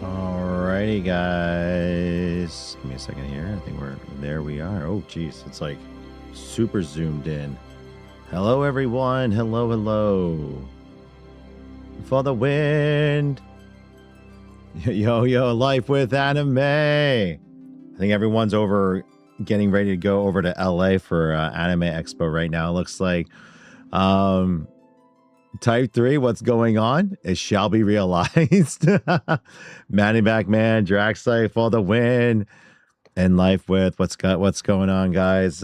Alrighty, guys. Give me a second here. I think there we are. Oh, geez. It's like super zoomed in. Hello, everyone. Hello, hello. For the wind. Yo, life with anime. I think everyone's getting ready to go over to LA for Anime Expo right now. It looks like Type 3, what's going on? It shall be realized. Manny Backman, Draxlight for the win. And life with what's going on, guys.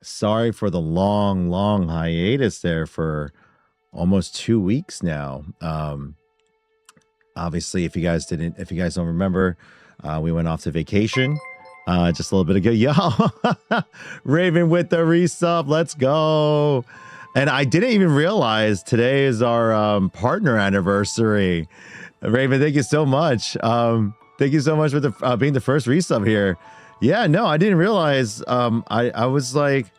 Sorry for the long hiatus there for almost 2 weeks now. Obviously, if you guys don't remember, we went off to vacation just a little bit ago. Yo, Raven with the resub. Let's go. And I didn't even realize today is our partner anniversary. Raven, thank you so much. Thank you so much for being the first resub here. Yeah, no, I didn't realize. I was like,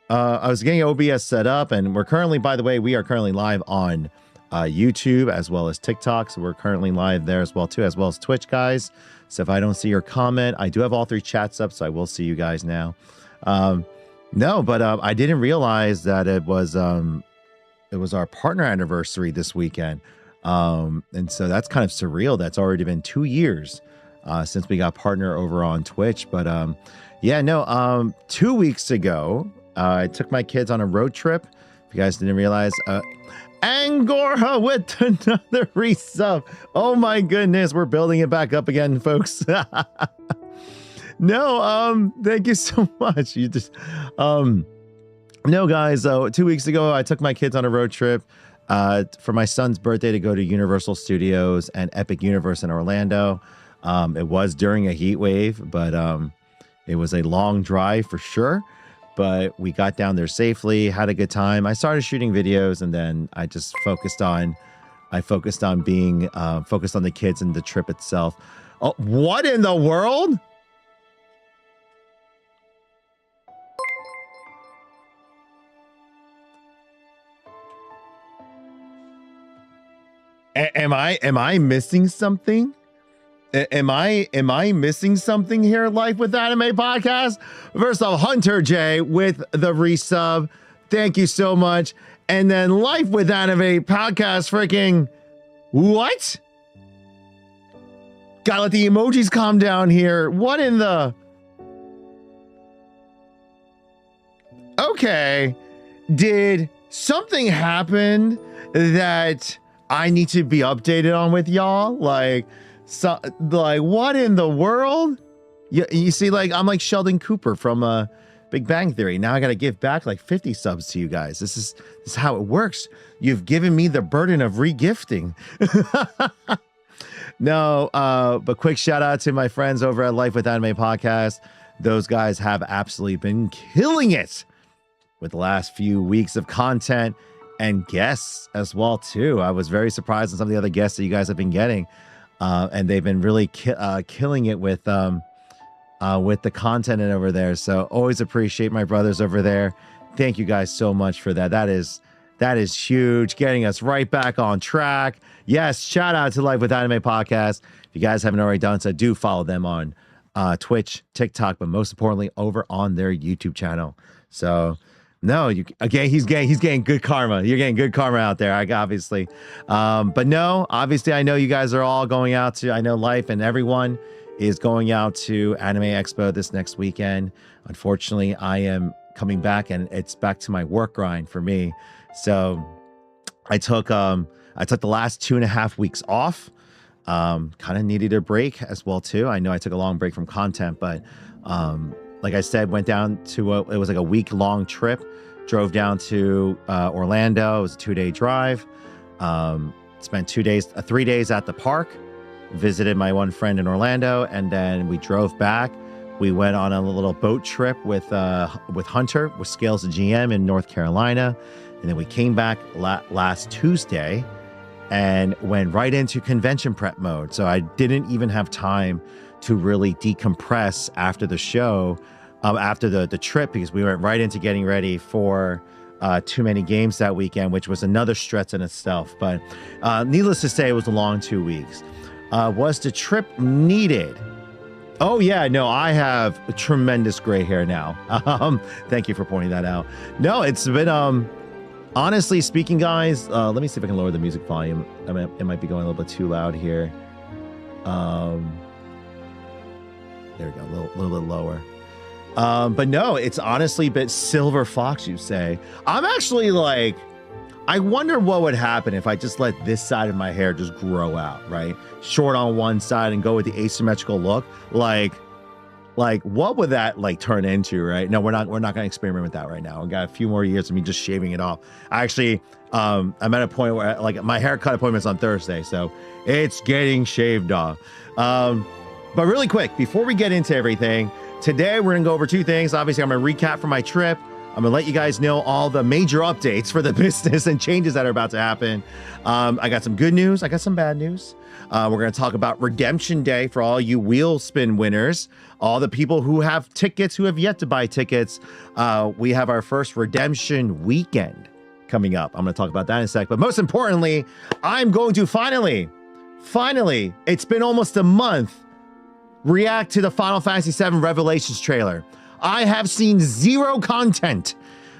I was getting OBS set up, and we're currently, by the way, we are currently live on YouTube as well as TikTok. So we're currently live there as well too, as well as Twitch, guys. So if I don't see your comment, I do have all 3 chats up, so I will see you guys now. No, but I didn't realize that it was our partner anniversary this weekend. And so that's kind of surreal. That's already been 2 years since we got partner over on Twitch. But yeah, no, 2 weeks ago, I took my kids on a road trip. If you guys didn't realize, Angora with another resub. Oh my goodness, we're building it back up again, folks. No, thank you so much. You just, no, guys. 2 weeks ago, I took my kids on a road trip for my son's birthday to go to Universal Studios and Epic Universe in Orlando. It was during a heat wave, but it was a long drive for sure. But we got down there safely, had a good time. I started shooting videos, and then I just focused on being focused on the kids and the trip itself. Oh, what in the world? Am I missing something? Am I missing something here? Life with Anime podcast. First off, Hunter J with the resub. Thank you so much. And then Life with Anime podcast. Freaking what? Gotta let the emojis calm down here. What in the? Okay. Did something happen that I need to be updated on with y'all? Like, So, like, what in the world? You see, like, I'm like Sheldon Cooper from Big Bang Theory. Now I got to give back like 50 subs to you guys. This is how it works. You've given me the burden of regifting. No, but quick shout out to my friends over at Life with Anime Podcast. Those guys have absolutely been killing it with the last few weeks of content and guests as well too. I was very surprised on some of the other guests that you guys have been getting, and they've been really killing it with the content over there. So always appreciate my brothers over there. Thank you guys so much for that. That is huge, getting us right back on track. Yes, shout out to Life with Anime Podcast. If you guys haven't already done so, do follow them on Twitch, TikTok, but most importantly, over on their YouTube channel. So, no, he's getting good karma. You're getting good karma out there, obviously. But no, obviously, I know you guys are all going out to, I know Life and everyone is going out to Anime Expo this next weekend. Unfortunately, I am coming back and it's back to my work grind for me. So I took the last 2.5 weeks off. Kind of needed a break as well too. I know I took a long break from content, but like I said, went down to it was like a week-long trip. Drove down to Orlando. It was a 2-day drive. Spent 3 days at the park. Visited my one friend in Orlando, and then we drove back. We went on a little boat trip with Hunter, with Scales the GM in North Carolina. And then we came back last Tuesday and went right into convention prep mode. So I didn't even have time to really decompress after the show, after the trip, because we went right into getting ready for Too Many Games that weekend, which was another stretch in itself. But needless to say, it was a long 2 weeks. Was the trip needed? Oh, yeah, no, I have tremendous gray hair now. Thank you for pointing that out. No, it's been... honestly speaking, guys, let me see if I can lower the music volume. It might be going a little bit too loud here. There we go, a little bit lower. But no, it's honestly a bit Silver Fox, you say. I'm actually like, I wonder what would happen if I just let this side of my hair just grow out, right? Short on one side and go with the asymmetrical look. Like what would that like turn into, right? No, we're not going to experiment with that right now. We've got a few more years of me just shaving it off. Actually, I'm at a point where like my haircut appointment's on Thursday, so it's getting shaved off. But really quick, before we get into everything, today we're going to go over two things. Obviously, I'm going to recap for my trip. I'm going to let you guys know all the major updates for the business and changes that are about to happen. I got some good news. I got some bad news. We're going to talk about Redemption Day for all you wheel spin winners, all the people who have tickets, who have yet to buy tickets. We have our first Redemption weekend coming up. I'm going to talk about that in a sec. But most importantly, I'm going to finally, it's been almost a month, react to the Final Fantasy VII Revelations trailer. I have seen zero content.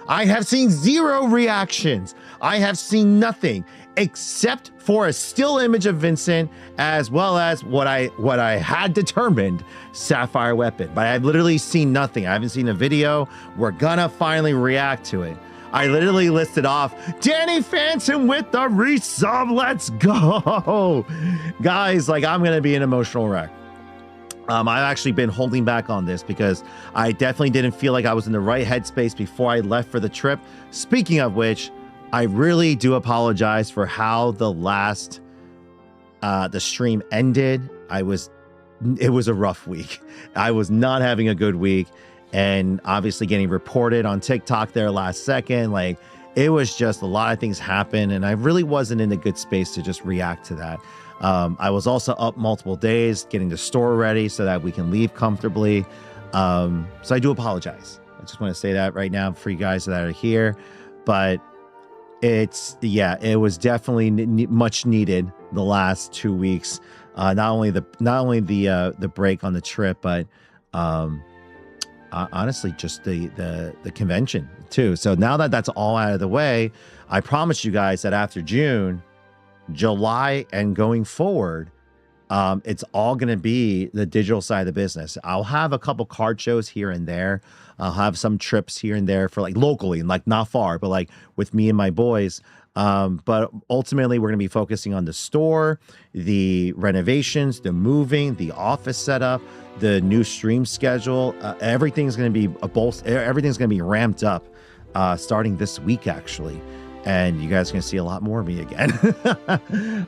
I have seen zero reactions. I have seen nothing except for a still image of Vincent, as well as what I had determined Sapphire Weapon. But I've literally seen nothing. I haven't seen a video. We're gonna finally react to it. I literally listed off Danny Phantom with the resub. Let's go. Guys, like, I'm gonna be an emotional wreck. I've actually been holding back on this because I definitely didn't feel like I was in the right headspace before I left for the trip. Speaking of which, I really do apologize for how the last the stream ended. It was a rough week. I was not having a good week, and obviously getting reported on TikTok there last second, like, it was just a lot of things happened, and I really wasn't in a good space to just react to that. I was also up multiple days getting the store ready so that we can leave comfortably. So I do apologize. I just want to say that right now for you guys that are here. But it was definitely much needed the last 2 weeks. Not only the break on the trip, but honestly just the convention too. So now that that's all out of the way, I promise you guys that after June, July, and going forward, it's all going to be the digital side of the business. I'll have a couple card shows here and there. I'll have some trips here and there for like locally and like not far, but like with me and my boys. But ultimately, we're going to be focusing on the store, the renovations, the moving, the office setup, the new stream schedule. Everything's going to be everything's going to be ramped up starting this week, actually. And you guys are going to see a lot more of me again.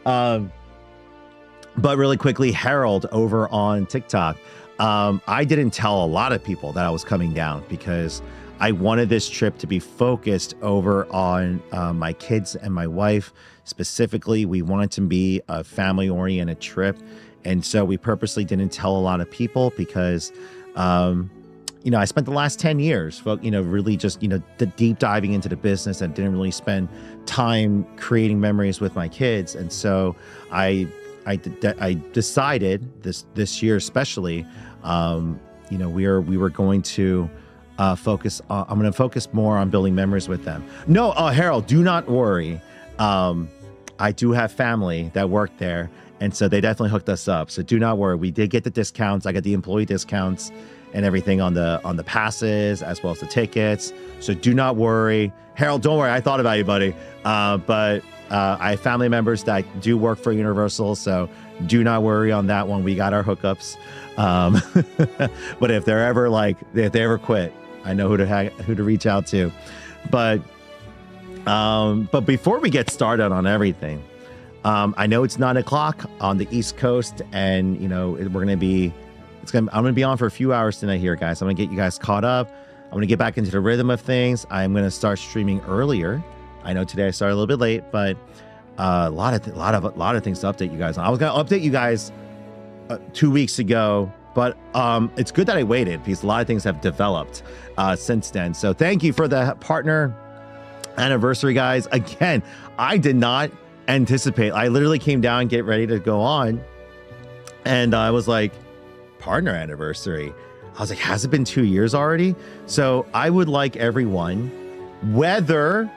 But really quickly, Harold over on TikTok. I didn't tell a lot of people that I was coming down because I wanted this trip to be focused over on my kids and my wife. Specifically, we wanted to be a family-oriented trip. And so we purposely didn't tell a lot of people because, I spent the last 10 years, really just, the deep diving into the business and didn't really spend time creating memories with my kids. And so I decided this year, especially, we were going to I'm going to focus more on building memories with them. No, Harold, do not worry. I do have family that work there, and so they definitely hooked us up. So do not worry. We did get the discounts. I got the employee discounts and everything on the passes as well as the tickets. So do not worry. Harold, don't worry. I thought about you, buddy. But I have family members that do work for Universal, so do not worry on that one. We got our hookups. But if they ever quit, I know who to reach out to. But before we get started on everything, I know it's 9 o'clock on the East Coast, and I'm gonna be on for a few hours tonight here, guys. I'm gonna get you guys caught up. I'm gonna get back into the rhythm of things. I'm gonna start streaming earlier. I know today I started a little bit late, but a lot of things to update you guys on. I was gonna update you guys 2 weeks ago, but it's good that I waited because a lot of things have developed since then. So thank you for the partner anniversary, guys. Again, I did not anticipate. I literally came down, get ready to go on, and I was like, partner anniversary. I was like, has it been 2 years already? So I would like everyone, whether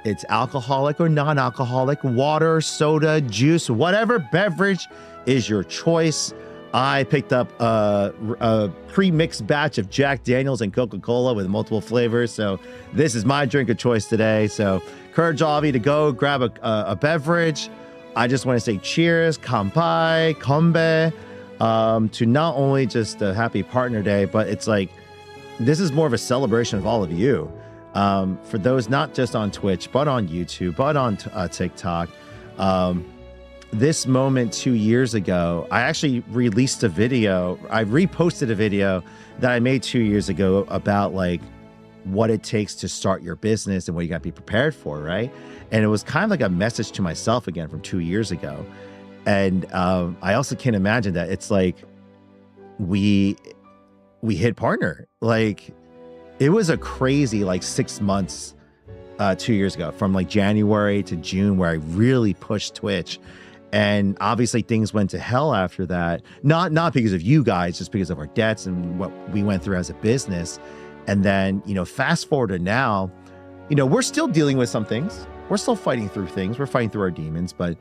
it's alcoholic or non-alcoholic, water, soda, juice, whatever beverage is your choice. I picked up a pre-mixed batch of Jack Daniels and Coca-Cola with multiple flavors. So this is my drink of choice today. So encourage all of you to go grab a beverage. I just want to say cheers, kanpai, konbe, to not only just a happy partner day, but it's like, this is more of a celebration of all of you. For those not just on Twitch, but on YouTube, but on TikTok. This moment 2 years ago, I actually released a video. I reposted a video that I made 2 years ago about like what it takes to start your business and what you got to be prepared for, right? And it was kind of like a message to myself again from 2 years ago. And I also can't imagine that it's like we hit partner. Like it was a crazy like 6 months 2 years ago, from like January to June, where I really pushed Twitch. And obviously things went to hell after that. Not because of you guys, just because of our debts and what we went through as a business. And then, fast forward to now, we're still dealing with some things. We're still fighting through things. We're fighting through our demons, but,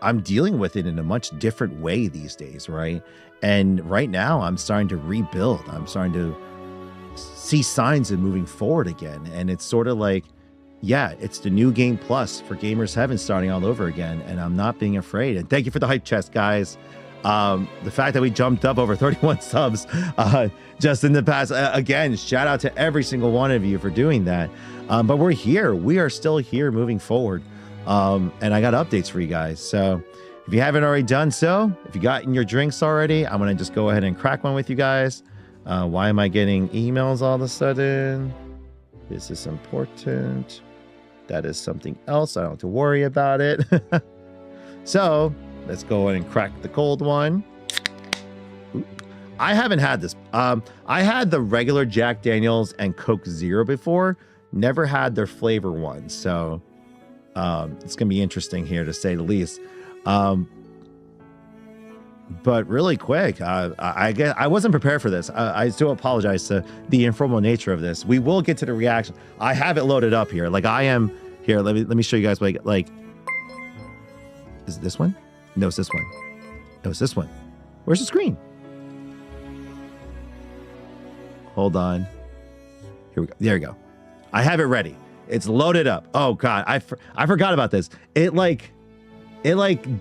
I'm dealing with it in a much different way these days, right? And right now I'm starting to rebuild. I'm starting to see signs of moving forward again. And it's sort of like, yeah, it's the new game plus for Gamers Heaven starting all over again. And I'm not being afraid. And thank you for the hype chest, guys. The fact that we jumped up over 31 subs just in the past, again, shout out to every single one of you for doing that. But we're here. We are still here moving forward. And I got updates for you guys. So if you haven't already done so, if you gotten your drinks already, I'm going to just go ahead and crack one with you guys. Why am I getting emails all of a sudden? This is important. That is something else. I don't have to worry about it. So let's go ahead and crack the cold one. I haven't had this. I had the regular Jack Daniels and Coke Zero before. Never had their flavor one. So it's going to be interesting here, to say the least. But really quick, I guess I wasn't prepared for this. I still apologize to the informal nature of this. We will get to the reaction. I have it loaded up here. Like I am here. Let me show you guys. Like, is it this one? No, it's this one. No, it's this one. Where's the screen? Hold on. Here we go. There we go. I have it ready. It's loaded up. Oh God, I forgot about this. It like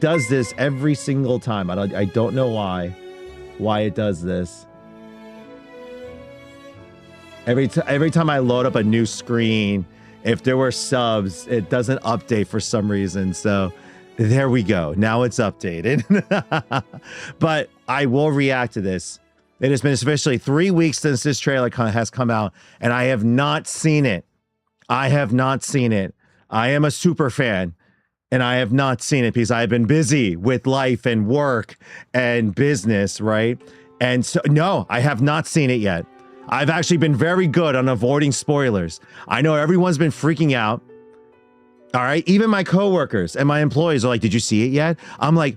does this every single time. I don't know why it does this. Every time I load up a new screen, if there were subs, it doesn't update for some reason. So there we go. Now it's updated. But I will react to this. It has been officially 3 weeks since this trailer has come out, and I have not seen it. I have not seen it. I am a super fan, and I have not seen it because I've been busy with life and work and business, right? And so, no, I have not seen it yet. I've actually been very good on avoiding spoilers. I know everyone's been freaking out. All right. Even my coworkers and my employees are like, did you see it yet? I'm like,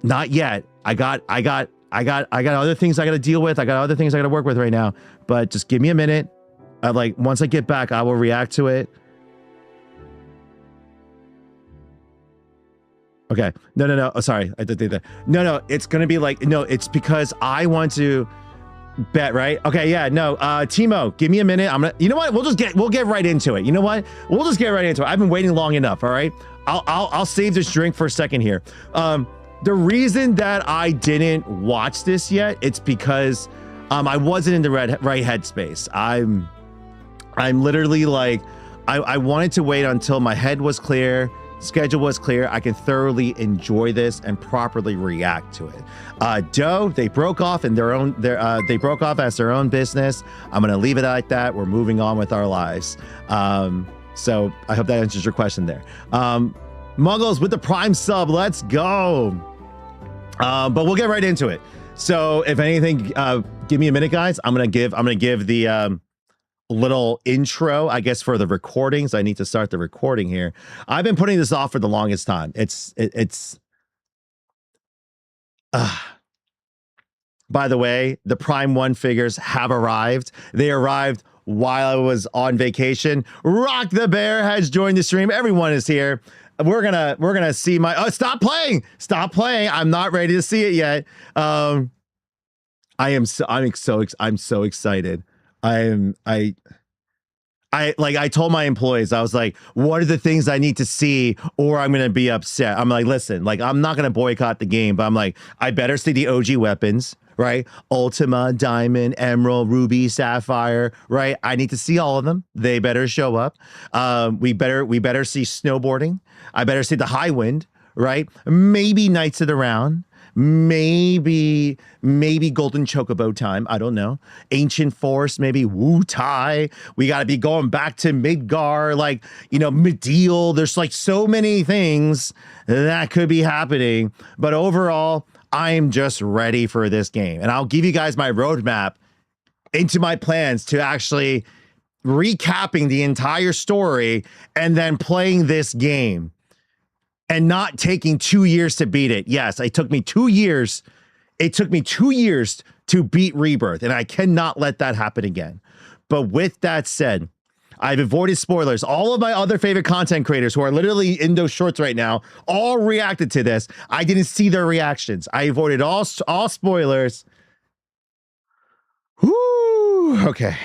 not yet. I got other things I got to deal with. I got other things I got to work with right now, but just give me a minute. Once I get back, I will react to it. Okay. No. Oh, sorry. I did that. No. It's going to be like, no, it's because I want to bet, right? Okay, yeah, no. Timo, give me a minute. You know what? We'll get right into it. You know what? We'll just get right into it. I've been waiting long enough, all right? I'll save this drink for a second here. The reason that I didn't watch this yet, it's because I wasn't in the right headspace. I'm literally like, I wanted to wait until my head was clear, schedule was clear. I can thoroughly enjoy this and properly react to it. Doe, they broke off in they broke off as their own business. I'm gonna leave it like that. We're moving on with our lives. So I hope that answers your question there. Muggles with the Prime sub, let's go. But we'll get right into it. So if anything, give me a minute, guys. I'm gonna give the little intro, I guess, for the recordings. I need to start the recording here. I've been putting this off for the longest time. By the way, the Prime 1 figures have arrived. They arrived while I was on vacation. Rock the Bear has joined the stream. Everyone is here. We're gonna see my stop playing. I'm not ready to see it yet. I'm so excited. I told my employees, I was like, what are the things I need to see or I'm going to be upset? I'm like, listen, like, I'm not going to boycott the game, but I'm like, I better see the OG weapons, right? Ultima, Diamond, Emerald, Ruby, Sapphire, right? I need to see all of them. They better show up. We better see snowboarding. I better see the High Wind, right? Maybe Knights of the Round. Maybe Golden Chocobo time. I don't know. Ancient Force, maybe Wu Tai. We got to be going back to Midgar, like, Medial. There's like so many things that could be happening. But overall, I'm just ready for this game. And I'll give you guys my roadmap into my plans to actually recapping the entire story and then playing this game. And not taking 2 years to beat it. Yes, it took me 2 years. It took me 2 years to beat Rebirth, and I cannot let that happen again. But with that said, I've avoided spoilers. All of my other favorite content creators who are literally in those shorts right now all reacted to this. I didn't see their reactions. I avoided all spoilers. Whoo! Okay,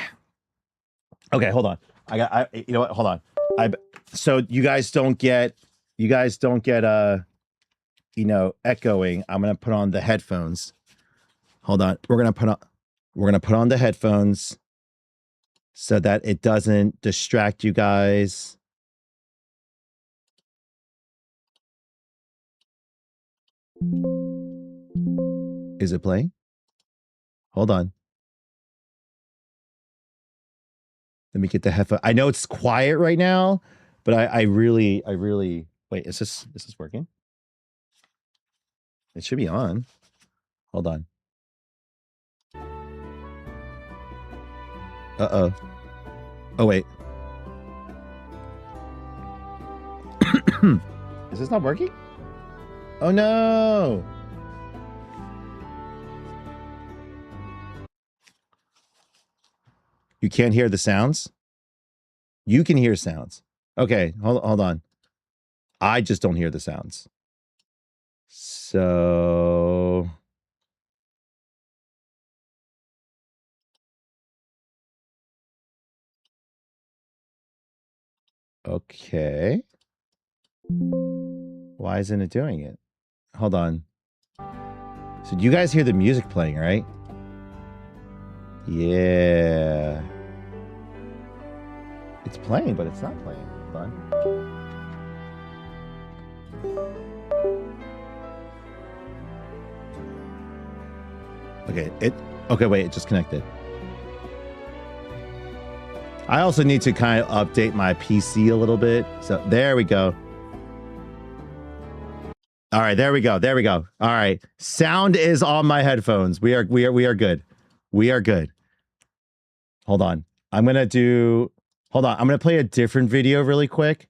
hold on. You know what? Hold on. So you guys don't get echoing. I'm gonna put on the headphones. Hold on. We're gonna put on the headphones so that it doesn't distract you guys. Is it playing? Hold on. Let me get the headphone. I know it's quiet right now, but I really wait, is this working? It should be on. Hold on. Uh-oh. Oh, wait. Is this not working? Oh, no. You can't hear the sounds? You can hear sounds. Okay, hold on. I just don't hear the sounds. So... Okay. Why isn't it doing it? Hold on. So you guys hear the music playing, right? Yeah. It's playing, but it's not playing. Hold on. Okay, wait, it just connected. I also need to kind of update my PC a little bit. So there we go. All right, there we go. All right. Sound is on my headphones. We are good. We are good. Hold on. I'm going to play a different video really quick.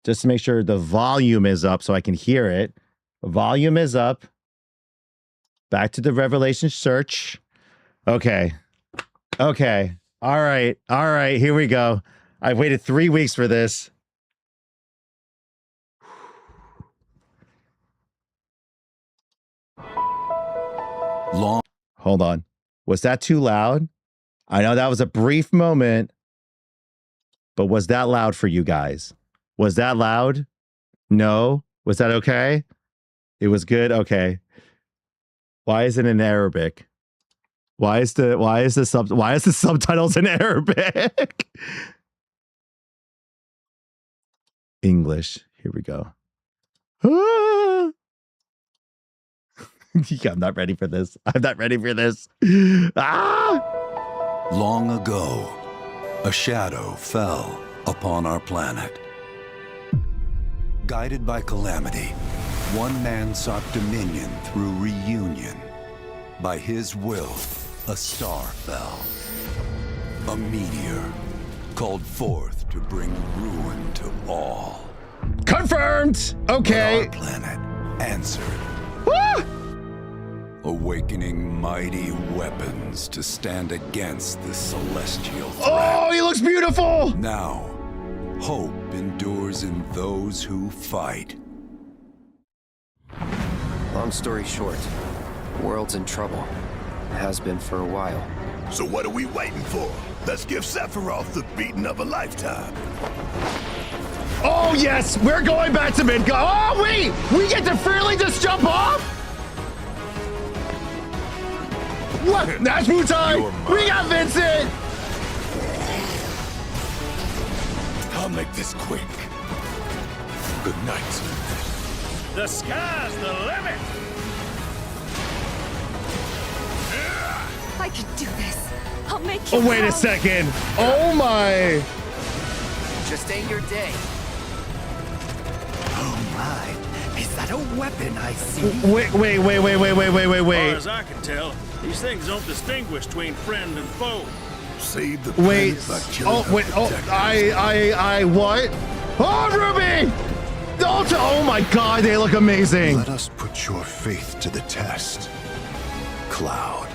Just to make sure the volume is up so I can hear it. Volume is up. Back to the Revelation search. Okay. All right. Here we go. I've waited 3 weeks for this. Hold on. Was that too loud? I know that was a brief moment, but was that loud for you guys? Was that loud? No? Was that okay? It was good? Okay. Why is it in Arabic? Why is the subtitles in Arabic? English. Here we go. I'm not ready for this. Long ago, a shadow fell upon our planet. Guided by calamity, one man sought dominion through reunion. By his will, a star fell. A meteor called forth to bring ruin to all. Confirmed! Okay. But our planet answered. Awakening mighty weapons to stand against the celestial threat. Oh, he looks beautiful! Now, hope endures in those who fight. Long story short, the world's in trouble. It has been for a while. So what are we waiting for? Let's give Sephiroth the beating of a lifetime. Oh, yes! We're going back to Midgard. Oh, wait! We get to freely just jump off? What? That's Mutai! We got Vincent! I'll make this quick. Good night. The sky's the limit! I can do this. I'll make you. Oh, wait a second. Oh, my. Just ain't your day. Oh my, is that a weapon I see? Wait. As far as I can tell, these things don't distinguish between friend and foe. Save the Wait. planet by killing Oh, wait. Oh, I what? Oh, Ruby! Oh my God, they look amazing. Let us put your faith to the test, Cloud.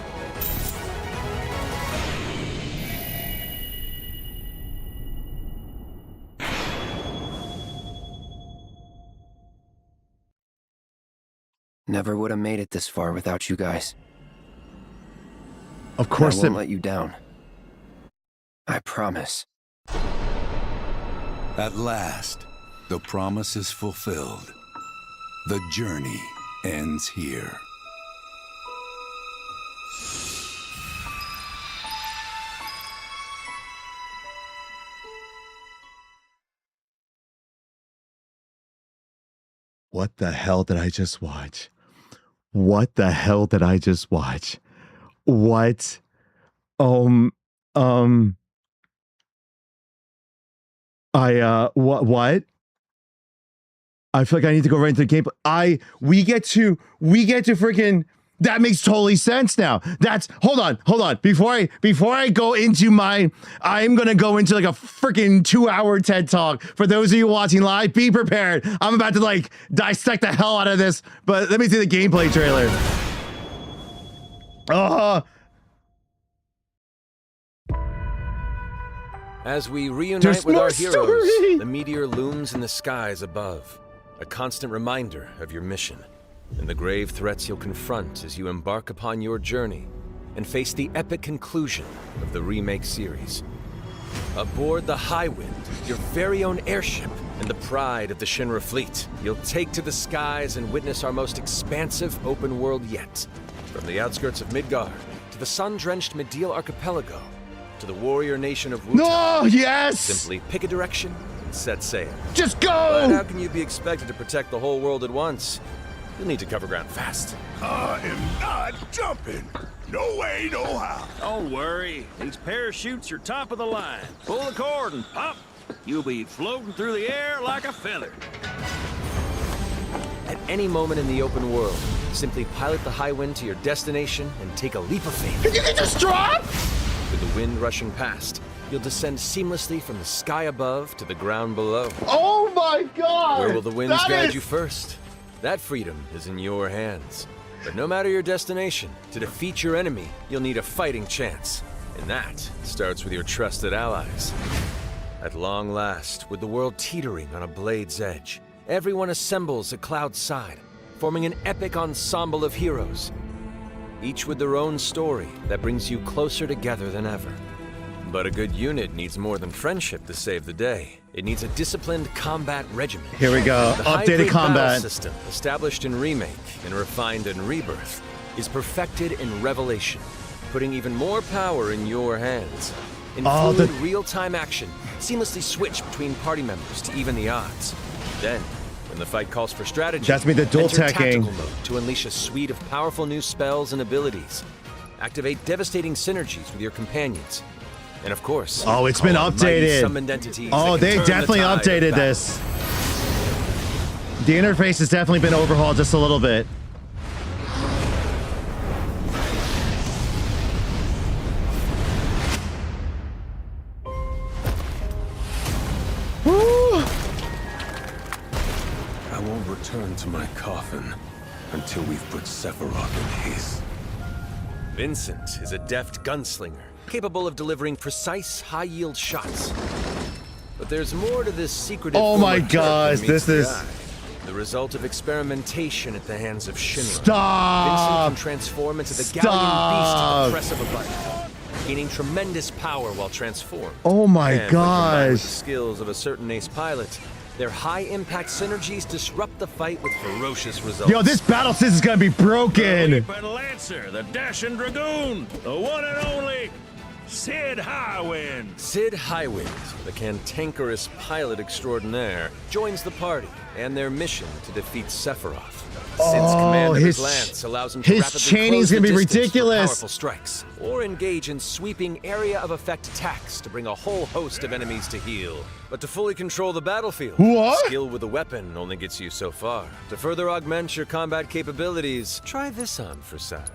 Never would have made it this far without you guys. Of course, I won't let you down. I promise. At last, the promise is fulfilled. The journey ends here. What the hell did I just watch? What the hell did I just watch? What? What? I feel like I need to go right into the gameplay. We get to freaking. That makes totally sense now. Hold on. Before I go into I'm gonna go into like a freaking 2-hour TED talk. For those of you watching live, be prepared. I'm about to like dissect the hell out of this. But let me see the gameplay trailer. As we reunite There's with more our heroes, story. the meteor looms in the skies above, a constant reminder of your mission and the grave threats you'll confront as you embark upon your journey and face the epic conclusion of the remake series. Aboard the Highwind, your very own airship, and the pride of the Shinra fleet, you'll take to the skies and witness our most expansive open world yet. From the outskirts of Midgard, to the sun-drenched Medial Archipelago, to the warrior nation of Wutai. No, yes! Simply pick a direction and set sail. Just But go! how can you be expected to protect the whole world at once? You'll need to cover ground fast. I am not jumping. No way, no how. Don't worry. These parachutes are top of the line. Pull the cord and pop. You'll be floating through the air like a feather. At any moment in the open world, simply pilot the Highwind to your destination and take a leap of faith. You can just drop? With the wind rushing past, you'll descend seamlessly from the sky above to the ground below. Oh my god! Where will the winds That guide is- you first? That freedom is in your hands. But no matter your destination, to defeat your enemy, you'll need a fighting chance. And that starts with your trusted allies. At long last, with the world teetering on a blade's edge, everyone assembles at Cloud's side, forming an epic ensemble of heroes, each with their own story that brings you closer together than ever. But a good unit needs more than friendship to save the day. It needs a disciplined combat regiment. Here we go. The Updated hybrid battle combat. system, established in Remake and refined in Rebirth, is perfected in Revelation, putting even more power in your hands. In Oh, fluid, real-time action, seamlessly switch between party members to even the odds. Then, when the fight calls for strategy, That's me, the dual enter teching. tactical mode to unleash a suite of powerful new spells and abilities. Activate devastating synergies with your companions. And of course, Oh, it's been call on mighty updated. summoned entities Oh, that can they turn the definitely tide of updated battle. this. The interface has definitely been overhauled just a little bit. Woo! I won't return to my coffin until we've put Sephiroth in his. Vincent is a deft gunslinger, capable of delivering precise, high-yield shots. But there's more to this secretive Oh form my of turf gosh, than meets this the is- eye. The result of experimentation at the hands of Shinra. Stop! Vincent can transform into the Stop! galleon beast at the press of a button, gaining tremendous power while transformed. Oh my And when combined with the gosh. skills of a certain ace pilot, their high-impact synergies disrupt the fight with ferocious results. Yo, this battle system is gonna be broken. Leap and Lancer, the Dashing Dragoon, the one and only Sid Highwind. Sid Highwind, the cantankerous pilot extraordinaire, joins the party and their mission to defeat Sephiroth. Sid's command of his lance allows him to his rapidly chaining's close the gonna be distance for ridiculous. powerful strikes, or engage in sweeping area of effect attacks to bring a whole host of enemies to heel. But to fully control the battlefield, What? skill with a weapon only gets you so far. To further augment your combat capabilities, try this on for size.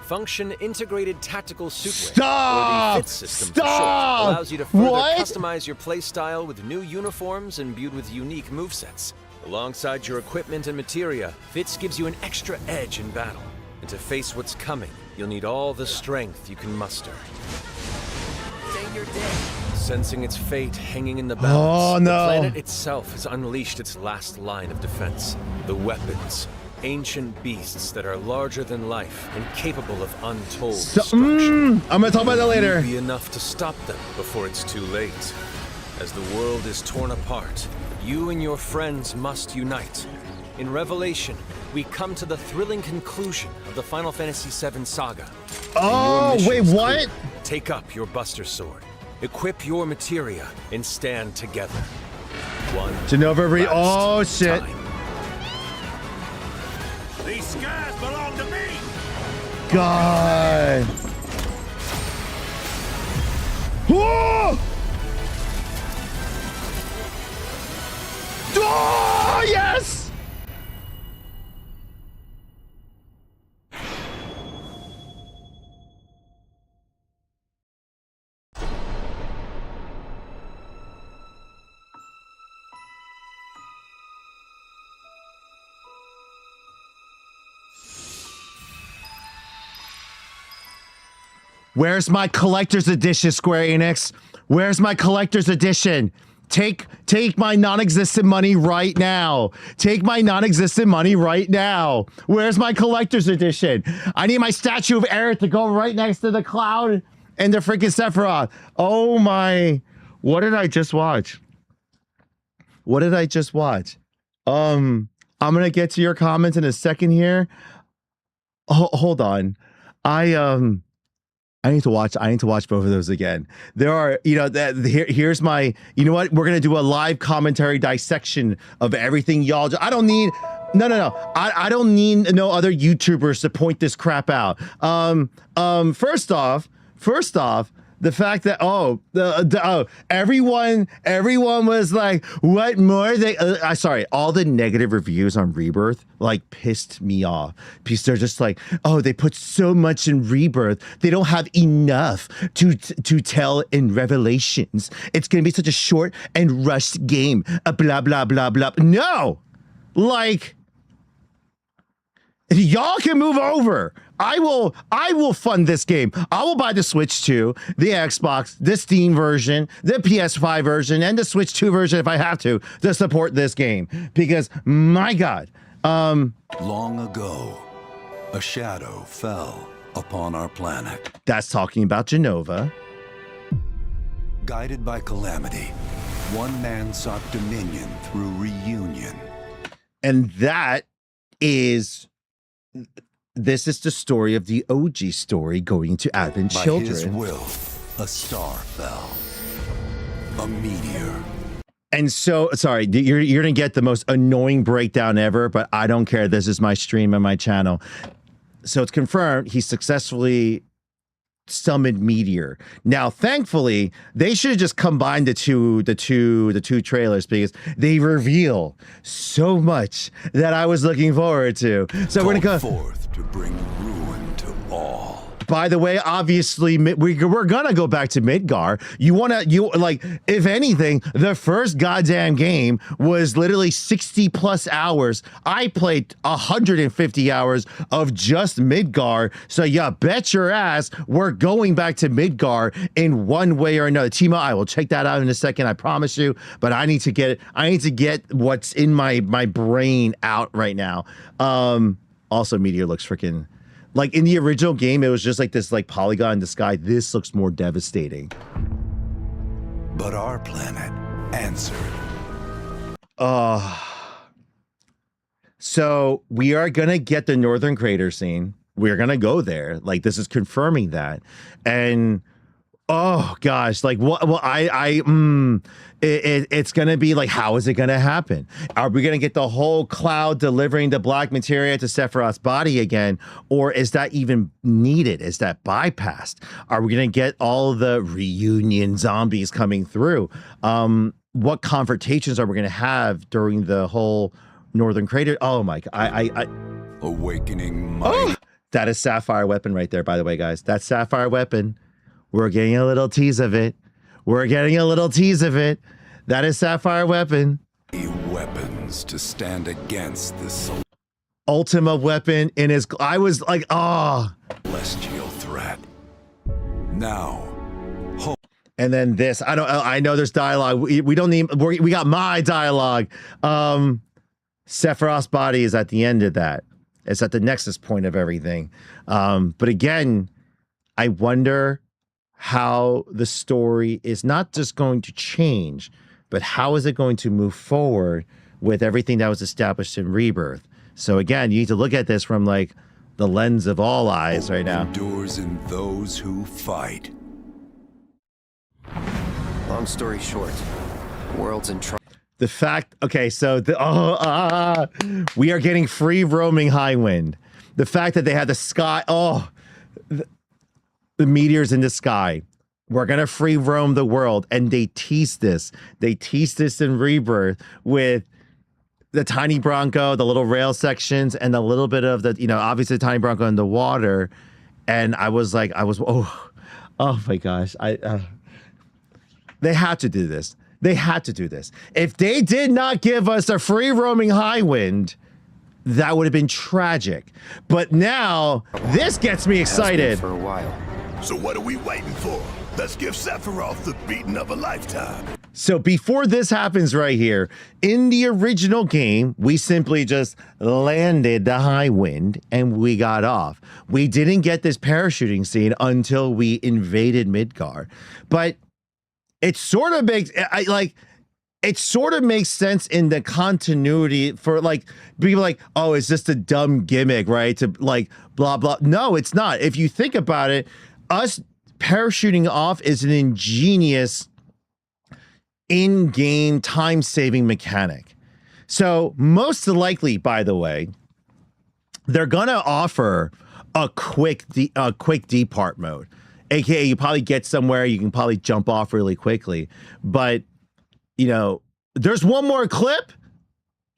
Function Integrated Tactical Suitwear, Stop! or the FIT system for Stop! short, allows you to further What? customize your playstyle with new uniforms imbued with unique movesets. Alongside your equipment and materia, Fits gives you an extra edge in battle. And to face what's coming, you'll need all the strength you can muster. Sensing its fate hanging in the balance, Oh, no. the planet itself has unleashed its last line of defense. The weapons. Ancient beasts that are larger than life and capable of untold destruction. I'm gonna talk about that later. Be enough to stop them before it's too late. As the world is torn apart, you and your friends must unite. In Revelation, we come to the thrilling conclusion of the Final Fantasy VII saga. And your Oh, mission wait, is what? clear. Take up your Buster Sword, equip your materia, and stand together. One Genova last oh shit. time. These skies belong to me. God. Whoa! Oh, yes! Where's my collector's edition, Square Enix? Where's my collector's edition? Take my non-existent money right now. Take my non-existent money right now. Where's my collector's edition? I need my statue of Aerith to go right next to the Cloud and the freaking Sephiroth. Oh my What did I just watch? What did I just watch? I'm gonna get to your comments in a second here. Hold on. I need to watch both of those again. There are, here's my, you know what? We're gonna do a live commentary dissection of everything y'all. I don't need I don't need no other YouTubers to point this crap out. First off, the fact that everyone was like, what more? Sorry, all the negative reviews on Rebirth like pissed me off because they're just like, oh, they put so much in Rebirth, they don't have enough to tell in Revelations. It's gonna be such a short and rushed game. Blah blah blah blah. No, like. Y'all can move over. I will fund this game. I will buy the Switch 2, the Xbox, the Steam version, the PS5 version, and the Switch 2 version if I have to support this game. Because my God. Long ago, a shadow fell upon our planet. That's talking about Genova. Guided by calamity, one man sought dominion through reunion. And this is the story of the OG story going to Advent By Children. his will, a star fell. A meteor. And so, sorry, you're going to get the most annoying breakdown ever, but I don't care. This is my stream and my channel. So it's confirmed he successfully summoned Meteor. Now, thankfully, they should have just combined the two trailers because they reveal so much that I was looking forward to. So we're gonna go forth to bring ruin to all. By the way, obviously, we're gonna go back to Midgar. If anything, the first goddamn game was literally 60 plus hours. I played 150 hours of just Midgar. So yeah, bet your ass we're going back to Midgar in one way or another. Timo, I will check that out in a second. I promise you. But I need to get what's in my brain out right now. Also, Meteor looks freaking. Like in the original game, it was just like this like polygon in the sky. This looks more devastating. But our planet answered. So we are gonna get the Northern Crater scene. We're gonna go there. Like this is confirming that. And oh gosh, like what? Well, it's gonna be like, how is it gonna happen? Are we gonna get the whole cloud delivering the black materia to Sephiroth's body again, or is that even needed? Is that bypassed? Are we gonna get all the reunion zombies coming through? What confrontations are we gonna have during the whole Northern Crater? Oh my God, Awakening might. Oh, that is Sapphire Weapon right there, by the way, guys. That's Sapphire Weapon. We're getting a little tease of it. That is Sapphire Weapon. Weapons to stand against this Ultima Weapon in his. I was like, celestial threat. Now, hope. And then this. I know there's dialogue. We don't need. We got my dialogue. Sephiroth's body is at the end of that. It's at the nexus point of everything. But again, I wonder how the story is not just going to change, but how is it going to move forward with everything that was established in Rebirth? So again, you need to look at this from like the lens of all eyes right now. Endures in those who fight. Long story short, world's in trouble. The fact, okay, so we are getting free roaming Highwind. The fact that they had the sky, the meteors in the sky. We're gonna free roam the world, and they tease this. They tease this in Rebirth with the tiny Bronco, the little rail sections, and a little bit of the, obviously the tiny Bronco in the water. And I was oh my gosh, they had to do this. They had to do this. If they did not give us a free roaming Highwind, that would have been tragic. But now this gets me excited. For a while. So what are we waiting for? Let's give Sephiroth the beating of a lifetime. So before this happens right here, in the original game, we simply just landed the Highwind and we got off. We didn't get this parachuting scene until we invaded Midgar. But it sort of makes it sort of makes sense in the continuity for like people like, oh, it's just a dumb gimmick, right? To like blah blah. No, it's not. If you think about it, us parachuting off is an ingenious in-game time-saving mechanic. So most likely, by the way, they're gonna offer a quick depart mode, aka you probably get somewhere you can probably jump off really quickly. But you know, there's one more clip.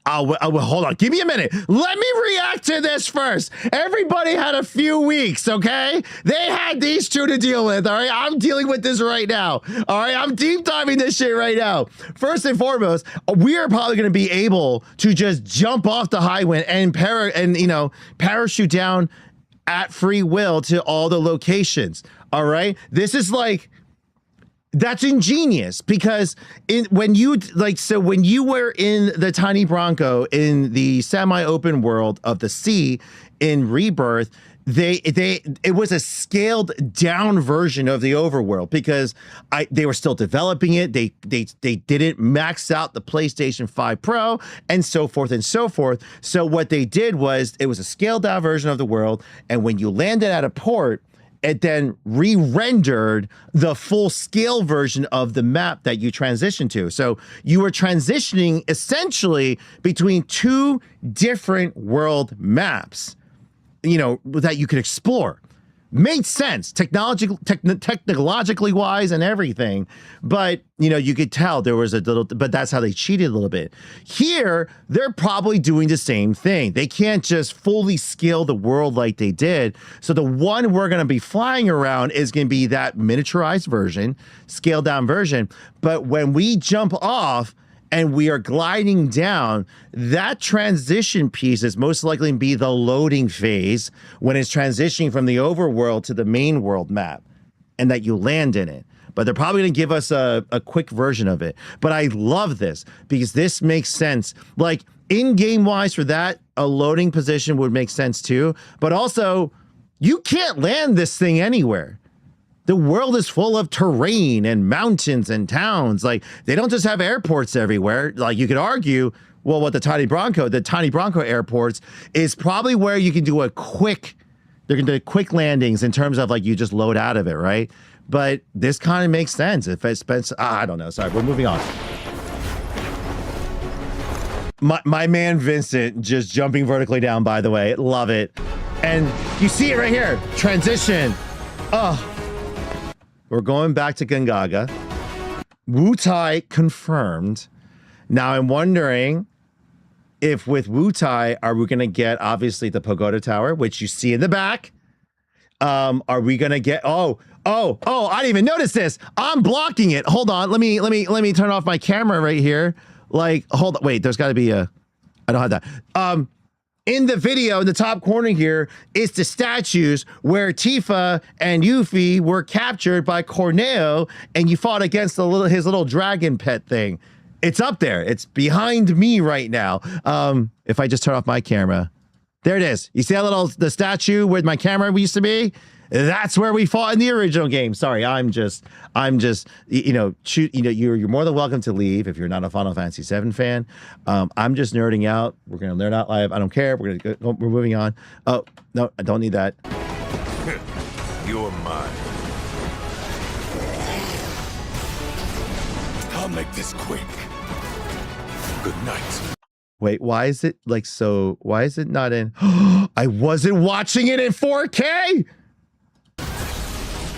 Hold on, give me a minute. Let me react to this first. Everybody had a few weeks, okay? They had these two to deal with, all right? I'm dealing with this right now, all right? I'm deep diving this shit right now. First and foremost, we are probably going to be able to just jump off the high wind and parachute down at free will to all the locations, all right? This is like, that's ingenious because when you were in the tiny Bronco in the semi-open world of the sea in Rebirth, it was a scaled down version of the overworld because they were still developing it. They didn't max out the PlayStation 5 Pro and so forth and so forth. So what they did was it was a scaled down version of the world, and when you landed at a port, it then re-rendered the full scale version of the map that you transitioned to. So you were transitioning essentially between two different world maps, you know, that you could explore. Made sense, technologically wise and everything. But, you know, you could tell there was a little, but that's how they cheated a little bit. Here, they're probably doing the same thing. They can't just fully scale the world like they did. So the one we're going to be flying around is going to be that miniaturized version, scaled down version. But when we jump off, and we are gliding down, that transition piece is most likely to be the loading phase when it's transitioning from the overworld to the main world map and that you land in it. But they're probably gonna give us a quick version of it. But I love this because this makes sense. Like in-game wise for that, a loading position would make sense too. But also, you can't land this thing anywhere. The world is full of terrain and mountains and towns. Like, they don't just have airports everywhere. Like, you could argue, well, what the Tiny Bronco airports is probably where you can do they're going to do quick landings in terms of, like, you just load out of it, right? But this kind of makes sense. If it spends, I don't know. Sorry, we're moving on. My man Vincent just jumping vertically down, by the way. Love it. And you see it right here. Transition. Oh. We're going back to Gongaga. Wutai confirmed. Now I'm wondering if with Wutai, are we going to get obviously the Pagoda Tower, which you see in the back? Are we going to get? Oh! I didn't even notice this. I'm blocking it. Hold on. Let me turn off my camera right here. Like, hold on. Wait. There's got to be I don't have that. In the video, in the top corner here, is the statues where Tifa and Yuffie were captured by Corneo, and you fought against his little dragon pet thing. It's up there. It's behind me right now. If I just turn off my camera, there it is. You see that the statue where my camera used to be? That's where we fought in the original game. Sorry, I'm just, you're more than welcome to leave if you're not a Final Fantasy VII fan. I'm just nerding out. We're gonna nerd out live. I don't care. We're moving on. Oh no, I don't need that. You're mine. I'll make this quick. Good night. Wait, why is it like so? Why is it not in? I wasn't watching it in 4K.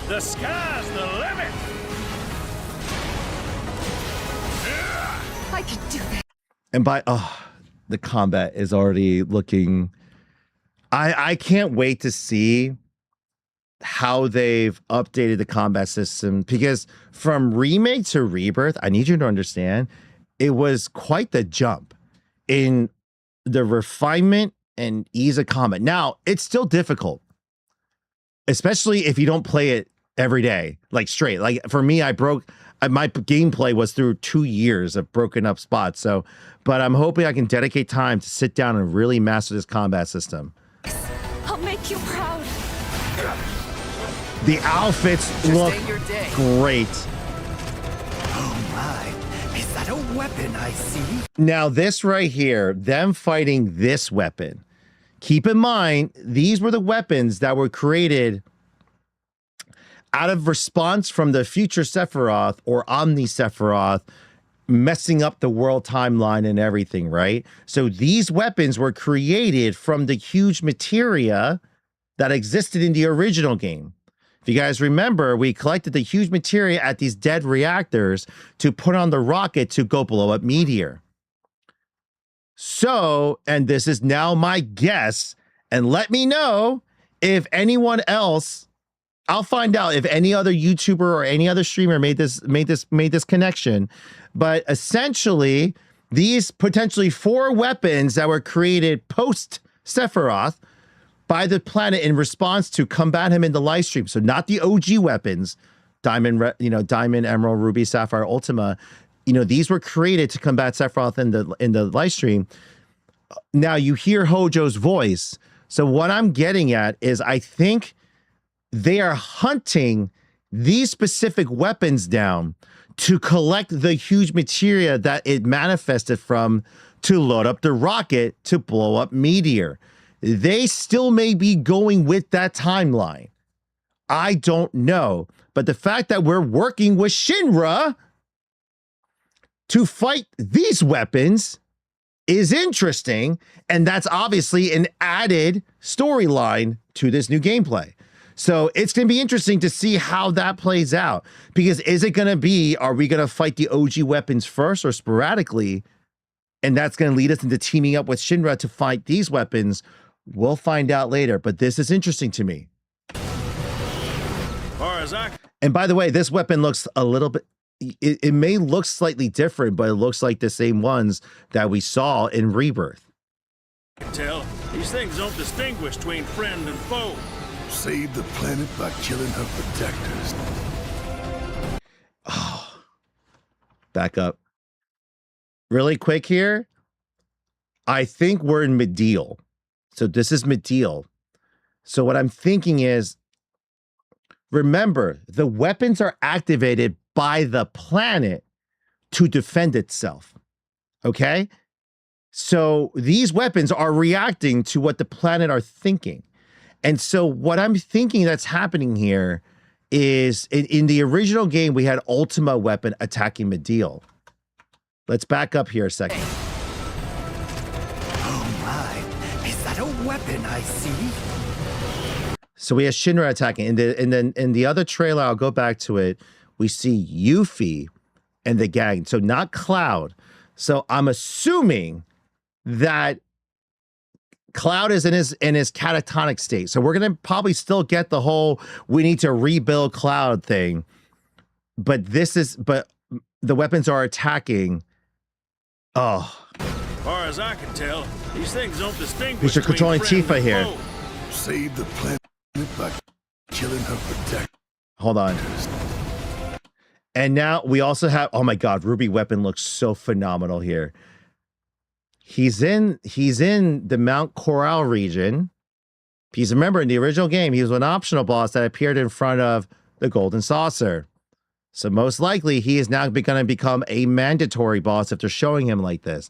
The sky's the limit. I can do that. And the combat is already looking. I can't wait to see how they've updated the combat system, because from remake to rebirth, I need you to understand, it was quite the jump in the refinement and ease of combat. Now, it's still difficult, especially if you don't play it every day, like straight. Like for me, my gameplay was through 2 years of broken up spots. So, but I'm hoping I can dedicate time to sit down and really master this combat system. I'll make you proud. The outfits look great. weapon I see. Now, this right here, them fighting this weapon. Keep in mind, these were the weapons that were created out of response from the future Sephiroth or Omni Sephiroth messing up the world timeline and everything, right? So these weapons were created from the huge materia that existed in the original game. If you guys remember, we collected the huge materia at these dead reactors to put on the rocket to go blow up Meteor. So, and this is now my guess, and let me know if anyone else, I'll find out if any other YouTuber or any other streamer made this connection. But essentially, these potentially 4 weapons that were created post Sephiroth by the planet in response to combat him in the live stream. So not the OG weapons, Diamond, Emerald, Ruby, Sapphire, Ultima. These were created to combat Sephiroth in the live stream. Now you hear Hojo's voice. So what I'm getting at is I think they are hunting these specific weapons down to collect the huge materia that it manifested from to load up the rocket to blow up Meteor. They still may be going with that timeline. I don't know. But the fact that we're working with Shinra to fight these weapons is interesting. And that's obviously an added storyline to this new gameplay. So it's going to be interesting to see how that plays out. Because is it going to be, are we going to fight the OG weapons first or sporadically? And that's going to lead us into teaming up with Shinra to fight these weapons. We'll find out later. But this is interesting to me. And by the way, this weapon looks a little bit, it may look slightly different, but it looks like the same ones that we saw in Rebirth. Tell, these things don't distinguish between friend and foe. Save the planet by killing her protectors. Oh, back up. Really quick here. I think we're in Medial. So this is Medial. So what I'm thinking is, remember, the weapons are activated by the planet to defend itself. Okay? So these weapons are reacting to what the planet are thinking. And so what I'm thinking that's happening here is in the original game, we had Ultima weapon attacking Medial. Let's back up here a second. Oh my, is that a weapon I see? So we have Shinra attacking. And then in the other trailer, I'll go back to it, we see Yuffie and the gang. So not Cloud. So I'm assuming that Cloud is in his catatonic state. So we're going to probably still get the whole we need to rebuild Cloud thing. But the weapons are attacking. Oh. As far as I can tell, these things don't distinguish. Because you're controlling Tifa here. Save the planet by killing her protectors. Hold on. And now we also have, oh my God, Ruby weapon looks so phenomenal here. He's in the Mount Coral region. Because remember, in the original game, he was an optional boss that appeared in front of the Golden Saucer. So most likely, he is now going to become a mandatory boss if they're showing him like this.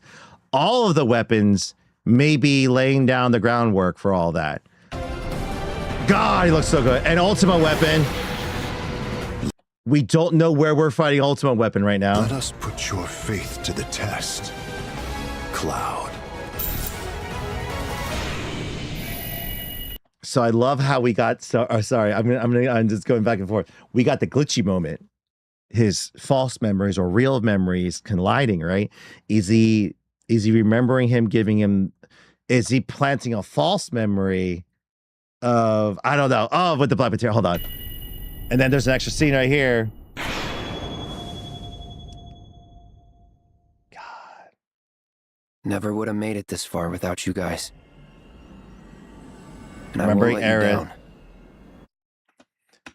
All of the weapons may be laying down the groundwork for all that. God, he looks so good. And Ultima weapon. We don't know where we're fighting Ultima weapon right now. Let us put your faith to the test, Cloud. So I love how we got sorry, I'm just going back and forth. We got the glitchy moment. His false memories or real memories colliding, right? Is he remembering him, giving him, is he planting a false memory of, I don't know. Oh, with the black material. Hold on. And then there's an extra scene right here. God. Never would have made it this far without you guys. And I Remembering won't let you Aerith. down.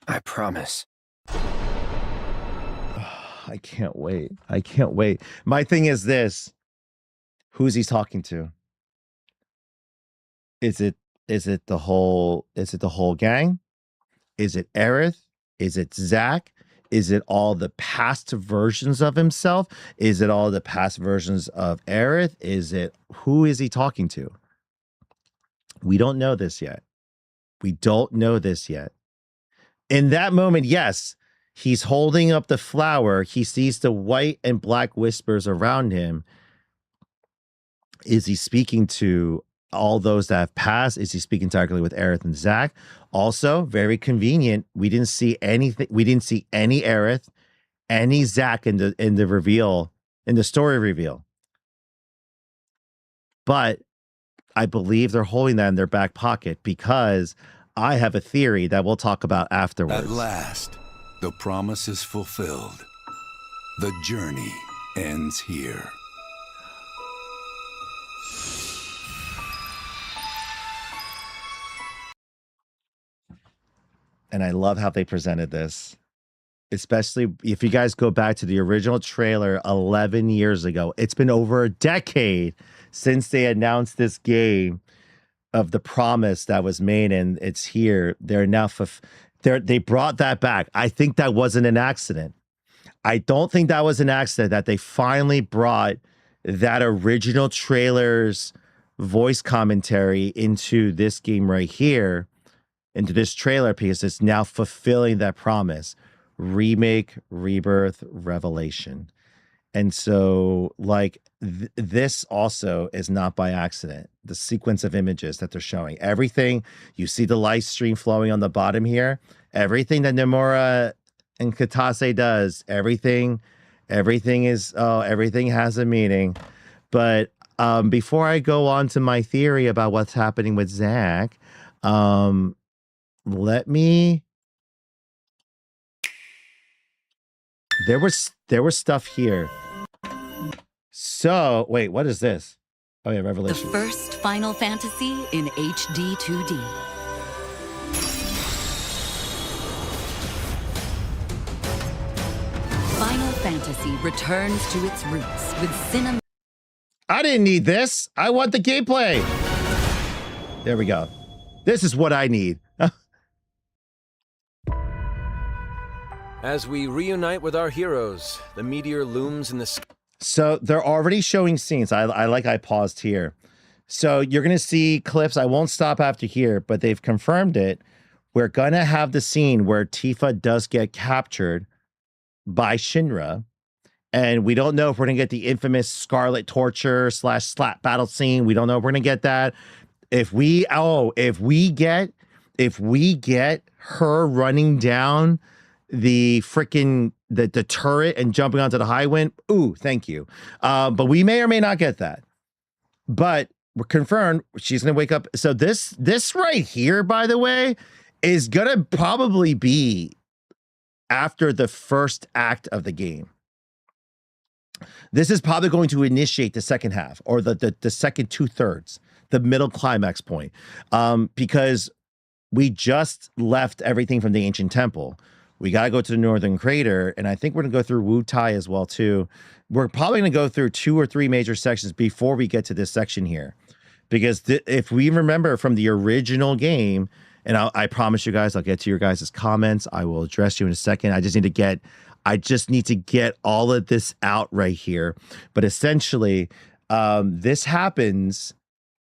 I promise. I can't wait. I can't wait. My thing is this. Who's he talking to? Is it the whole gang? Is it Aerith? Is it Zack? Is it all the past versions of himself? Is it all the past versions of Aerith? Who is he talking to? We don't know this yet. We don't know this yet. In that moment, yes, he's holding up the flower. He sees the white and black whispers around him. Is he speaking to all those that have passed? Is he speaking directly with Aerith and Zack? Also, very convenient. We didn't see anything. We didn't see any Aerith, any Zack in the reveal, in the story reveal. But I believe they're holding that in their back pocket because I have a theory that we'll talk about afterwards. At last, the promise is fulfilled. The journey ends here. And I love how they presented this, especially if you guys go back to the original trailer 11 years ago. It's been over a decade since they announced this game of the promise that was made, and it's here. They're now they brought that back. I think that wasn't an accident. I don't think that was an accident that they finally brought that original trailer's voice commentary into this game right here, into this trailer, because it's now fulfilling that promise. Remake, rebirth, revelation. And so, like, this also is not by accident. The sequence of images that they're showing, everything, you see the light stream flowing on the bottom here, everything that Nomura and Katase does, everything has a meaning. But before I go on to my theory about what's happening with Zack, let me. There was stuff here. So wait, what is this? Oh yeah, The Revelation. first Final Fantasy in HD 2D. Final Fantasy returns to its roots with cinematic. I didn't need this. I want the gameplay. There we go. This is what I need. As we reunite with our heroes, the meteor looms in the sky. So they're already showing scenes. I paused here. So you're going to see clips. I won't stop after here, but they've confirmed it. We're going to have the scene where Tifa does get captured by Shinra. And we don't know if we're going to get the infamous Scarlet Torture / slap battle scene. We don't know if we're going to get that. If we get her running down the freaking the turret and jumping onto the high wind, ooh, thank you. But we may or may not get that. But we're confirmed she's gonna wake up. So this right here, by the way, is gonna probably be after the first act of the game. This is probably going to initiate the second half, or the second 2/3, the middle climax point, because we just left everything from the ancient temple. We got to go to the northern crater, and I think we're going to go through Wu Tai as well, too. We're probably going to go through 2 or 3 major sections before we get to this section here. Because if we remember from the original game, and I promise you guys, I'll get to your guys' comments. I will address you in a second. I just need to get all of this out right here. But essentially, this happens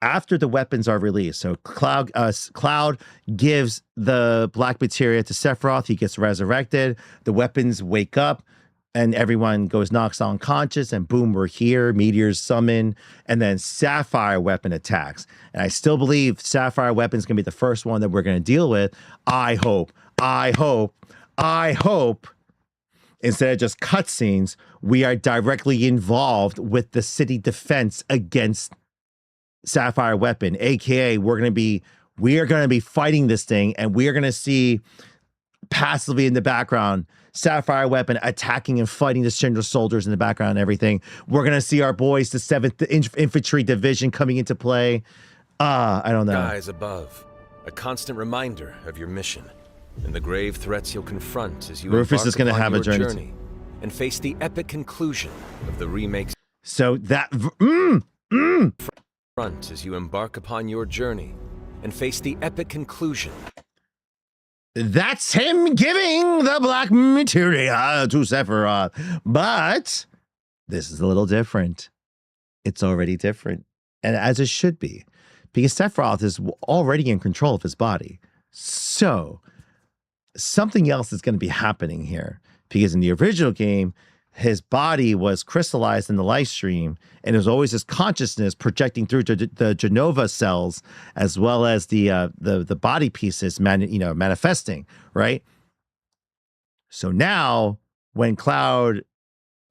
after the weapons are released. So Cloud gives the black materia to Sephiroth. He gets resurrected. The weapons wake up, and everyone knocks unconscious, and boom, we're here. Meteors summon, and then Sapphire weapon attacks. And I still believe Sapphire weapon is going to be the first one that we're going to deal with. I hope, instead of just cutscenes, we are directly involved with the city defense against Sapphire weapon, aka we are going to be fighting this thing, and we are going to see passively in the background Sapphire weapon attacking and fighting the Shinra soldiers in the background and everything. We're going to see our boys, the 7th Infantry Division, coming into play. I don't know. Skies above, a constant reminder of your mission and the grave threats you'll confront as you Rufus is going to have a journey and face the epic conclusion of the remake. So that As you embark upon your journey and face the epic conclusion. that's him giving the black materia to Sephiroth. But this is a little different. It's already different. And as it should be, because Sephiroth is already in control of his body. So something else is going to be happening here, because in the original game, his body was crystallized in the life stream, and there's always this consciousness projecting through to the Genova cells, as well as the body pieces, manifesting, right? So now, when Cloud,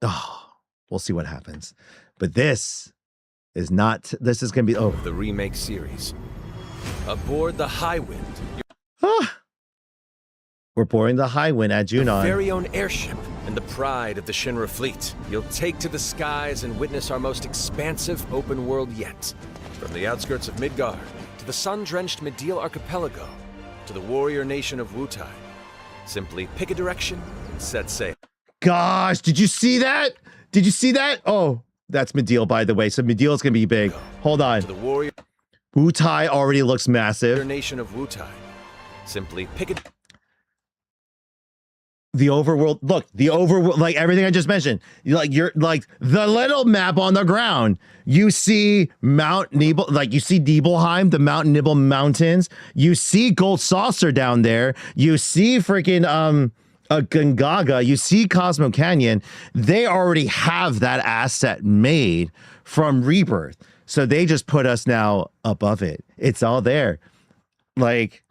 we'll see what happens. But this is not. This is going to be the remake series. Aboard the Highwind. We're boarding the Highwind at Junon. Very own airship and the pride of the Shinra fleet. You'll take to the skies and witness our most expansive open world yet. From the outskirts of Midgar to the sun-drenched Medial archipelago to the warrior nation of Wutai. Simply pick a direction and set sail. Gosh, did you see that? Did you see that? Oh, that's Medial, by the way. So Medial is going to be big. Hold on. To the warrior Wutai already looks massive. nation of Wutai. Simply pick a... The overworld, look, the overworld, like everything I just mentioned, you're like the little map on the ground. You see Mount Nibel, like you see Nibelheim, the Mount Nibel Mountains. You see Gold Saucer down there. You see freaking Gungaga. You see Cosmo Canyon. They already have that asset made from Rebirth, so they just put us now above it. It's all there. Like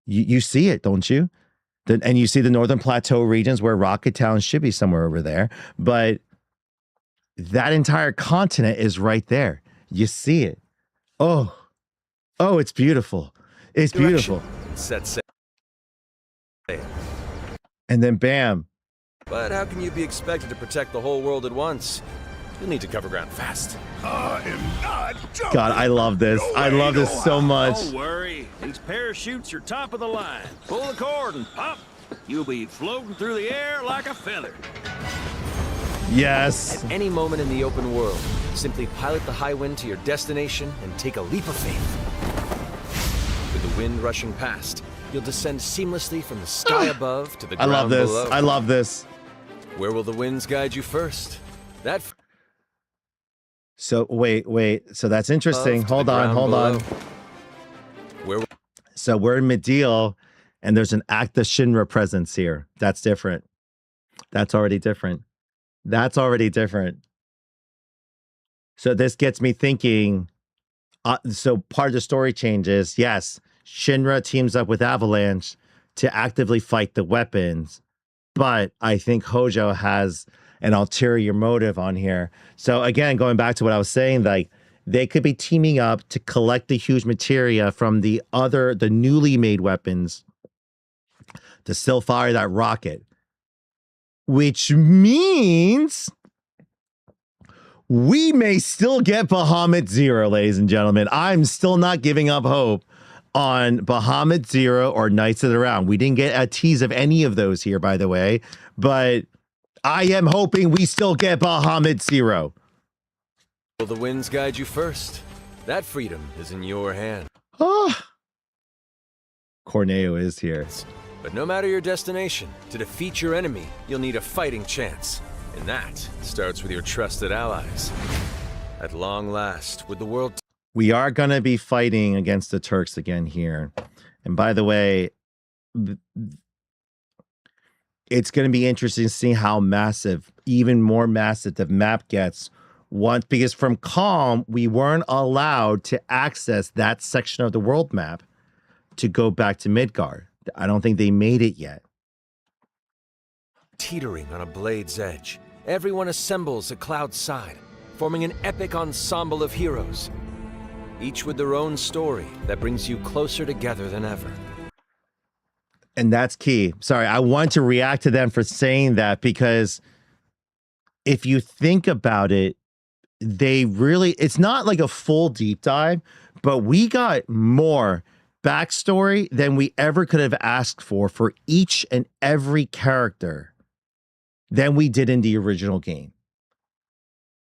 you see it, don't you? And you see the Northern Plateau regions where Rocket Town should be somewhere over there. But that entire continent is right there. You see it. Oh, it's beautiful. It's beautiful. Set sail. And then bam. But how can you be expected to protect the whole world at once? You'll need to cover ground fast. I am not joking. God, I love this. I love this so much. Don't worry. These parachutes are top of the line. Pull the cord and pop. You'll be floating through the air like a feather. Yes. At any moment in the open world, simply pilot the Highwind to your destination and take a leap of faith. With the wind rushing past, you'll descend seamlessly from the sky above to the ground I love this. below. I love this. Where will the winds guide you first? So wait. So that's interesting. Hold on. So we're in Medial, and there's an active Shinra presence here. That's different. That's already different. So this gets me thinking. So part of the story changes. Yes, Shinra teams up with Avalanche to actively fight the weapons, but I think Hojo has an ulterior motive on here. So again, going back to what I was saying, like they could be teaming up to collect the huge materia from the newly made weapons to still fire that rocket, which means we may still get Bahamut Zero, ladies and gentlemen. I'm still not giving up hope on Bahamut Zero or Knights of the Round. We didn't get a tease of any of those here, by the way, but I am hoping we still get Bahamut Zero. Will the winds guide you first? That freedom is in your hand. Corneo is here. But no matter your destination, to defeat your enemy, you'll need a fighting chance. And that starts with your trusted allies. At long last, with the world... We are going to be fighting against the Turks again here. And by the way, it's going to be interesting to see how massive, even more massive the map gets once, because from Calm, we weren't allowed to access that section of the world map to go back to Midgard. I don't think they made it yet. Teetering on a blade's edge, everyone assembles at Cloud's side, forming an epic ensemble of heroes, each with their own story that brings you closer together than ever. And that's key. Sorry, I want to react to them for saying that, because if you think about it, it's not like a full deep dive, but we got more backstory than we ever could have asked for each and every character than we did in the original game.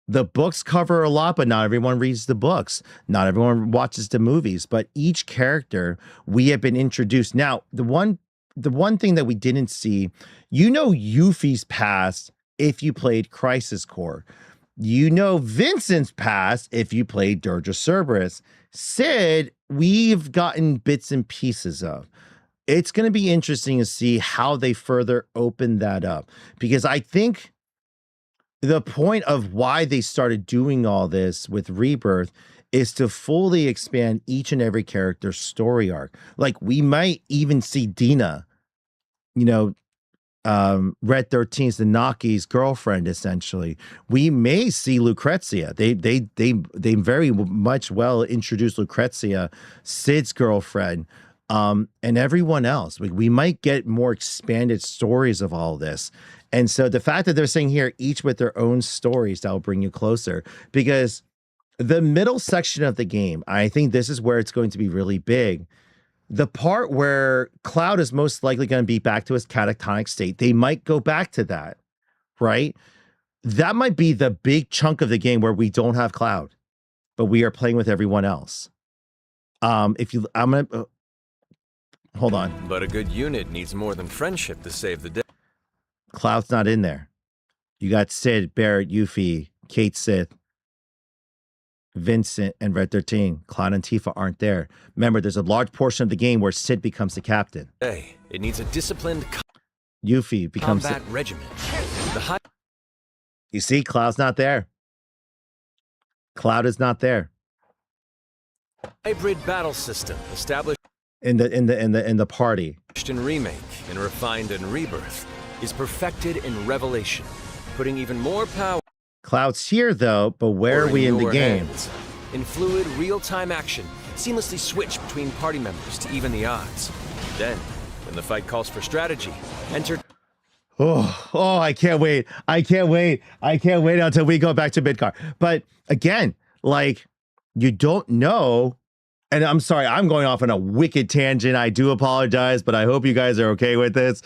The books cover a lot, but not everyone reads the books. Not everyone watches the movies, but each character we have been introduced. Now, the one the one thing that we didn't see, you know, Yuffie's past if you played Crisis Core. You know Vincent's past if you played Dirge of Cerberus. Sid, we've gotten bits and pieces of. It's going to be interesting to see how they further open that up, because I think the point of why they started doing all this with Rebirth is to fully expand each and every character's story arc. Like, we might even see Dina, you know, Red 13's the Naki's girlfriend, essentially. We may see Lucrezia. They very much well introduced Lucrezia, Sid's girlfriend, and everyone else. We might get more expanded stories of all this. And so the fact that they're saying here, each with their own stories, that will bring you closer, because the middle section of the game, I think this is where it's going to be really big. The part where Cloud is most likely going to be back to his catatonic state, they might go back to that, right? That might be the big chunk of the game where we don't have Cloud, but we are playing with everyone else. I'm gonna hold on. But a good unit needs more than friendship to save the day. Cloud's not in there. You got Sid, Barrett, Yuffie, Kate Sith, Vincent, and Red 13. Cloud and Tifa aren't there. Remember, there's a large portion of the game where Sid becomes the captain. Hey, it needs a disciplined Yuffie becomes combat regiment. You see, Cloud's not there. Cloud is not there. Hybrid battle system established In the party. in Remake and refined in Rebirth is perfected in Revelation, putting even more power. Cloud's here though, but where are we in the game? Hands. In fluid, real-time action, seamlessly switch between party members to even the odds. Then, when the fight calls for strategy, enter. Oh, I can't wait. I can't wait until we go back to Midgar. But again, like, you don't know. And I'm sorry, I'm going off on a wicked tangent. I do apologize, but I hope you guys are okay with this.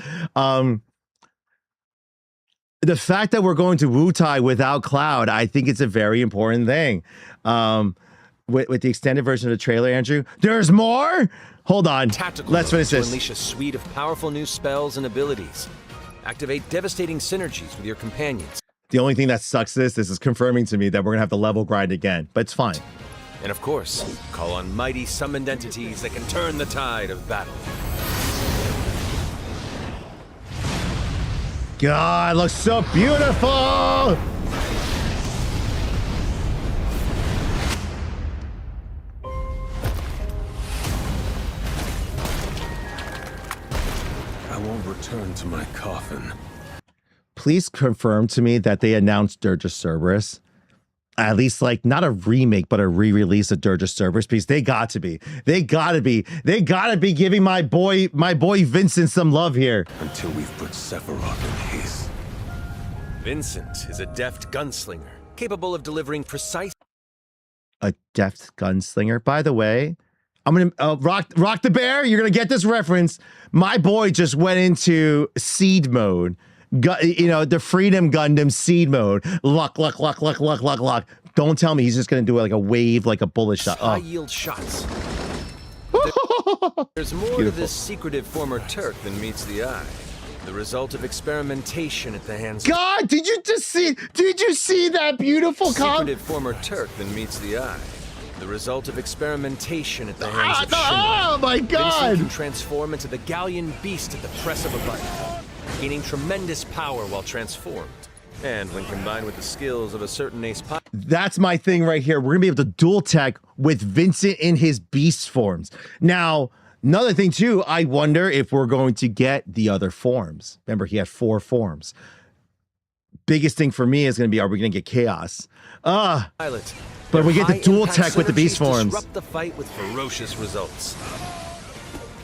The fact that we're going to Wutai without Cloud, I think it's a very important thing. With the extended version of the trailer, Andrew, there's more? Hold on. Tactical Let's finish this. Unleash a suite of powerful new spells and abilities. Activate devastating synergies with your companions. The only thing that sucks this is confirming to me that we're going to have to level grind again, but it's fine. And of course, call on mighty summoned entities that can turn the tide of battle. God, it looks so beautiful! I won't return to my coffin. Please confirm to me that they announced Dirge of Cerberus. At least, like, not a remake, but a re-release of Dirge of Cerberus, because they got to be giving my boy Vincent some love here. Until we've put Sephiroth in his. Vincent is a deft gunslinger, capable of delivering precise. A deft gunslinger. By the way, I'm gonna rock the bear. You're gonna get this reference. My boy just went into seed mode. The Freedom Gundam seed mode. Luck. Don't tell me he's just gonna do like a wave, like a bullet shot. High yield shots. There's more to this secretive former Turk than meets the eye. The result of experimentation at the hands of... God, did you see that beautiful secretive former Turk than meets the eye. The result of experimentation at the hands of Shinra. Oh my God! Vincent can transform into the Galleon beast at the press of a button, gaining tremendous power while transformed. And when combined with the skills of a certain ace pilot. That's my thing right here. We're gonna be able to dual tech with Vincent in his beast forms. Now, another thing too, I wonder if we're going to get the other forms. Remember, he had 4 forms. Biggest thing for me is gonna be, are we gonna get Chaos? Pilot. But we get the dual tech with the beast forms. Disrupt the fight with ferocious results.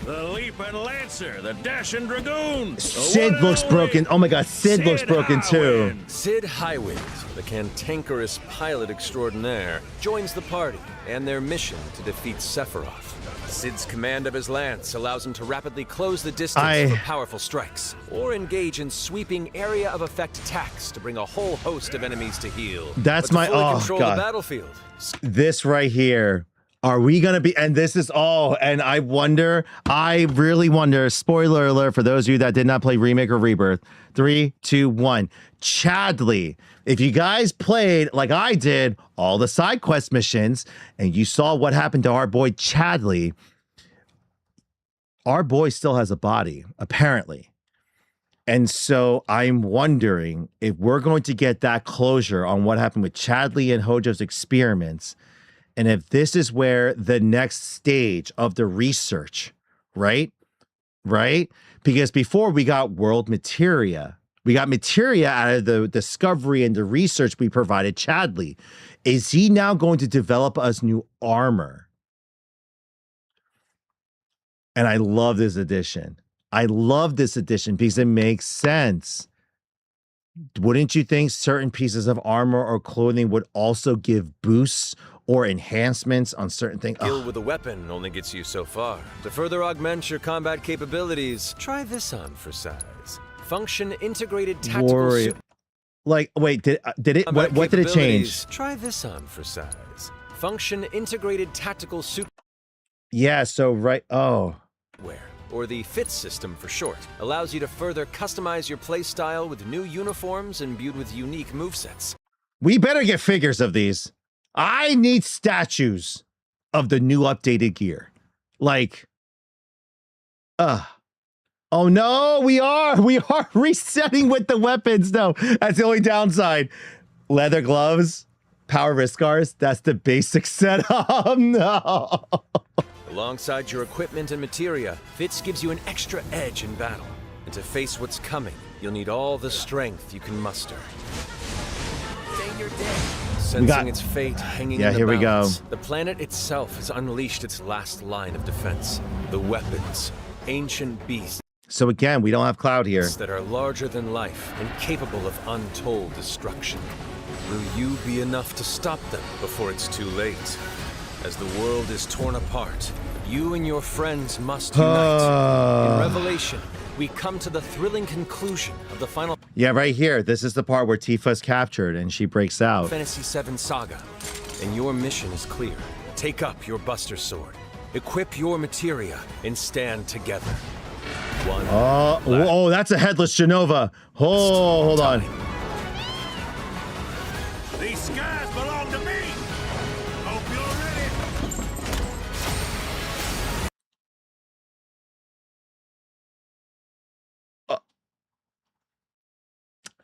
The Leaping Lancer, the Dashing Dragoon. Sid looks broken. Oh my God, Sid looks broken too. Sid Highwind, the cantankerous pilot extraordinaire, joins the party and their mission to defeat Sephiroth. Sid's command of his lance allows him to rapidly close the distance for powerful strikes, or engage in sweeping area of effect attacks to bring a whole host of enemies to heel. That's my control the battlefield. This right here. Are we going to be, and this is all, and I really wonder, spoiler alert for those of you that did not play Remake or Rebirth, 3, 2, 1, Chadley. If you guys played, like I did, all the side quest missions, and you saw what happened to our boy Chadley, our boy still has a body, apparently. And so I'm wondering if we're going to get that closure on what happened with Chadley and Hojo's experiments. And if this is where the next stage of the research, right? Because before we got world materia. We got materia out of the discovery and the research we provided Chadley. Is he now going to develop us new armor? And I love this addition. I love this addition because it makes sense. Wouldn't you think certain pieces of armor or clothing would also give boosts or enhancements on certain things? Skill with a weapon only gets you so far. To further augment your combat capabilities, try this on for size. Function integrated tactical suit. Like, wait, did it? What did it change? Try this on for size. Function integrated tactical suit. Yeah. So Wear, or the FIT system for short, allows you to further customize your playstyle with new uniforms imbued with unique movesets. We better get figures of these. I need statues of the new updated gear. Like, oh no, we are resetting with the weapons. No, that's the only downside. Leather gloves, power wrist scars. That's the basic setup. No. Alongside your equipment and materia, Fits gives you an extra edge in battle. And to face what's coming, you'll need all the strength you can muster. Sensing its fate hanging in the balance, the planet itself has unleashed its last line of defense. The weapons, ancient beasts. So again, we don't have Cloud here. That are larger than life and capable of untold destruction. Will you be enough to stop them before it's too late? As the world is torn apart, you and your friends must unite. In Revelation, we come to the thrilling conclusion of the final... Yeah, right here. This is the part where Tifa's captured and she breaks out. FF7 saga. And your mission is clear. Take up your Buster Sword, equip your materia, and stand together. Oh, that's a headless Genova. Oh, hold on. These skies belong to me. Hope you're ready.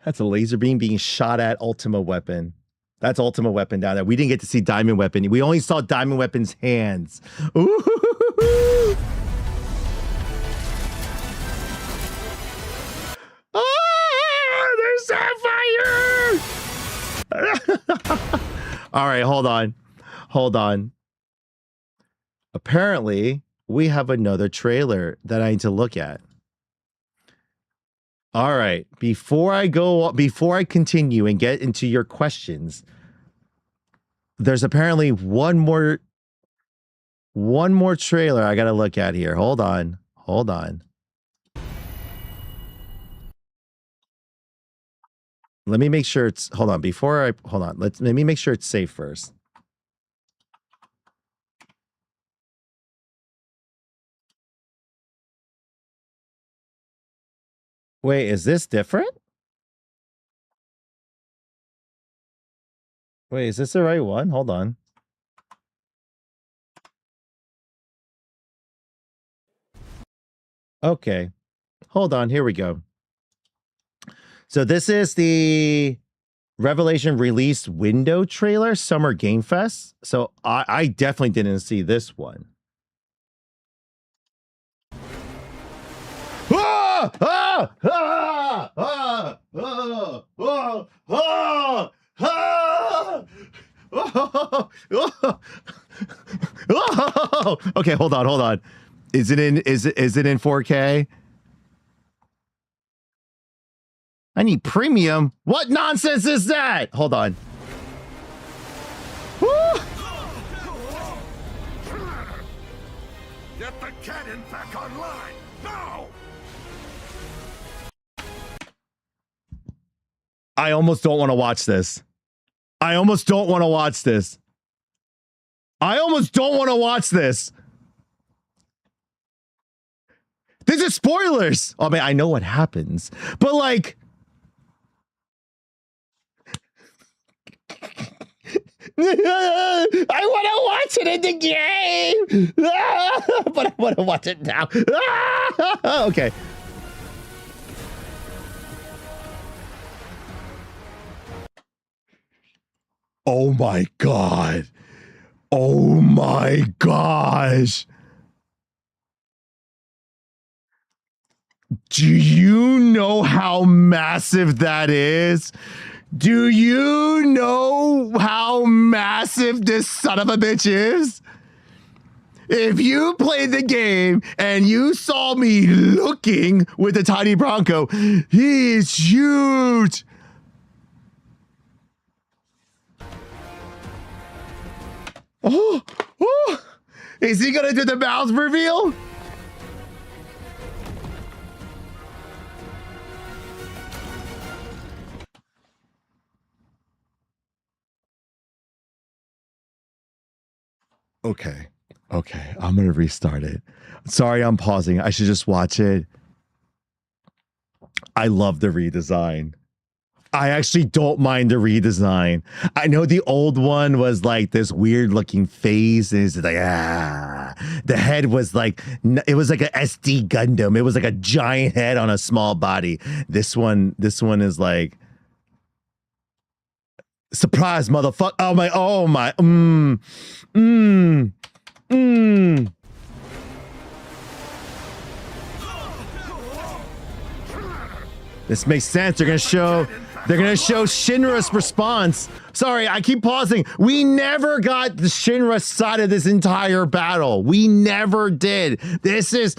That's a laser beam being shot at Ultima Weapon. That's Ultima Weapon down there. We didn't get to see Diamond Weapon. We only saw Diamond Weapon's hands. Ooh. Oh, there's Sapphire! All right, hold on. Apparently, we have another trailer that I need to look at. All right, before I continue and get into your questions, there's apparently one more trailer I got to look at here. Hold on. Let me make sure it's, let me make sure it's safe first. Wait, is this different? Wait, is this the right one? Hold on. Okay. Hold on, here we go. So this is the Revelation release window trailer, Summer Game Fest. So I definitely didn't see this one. Ah! Ah! Ah! Ah! Ah! Ah! Ah! Ah! Oh! Okay, hold on. Is it in 4K? I need premium. What nonsense is that? Hold on. Woo! Get the cannon back online now! I almost don't want to watch this. I almost don't want to watch this. These are spoilers. I mean, I know what happens, but like, I want to watch it in the game, but I want to watch it now. Okay. Oh my God. Oh my gosh. Do you know how massive that is? Do you know how massive this son of a bitch is? If you played the game and you saw me looking with the tiny Bronco, he is huge. Oh, is he gonna do the mouth reveal? Okay, I'm gonna restart it. Sorry, I'm pausing. I should just watch it. I love the redesign. I actually don't mind the redesign. I know the old one was like this weird looking face, and it's like, the head was like, it was like an SD Gundam. It was like a giant head on a small body. This one is like, surprise, motherfucker. Oh my. This makes sense. They're gonna show Shinra's response. Sorry, I keep pausing. We never got the Shinra side of this entire battle. We never did. This is,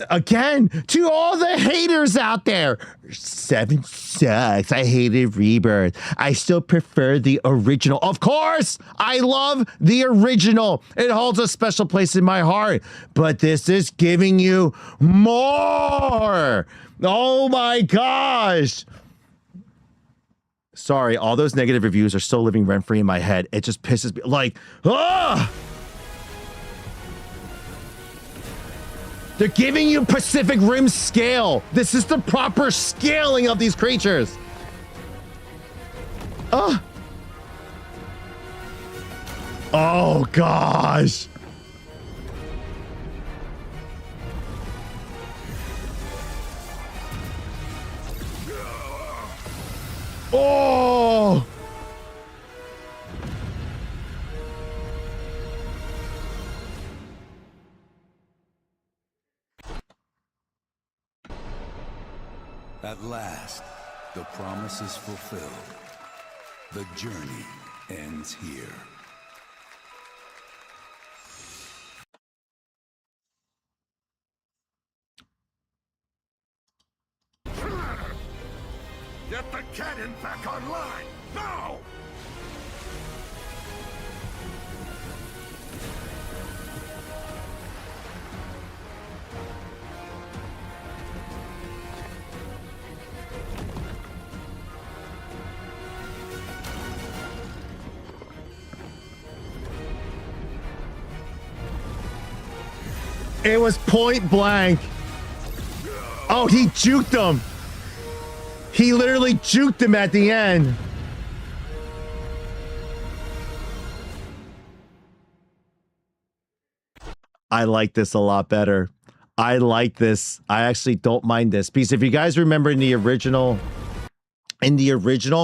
again, to all the haters out there. 7 sucks. I hated Rebirth. I still prefer the original. Of course, I love the original. It holds a special place in my heart. But this is giving you more. Oh my gosh. Sorry, all those negative reviews are still living rent-free in my head. It just pisses me, like, They're giving you Pacific Rim scale. This is the proper scaling of these creatures. Oh gosh. Oh! At last, the promise is fulfilled. The journey ends here. Get the cannon back online, now! It was point blank. Oh, he juked him. He literally juked him at the end. I like this a lot better. I like this. I actually don't mind this because if you guys remember in the original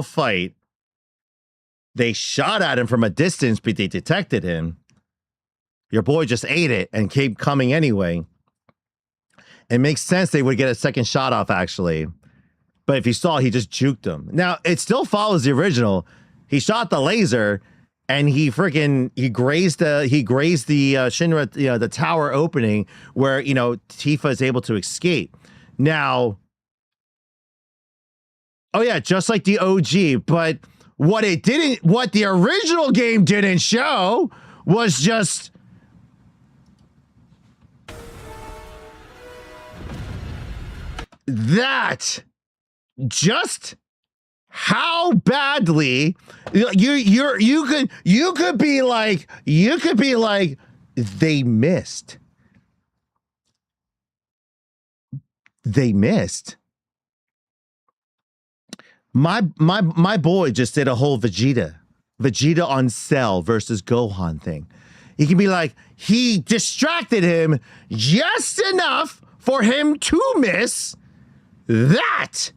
fight, they shot at him from a distance, but they detected him. Your boy just ate it and kept coming anyway. It makes sense they would get a second shot off, actually. But if you saw, he just juked him. Now, it still follows the original. He shot the laser, and he grazed the Shinra, the tower opening where, Tifa is able to escape. Now, oh yeah, just like the OG, but what the original game didn't show was just that just how badly you could be like they missed. They missed. My boy just did a whole Vegeta on Cell versus Gohan thing. He can be like, he distracted him just enough for him to miss that.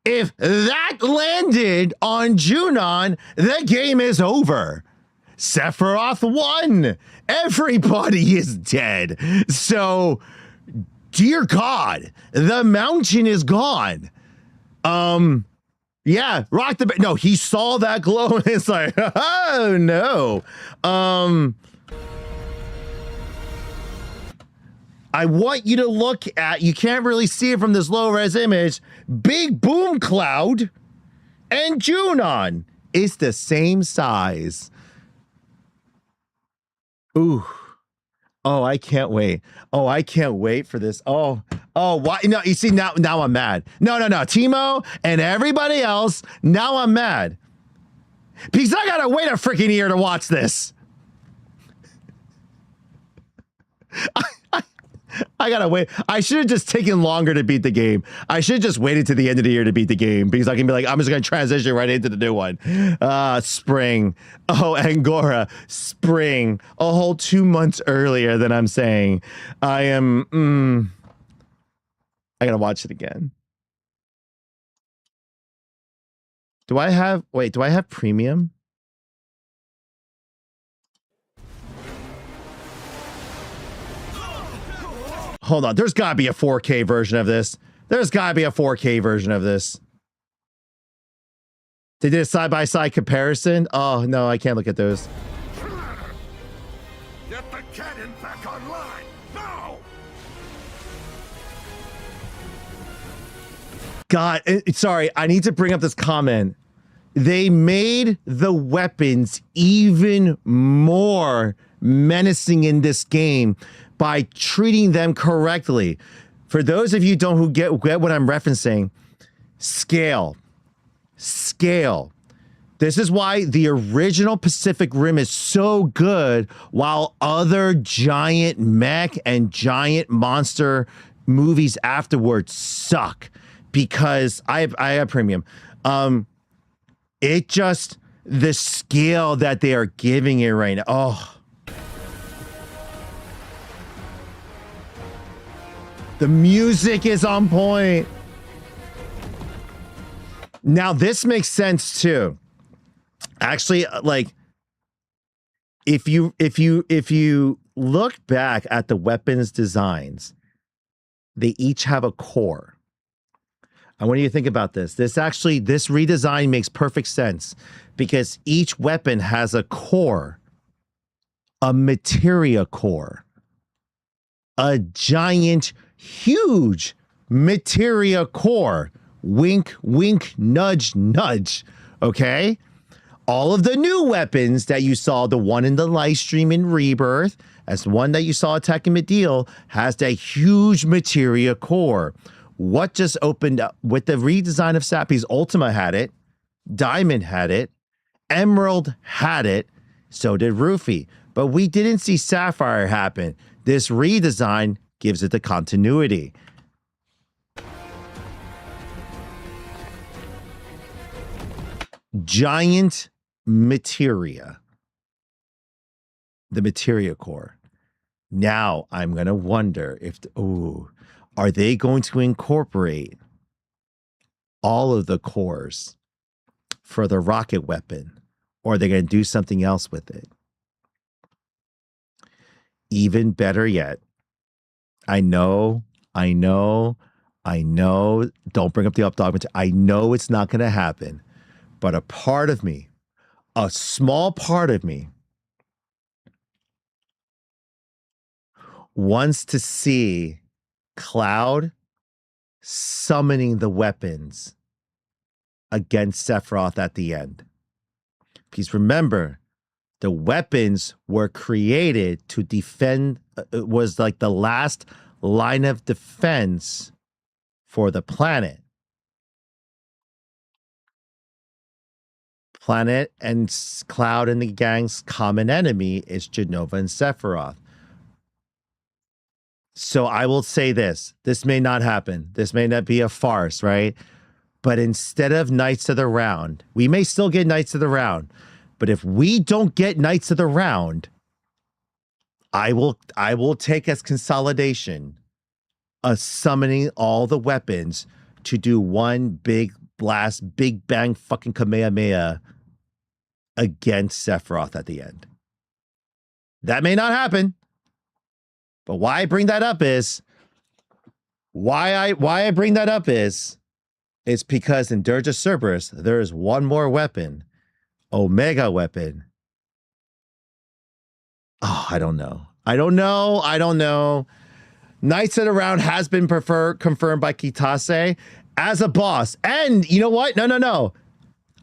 If that landed on Junon, the game is over. Sephiroth won. Everybody is dead. So, dear God, the mountain is gone. Yeah, rock the... No, he saw that glow and it's like, oh, no. I want you to look at... You can't really see it from this low-res image. Big Boom Cloud and Junon. It's the same size. Ooh. Oh, I can't wait. Oh, I can't wait for this. Oh, why? No, you see, now I'm mad. No. Timo and everybody else, now I'm mad. Because I gotta wait a freaking year to watch this. I gotta wait. I should have just taken longer to beat the game. I should have just waited to the end of the year to beat the game because I can be like, I'm just gonna transition right into the new one. Spring. Oh, Angora. Spring. A whole 2 months earlier than I'm saying. I am. I gotta watch it again. Do I have premium? Hold on, there's gotta be a 4K version of this. There's gotta be a 4K version of this. They did a side-by-side comparison. Oh, no, I can't look at those. Get the cannon back online, now! God, sorry, I need to bring up this comment. They made the weapons even more menacing in this game by treating them correctly. For those of you who get what I'm referencing, scale. This is why the original Pacific Rim is so good, while other giant mech and giant monster movies afterwards suck. Because I have premium. It just, the scale that they are giving it right now. Oh. The music is on point. Now this makes sense too. Actually, like if you look back at the weapons designs, they each have a core. I want you to think about this. This redesign makes perfect sense because each weapon has a core, a materia core, a giant, huge materia core. Wink, wink, nudge, nudge. Okay? All of the new weapons that you saw, the one in the live stream in Rebirth, as the one that you saw attacking Mediel, has that huge materia core. What just opened up with the redesign of Sappy's Ultima had it, Diamond had it, Emerald had it, so did Rufy. But we didn't see Sapphire happen. This redesign gives it the continuity. Giant materia. The materia core. Now I'm going to wonder if, are they going to incorporate all of the cores for the rocket weapon? Or are they going to do something else with it? Even better yet, I know, don't bring up the updog. I know it's not going to happen, but a part of me, a small part of me, wants to see Cloud summoning the weapons against Sephiroth at the end. Because remember, the weapons were created to defend, it was like the last line of defense for the planet. Planet and Cloud and the gang's common enemy is Jenova and Sephiroth. So I will say this. This may not happen. This may not be a farce, right? But instead of Knights of the Round, we may still get Knights of the Round. But if we don't get Knights of the Round, I will take as consolidation summoning all the weapons to do one big blast, big bang fucking Kamehameha against Sephiroth at the end. That may not happen. But why I bring that up is it's because in Dirge of Cerberus, there is one more weapon, Omega weapon. Oh, I don't know. Knights of the Round has been confirmed by Kitase as a boss. And you know what? No.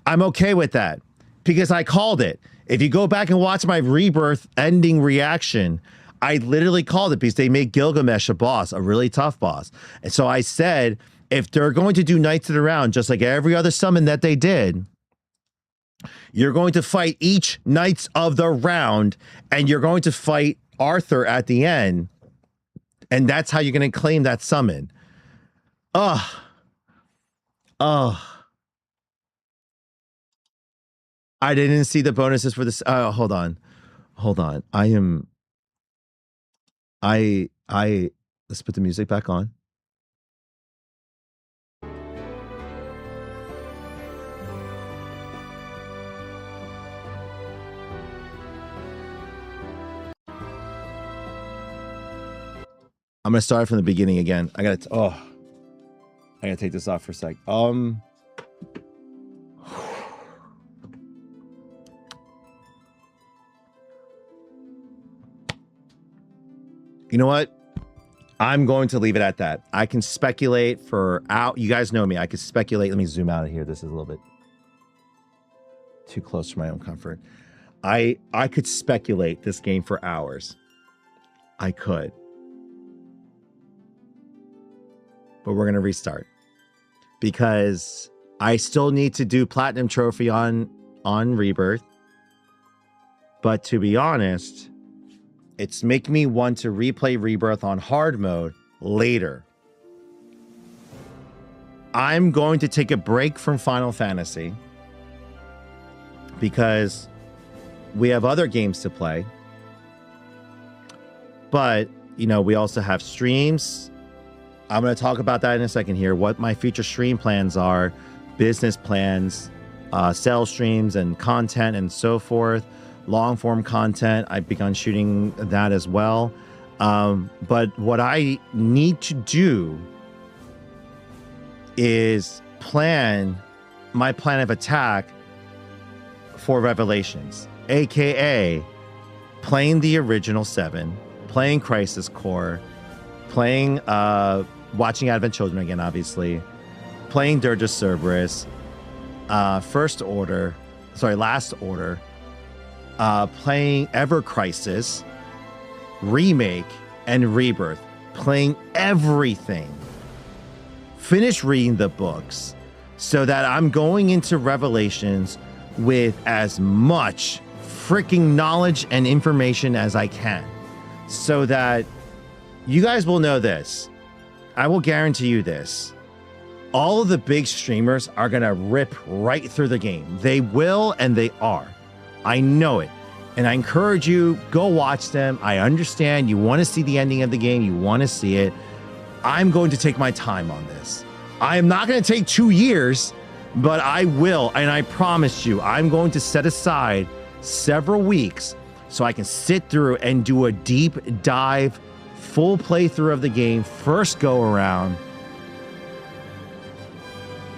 I'm okay with that because I called it. If you go back and watch my Rebirth ending reaction, I literally called it because they made Gilgamesh a boss, a really tough boss. And so I said, if they're going to do Knights of the Round, just like every other summon that they did, you're going to fight each Knights of the Round, and you're going to fight Arthur at the end. And that's how you're going to claim that summon. I didn't see the bonuses for this. Hold on. Let's put the music back on. I'm gonna start from the beginning again. I gotta take this off for a sec. You know what? I'm going to leave it at that. I can speculate for out. You guys know me. I can speculate. Let me zoom out of here. This is a little bit too close for my own comfort. I could speculate this game for hours. I could. But we're going to restart because I still need to do Platinum Trophy on Rebirth. But to be honest, it's making me want to replay Rebirth on hard mode later. I'm going to take a break from Final Fantasy because we have other games to play. But, you know, we also have streams. I'm going to talk about that in a second here, what my future stream plans are, business plans, sales streams and content and so forth. Long form content, I've begun shooting that as well. But what I need to do is plan my plan of attack for Revelations, aka playing the original 7, playing Crisis Core, playing watching Advent Children again, obviously, playing Dirge of Cerberus, Last Order, playing Ever Crisis, Remake, and Rebirth, playing everything. Finish reading the books so that I'm going into Revelations with as much freaking knowledge and information as I can, so that you guys will know this. I will guarantee you this. All of the big streamers are going to rip right through the game. They will, and they are. I know it. And I encourage you, go watch them. I understand you want to see the ending of the game. You want to see it. I'm going to take my time on this. I am not going to take 2 years, but I will. And I promise you, I'm going to set aside several weeks so I can sit through and do a deep dive, full playthrough of the game, first go around,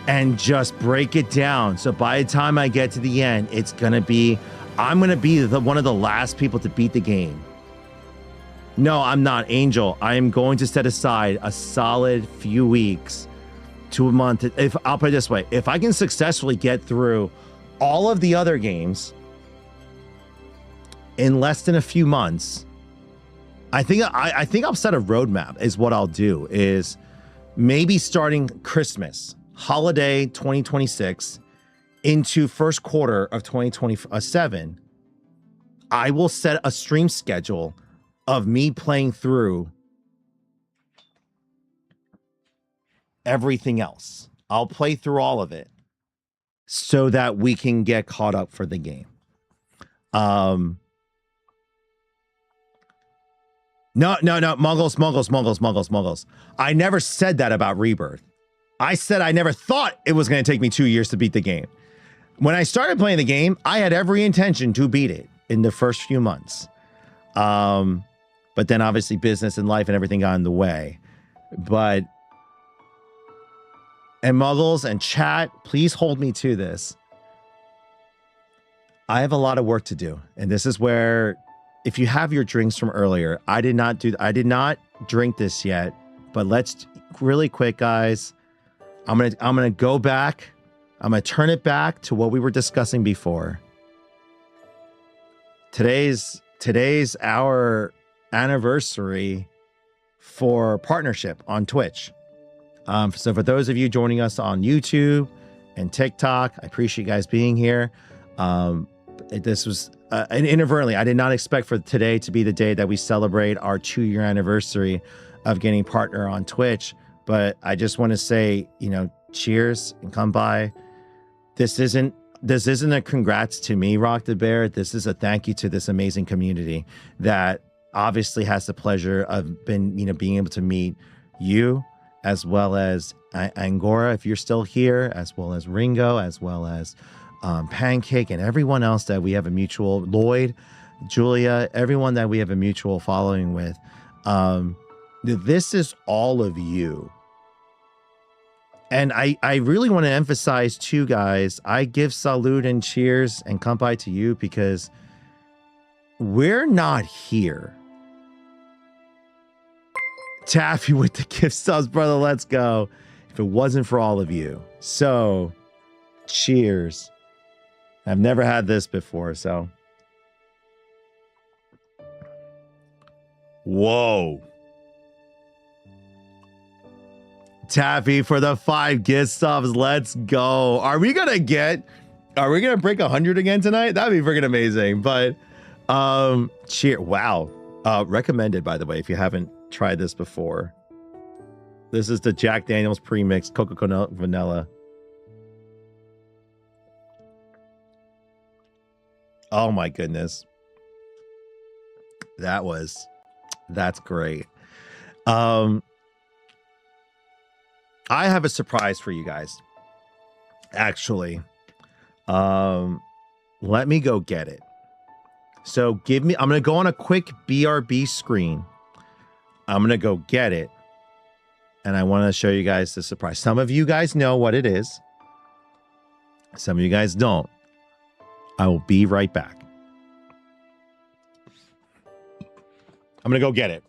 and just break it down. So by the time I get to the end, I'm going to be one of the last people to beat the game. No, I'm not, Angel. I am going to set aside a solid few weeks to a month. I'll put it this way, if I can successfully get through all of the other games in less than a few months, I think I'll set a roadmap. Is what I'll do is maybe starting Christmas, holiday 2026, into first quarter of 2027, I will set a stream schedule of me playing through everything else. I'll play through all of it so that we can get caught up for the game. No, Muggles. I never said that about Rebirth. I said I never thought it was going to take me 2 years to beat the game. When I started playing the game, I had every intention to beat it in the first few months. But then obviously business and life and everything got in the way. And Muggles and chat, please hold me to this. I have a lot of work to do. And this is where, if you have your drinks from earlier, I did not drink this yet, but let's really quick, guys. I'm gonna go back. I'm gonna turn it back to what we were discussing before. Today's our anniversary for partnership on Twitch. So for those of you joining us on YouTube and TikTok, I appreciate you guys being here. This was inadvertently, I did not expect for today to be the day that we celebrate our 2-year anniversary of getting partner on Twitch. But I just want to say, cheers and come by. This isn't a congrats to me, Rock the Bear. This is a thank you to this amazing community that obviously has the pleasure of being able to meet you, as well as Angora, if you're still here, as well as Ringo, as well as Pancake, and everyone else that we have a mutual, Lloyd, Julia, everyone that we have a mutual following with. This is all of you. And I really want to emphasize too, guys, I give salute and cheers and kampai to you because we're not here. Taffy with the gift subs, brother. Let's go. If it wasn't for all of you. So, cheers. I've never had this before, so. Whoa. Taffy for the 5 gift subs. Let's go. Are we gonna break 100 again tonight? That'd be freaking amazing. But cheer. Wow. Recommended, by the way, if you haven't tried this before. This is the Jack Daniel's premix Coca-Cola vanilla. Oh my goodness. That's great. I have a surprise for you guys. Actually. Let me go get it. So I'm going to go on a quick BRB screen. I'm going to go get it. And I want to show you guys the surprise. Some of you guys know what it is. Some of you guys don't. I will be right back. I'm going to go get it.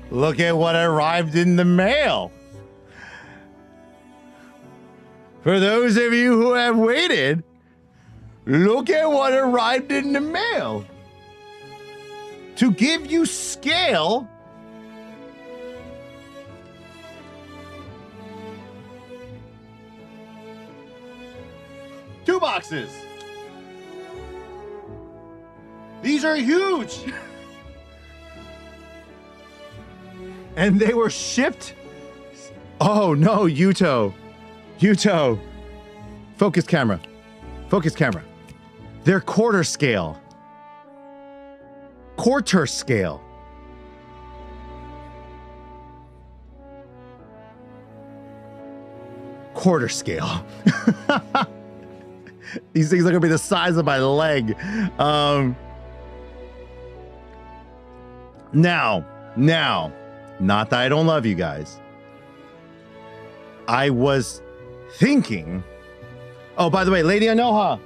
Look at what arrived in the mail. For those of you who have waited, look at what arrived in the mail. To give you scale, two boxes. These are huge. And they were shipped. Oh no, Yuto. Yuto. Focus camera. Focus camera. They're quarter scale. Quarter scale. Quarter scale. These things are gonna be the size of my leg. Now, not that I don't love you guys. I was thinking. Oh, by the way, Lady Anoha.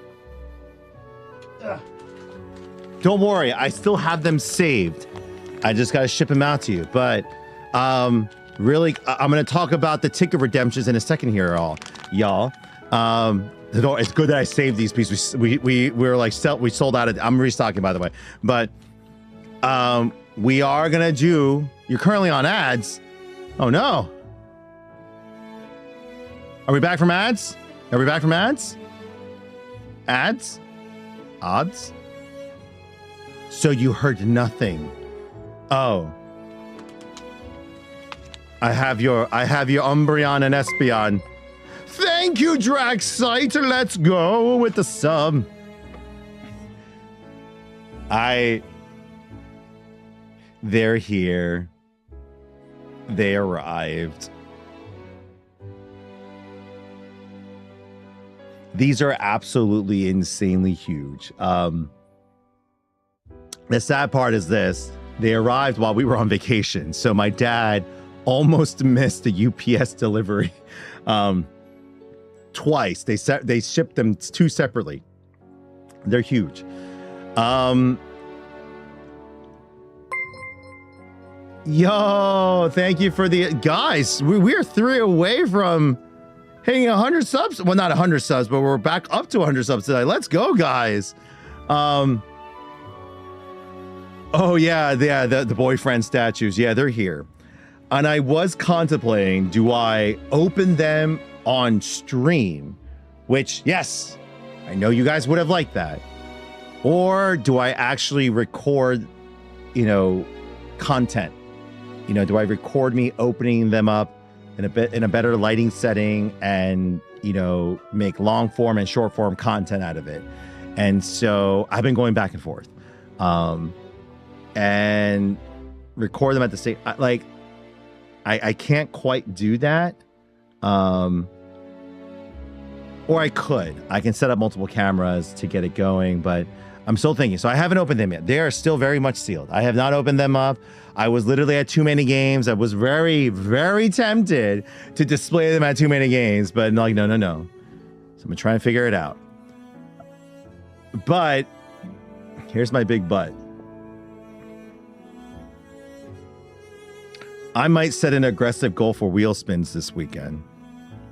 Don't worry, I still have them saved. I just gotta ship them out to you. But really, I'm gonna talk about the ticket redemptions in a second here, y'all. It's good that I saved these pieces. We were like we sold out. I'm restocking, by the way. But we are gonna do. You're currently on ads. Oh no. Are we back from ads? Are we back from ads? Ads? Odds? So you heard nothing. Oh. I have your Umbreon and Espeon. Thank you, Draxite. Let's go with the sub. They're here. They arrived. These are absolutely insanely huge. The sad part is this. They arrived while we were on vacation. So my dad almost missed a UPS delivery twice. They shipped them two separately. They're huge. Yo, thank you for the guys. We're 3 away from hitting 100 subs. Well, not 100 subs, but we're back up to 100 subs today. Let's go, guys. Oh yeah, the boyfriend statues. Yeah, they're here. And I was contemplating, do I open them on stream? Which, yes, I know you guys would have liked that. Or do I actually record, content? Do I record me opening them up in a better lighting setting and, make long form and short form content out of it? And so I've been going back and forth. And record them at the same, I can't quite do that. Or I could. I can set up multiple cameras to get it going, but I'm still thinking. So I haven't opened them yet. They are still very much sealed. I have not opened them up. I was literally at too many games. I was very, very tempted to display them at too many games, but no. So I'm gonna try and figure it out. But here's my big but. I might set an aggressive goal for wheel spins this weekend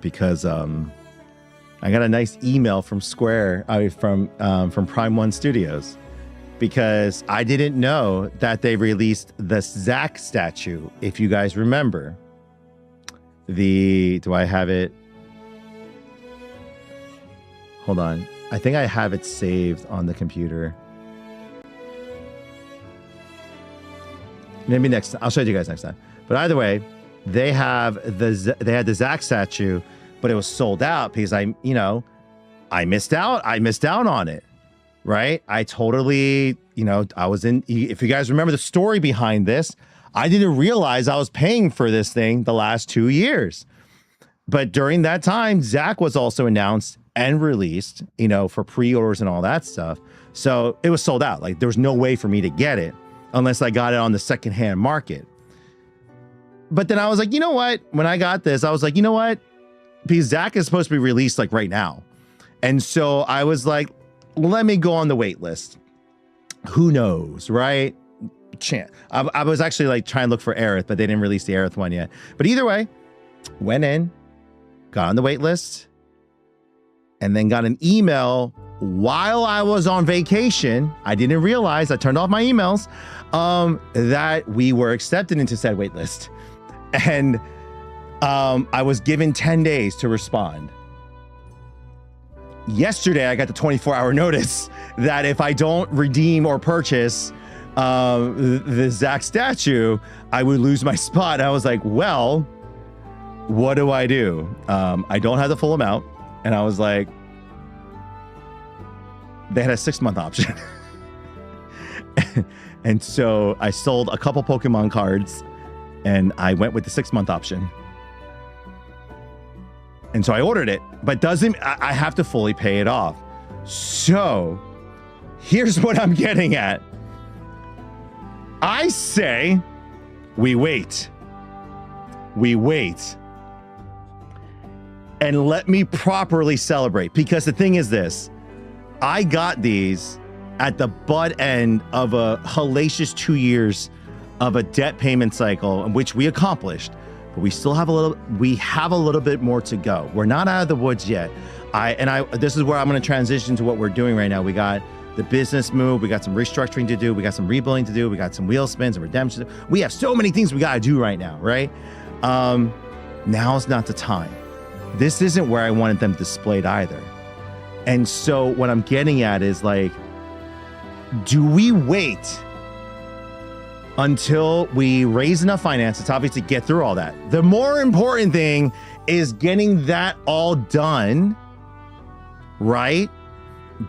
because I got a nice email from from Prime One Studios, because I didn't know that they released the Zack statue. If you guys remember, do I have it? Hold on. I think I have it saved on the computer. Maybe next time. I'll show you guys next time. But either way, they had the Zack statue, but it was sold out because I missed out. I missed out on it, right? I totally, I was in. If you guys remember the story behind this, I didn't realize I was paying for this thing the last 2 years. But during that time, Zack was also announced and released, for pre-orders and all that stuff. So it was sold out. There was no way for me to get it unless I got it on the secondhand market. But then I was like, you know what? When I got this, I was like, you know what? Because Zack is supposed to be released right now. And so I was like, let me go on the wait list. Who knows, right? I was actually trying to look for Aerith, but they didn't release the Aerith one yet. But either way, went in, got on the wait list, and then got an email while I was on vacation. I didn't realize, I turned off my emails, that we were accepted into said wait list. And I was given 10 days to respond. Yesterday, I got the 24-hour notice that if I don't redeem or purchase the Zack statue, I would lose my spot. I was like, well, what do? I don't have the full amount. And I was like, they had a 6-month option. And so I sold a couple Pokemon cards and I went with the 6-month option. And so I ordered it, but I have to fully pay it off. So here's what I'm getting at. I say we wait. And let me properly celebrate, because the thing is this, I got these at the butt end of a hellacious 2 years of a debt payment cycle, in which we accomplished, but we still have a little bit more to go. We're not out of the woods yet. This is where I'm going to transition to what we're doing right now. We got the business move. We got some restructuring to do. We got some rebuilding to do. We got some wheel spins and redemption. We have so many things we got to do right now, right? Now's not the time. This isn't where I wanted them displayed either. And so what I'm getting at is do we wait until we raise enough finances to obviously get through all that? The more important thing is getting that all done, right?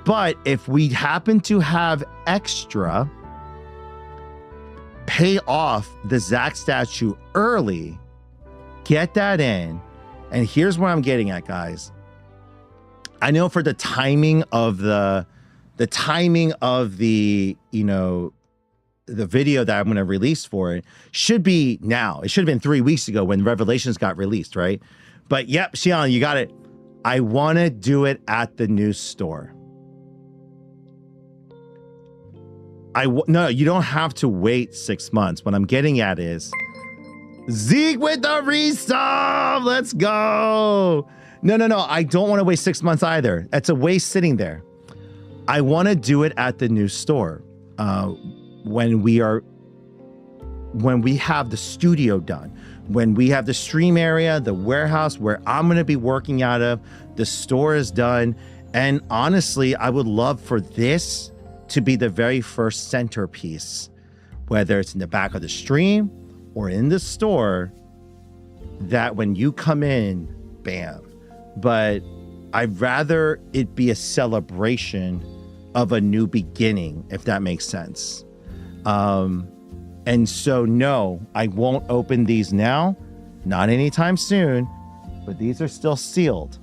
But if we happen to have extra, pay off the Zack statue early, get that in. And here's what I'm getting at, guys. I know for the timing of the video that I'm going to release for it should be now. It should have been 3 weeks ago when Revelations got released, right? But yep, Xian, you got it. I want to do it at the new store. No, you don't have to wait 6 months. What I'm getting at is Zeke with the resub. Let's go. No. I don't want to wait 6 months either. That's a waste sitting there. I want to do it at the new store when we have the studio done, when we have the stream area, the warehouse where I'm going to be working out of, the store is done. And honestly, I would love for this to be the very first centerpiece, whether it's in the back of the stream or in the store, that when you come in, bam. But I'd rather it be a celebration of a new beginning, if that makes sense. And so, no, I won't open these now, not anytime soon, but these are still sealed.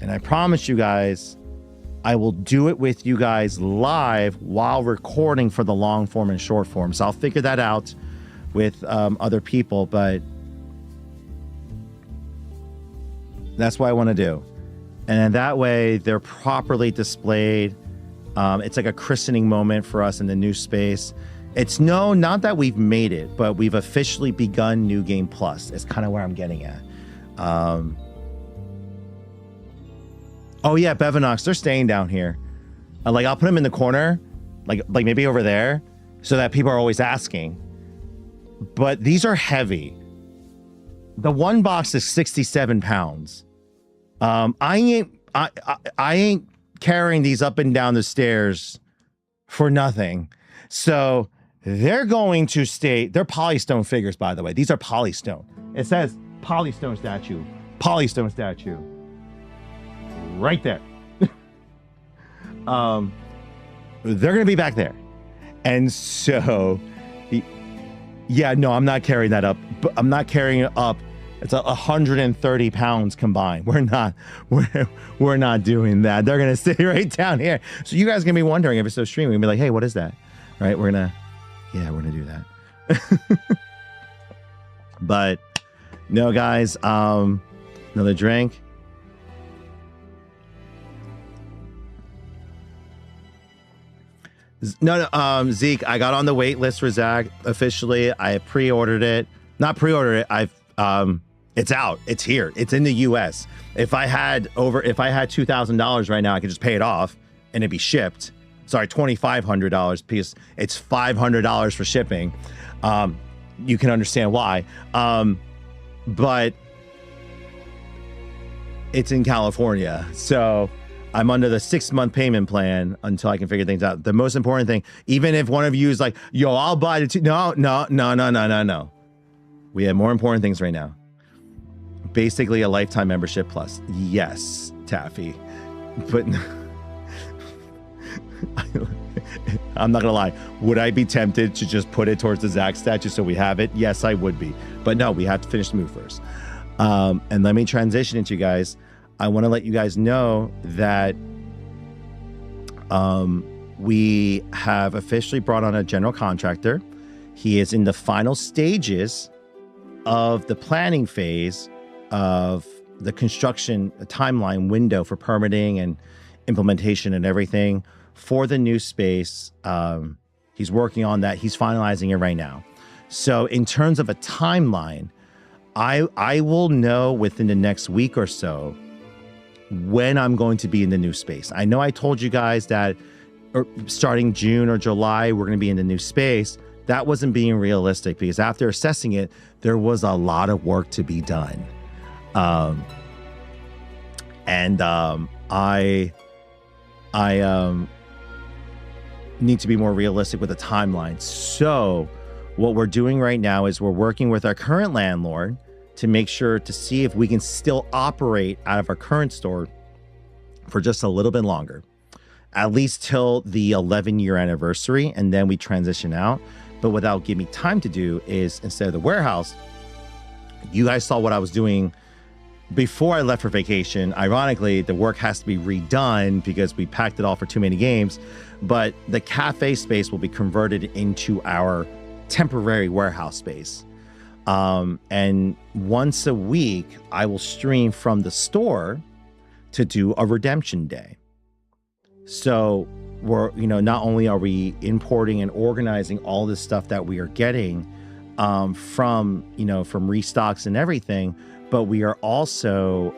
And I promise you guys, I will do it with you guys live while recording for the long form and short form. So I'll figure that out with other people, but that's what I want to do. And then that way they're properly displayed. It's like a christening moment for us in the new space. It's not that we've made it, but we've officially begun New Game Plus. It's kind of where I'm getting at. Oh yeah, Bevinox, they're staying down here. Like I'll put them in the corner, like maybe over there, so that people are always asking. But these are heavy. The one box is 67 pounds. I ain't carrying these up and down the stairs for nothing. So they're going to stay. They're polystone figures, by the way. These are polystone. It says polystone statue. Polystone statue. Right there. They're going to be back there. And so, yeah, no, I'm not carrying that up. I'm not carrying it up. It's 130 pounds combined. We're not doing that. They're going to stay right down here. So you guys are going to be wondering if it's so streaming. We're going to be like, hey, what is that? Right? We're going to do that. But no, guys, another drink. No, Zeke, I got on the wait list for Zach officially. I pre-ordered it. Not pre-ordered it. It's out. It's here. It's in the US. If I had $2,000 right now, I could just pay it off and it'd be shipped. Sorry, $2,500 because it's $500 for shipping. You can understand why. But it's in California. So I'm under the 6-month payment plan until I can figure things out. The most important thing, even if one of you is like, yo, I'll buy it. No. We have more important things right now. Basically a lifetime membership plus. Yes, Taffy. But I'm not gonna lie. Would I be tempted to just put it towards the Zach statue so we have it? Yes, I would be. But no, we have to finish the move first. And let me transition into you guys. I want to let you guys know that we have officially brought on a general contractor. He is in the final stages of the planning phase of the construction timeline window for permitting and implementation and everything for the new space. He's working on that. He's finalizing it right now. So in terms of a timeline, I will know within the next week or so when I'm going to be in the new space. I know I told you guys that starting June or July, we're going to be in the new space. That wasn't being realistic because after assessing it, there was a lot of work to be done. I need to be more realistic with the timeline. So what we're doing right now is we're working with our current landlord to make sure to see if we can still operate out of our current store for just a little bit longer, at least till the 11-year anniversary, and then we transition out. But without giving me time to do is, instead of the warehouse, you guys saw what I was doing before I left for vacation. Ironically, the work has to be redone because we packed it all for too many games, but the cafe space will be converted into our temporary warehouse space. And once a week, I will stream from the store to do a redemption day. So we're, you know, not only are we importing and organizing all this stuff that we are getting from, you know, from restocks and everything, but we are also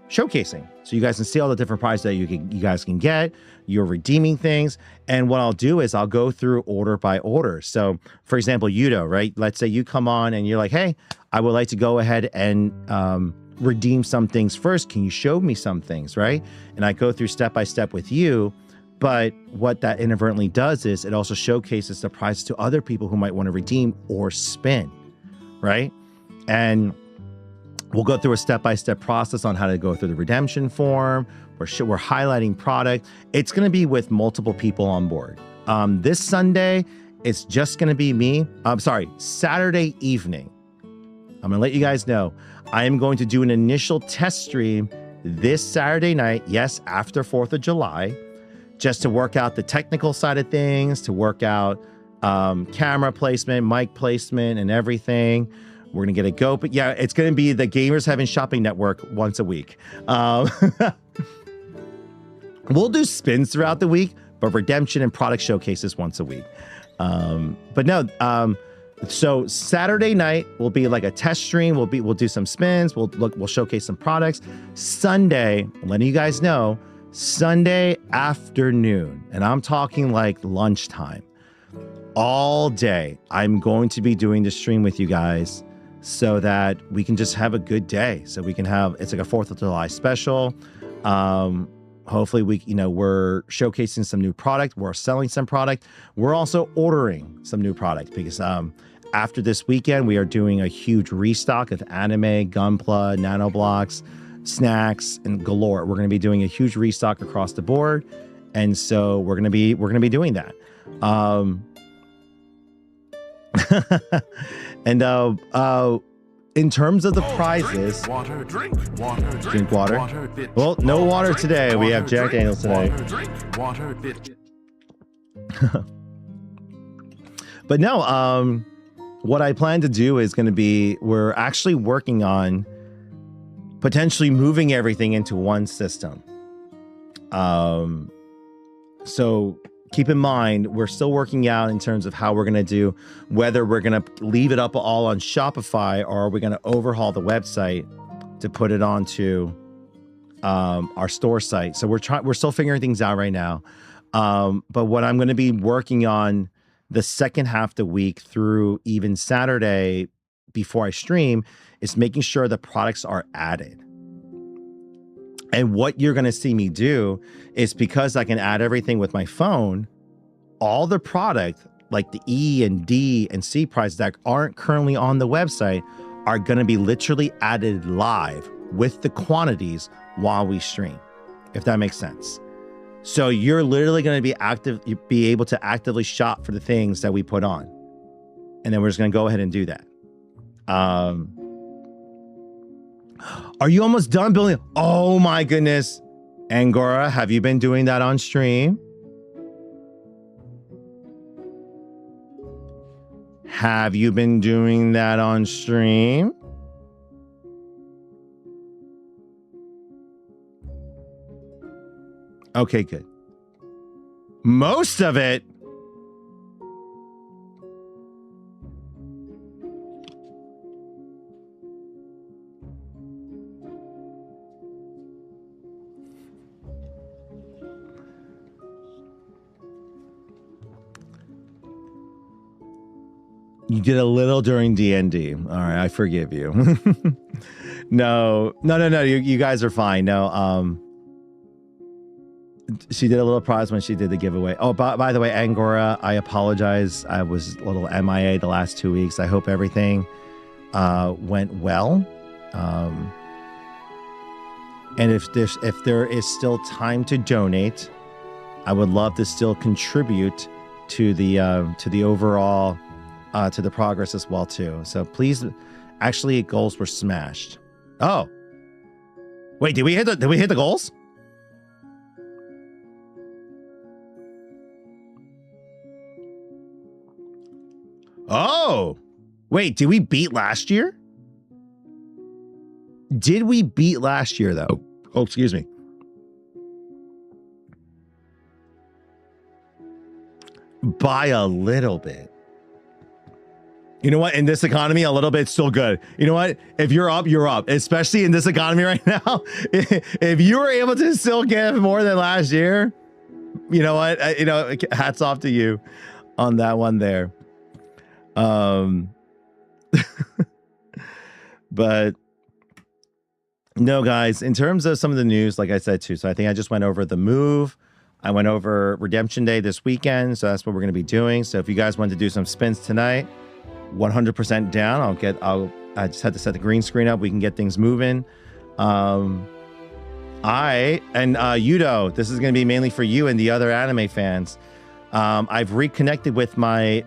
showcasing. So you guys can see all the different prizes that you guys can get. You're redeeming things. And what I'll do is I'll go through order by order. So for example, Yudo, right? Let's say you come on and you're like, hey, I would like to go ahead and redeem some things first. Can you show me some things, right? And I go through step by step with you. But what that inadvertently does is it also showcases the prizes to other people who might want to redeem or spin, right? And we'll go through a step-by-step process on how to go through the redemption form. We're highlighting product. It's going to be with multiple people on board. This Sunday, it's just going to be me. I'm sorry, Saturday evening. I'm going to let you guys know. I am going to do an initial test stream this Saturday night. Yes, after 4th of July. Just to work out the technical side of things, to work out camera placement, mic placement, and everything. We're going to get a go. But yeah, it's going to be the Gamers Heaven Shopping Network once a week. We'll do spins throughout the week, but redemption and product showcases once a week. But no, so Saturday night will be like a test stream. We'll do some spins. We'll showcase some products. Sunday, I'm letting you guys know, Sunday afternoon, and I'm talking like lunchtime, all day, I'm going to be doing the stream with you guys so that we can just have a good day. So we can have, it's like a 4th of July special. Hopefully we're showcasing some new product. We're selling some product. We're also ordering some new product because after this weekend, we are doing a huge restock of anime, Gunpla, Nanoblocks, snacks, and galore. We're going to be doing a huge restock across the board, and so we're going to be doing that. And in terms of the prizes, drink water. Well, no water today. We have Jack Daniels today. But no, what I plan to do is going to be, we're actually working on potentially moving everything into one system. So keep in mind, we're still working out in terms of how we're going to do, whether we're going to leave it up all on Shopify or are we going to overhaul the website to put it onto our store site. So we're still figuring things out right now. But what I'm going to be working on the second half of the week through even Saturday before I stream is making sure the products are added. And what you're going to see me do is, because I can add everything with my phone, all the product like the E and D and C prizes that aren't currently on the website are going to be literally added live with the quantities while we stream, if that makes sense. So you're literally going to be able to actively shop for the things that we put on. And then we're just going to go ahead and do that. Are you almost done building? Oh my goodness. Angora, have you been doing that on stream? Have you been doing that on stream? Okay, good. Most of it. You did a little during D&D. All right, I forgive you. No. You guys are fine. No, she did a little prize when she did the giveaway. Oh, by the way, Angora, I apologize. I was a little MIA the last 2 weeks. I hope everything went well. And if there is still time to donate, I would love to still contribute to the overall to the progress as well too. So please, actually, goals were smashed. Oh, wait, did we hit the goals? Oh, wait, did we beat last year? Did we beat last year though? Oh, excuse me. by a little bit. You know what? In this economy, a little bit's still good. You know what? If you're up, you're up. Especially in this economy right now. If you were able to still get more than last year, you know what? Hats off to you on that one there. But no, guys, in terms of some of the news, like I said too, so I think I just went over the move. I went over Redemption Day this weekend, so that's what we're going to be doing. So if you guys want to do some spins tonight, 100% down. I just had to set the green screen up. We can get things moving. Yudo, this is going to be mainly for you and the other anime fans. I've reconnected with my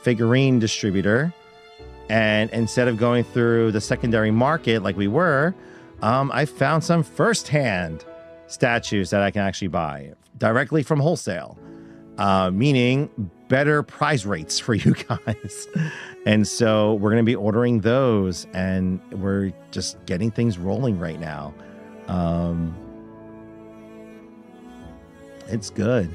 figurine distributor, and instead of going through the secondary market like we were, I found some first-hand statues that I can actually buy directly from wholesale, meaning better price rates for you guys. And so we're going to be ordering those, and we're just getting things rolling right now. It's good.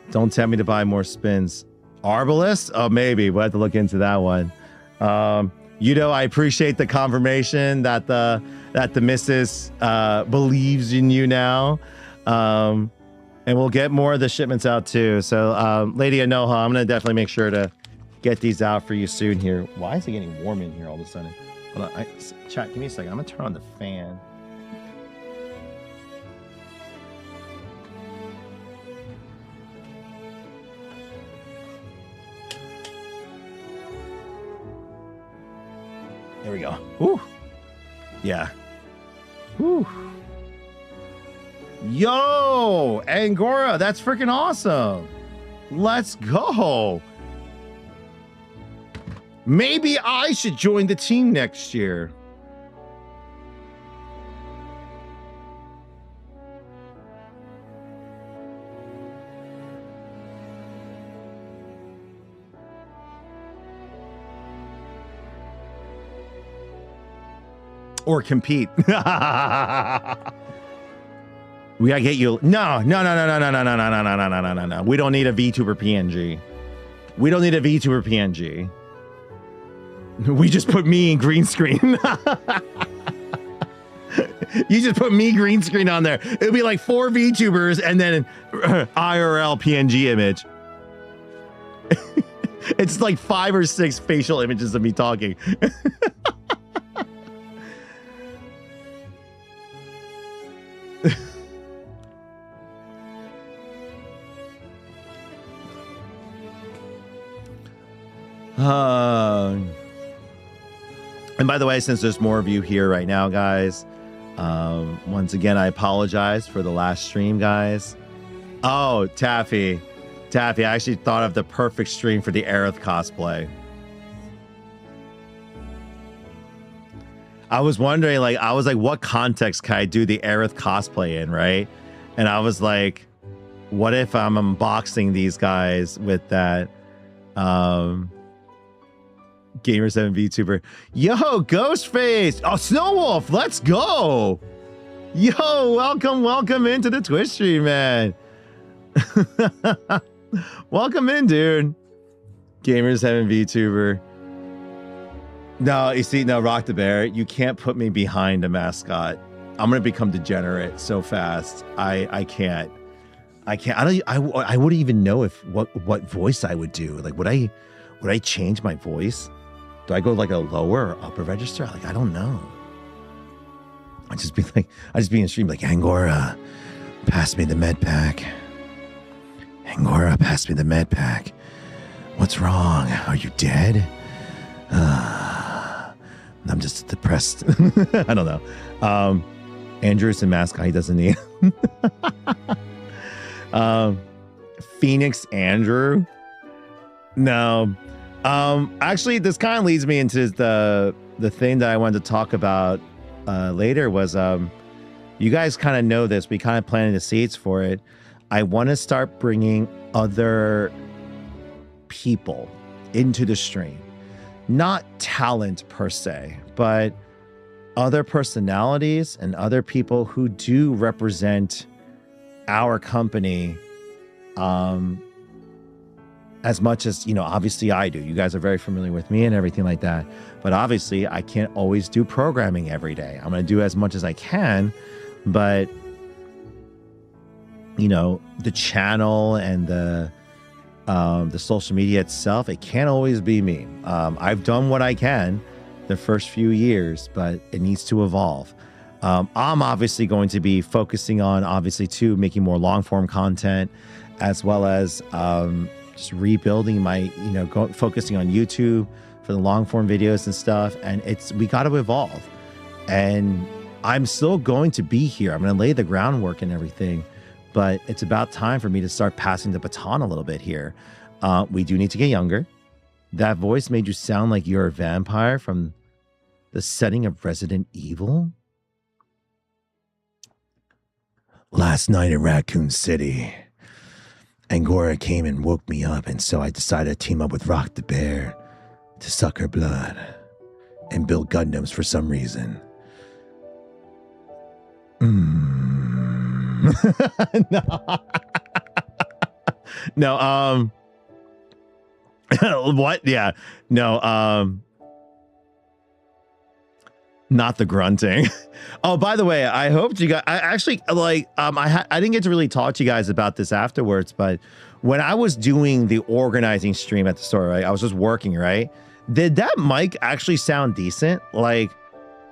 Don't tell me to buy more spins. Arbalest? Oh, maybe. We'll have to look into that one. I appreciate the confirmation that the missus believes in you now. And we'll get more of the shipments out too. So, Lady Anoha, I'm going to definitely make sure to get these out for you soon here. Why is it getting warm in here all of a sudden? Hold on. Chat, give me a second. I'm going to turn on the fan. There we go. Woo. Yeah. Woo. Yo, Angora, that's freaking awesome. Let's go. Maybe I should join the team next year. Or compete. We gotta get you. No. We don't need a VTuber PNG. We don't need a VTuber PNG. We just put me in green screen. You just put me green screen on there. It'll be like 4 VTubers and then IRL PNG image. It's like 5 or 6 facial images of me talking. And by the way, since there's more of you here right now, guys, once again, I apologize for the last stream, guys. Oh, Taffy, I actually thought of the perfect stream for the Aerith cosplay. I was wondering, what context can I do the Aerith cosplay in, right? And I was like, what if I'm unboxing these guys with that Gamer7 VTuber? Yo, Ghostface! Oh, Snowwolf, let's go! Yo, welcome into the Twitch stream, man. Welcome in, dude. Gamer7 VTuber. No, you see, no, Rock the Bear, you can't put me behind a mascot. I'm gonna become degenerate so fast. I can't. I wouldn't even know what voice I would do. Like, would I change my voice? Do I go like a lower or upper register? Like, I don't know. I just be in stream like, Angora, pass me the med pack. Angora, pass me the med pack. What's wrong? Are you dead? I'm just depressed. I don't know. Andrew's a mascot he doesn't need. Phoenix Andrew? No. Actually, this kind of leads me into the thing that I wanted to talk about later was, you guys kind of know this. We kind of planted the seeds for it. I want to start bringing other people into the stream. Not talent per se, but other personalities and other people who do represent our company as much as, you know, obviously I do. You guys are very familiar with me and everything like that. But obviously I can't always do programming every day. I'm going to do as much as I can, but you know, the channel and the social media itself, it can't always be me. I've done what I can the first few years, but it needs to evolve. I'm obviously going to be focusing on, obviously, too, making more long form content, as well as just rebuilding my, you know, focusing on YouTube for the long form videos and stuff. And we got to evolve. And I'm still going to be here. I'm going to lay the groundwork and everything, but it's about time for me to start passing the baton a little bit here. We do need to get younger. That voice made you sound like you're a vampire from the setting of Resident Evil. Last night in Raccoon City, Angora came and woke me up, and so I decided to team up with Rock the Bear to suck her blood and build Gundams for some reason. No. What? Yeah. No, not the grunting. Oh, by the way, I hoped you guys, I actually, like, I didn't get to really talk to you guys about this afterwards, but when I was doing the organizing stream at the store, right, I was just working, right? Did that mic actually sound decent? Like,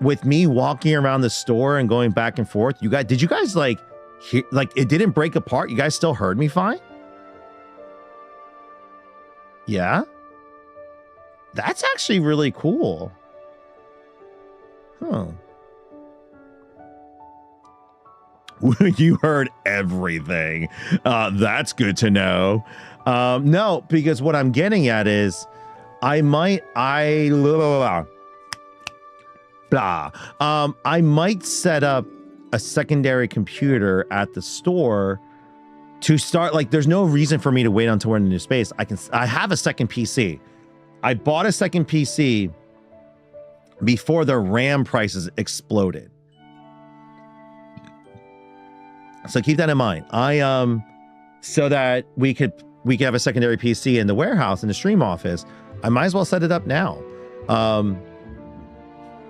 with me walking around the store and going back and forth, did you guys like hear, like, it didn't break apart? You guys still heard me fine? Yeah? That's actually really cool. Huh. You heard everything. That's good to know. No, because what I'm getting at is I might set up a secondary computer at the store to start. Like, there's no reason for me to wait until we're in a new space. I have a second PC. I bought a second PC before the RAM prices exploded. So keep that in mind. So that we could have a secondary PC in the warehouse in the stream office. I might as well set it up now.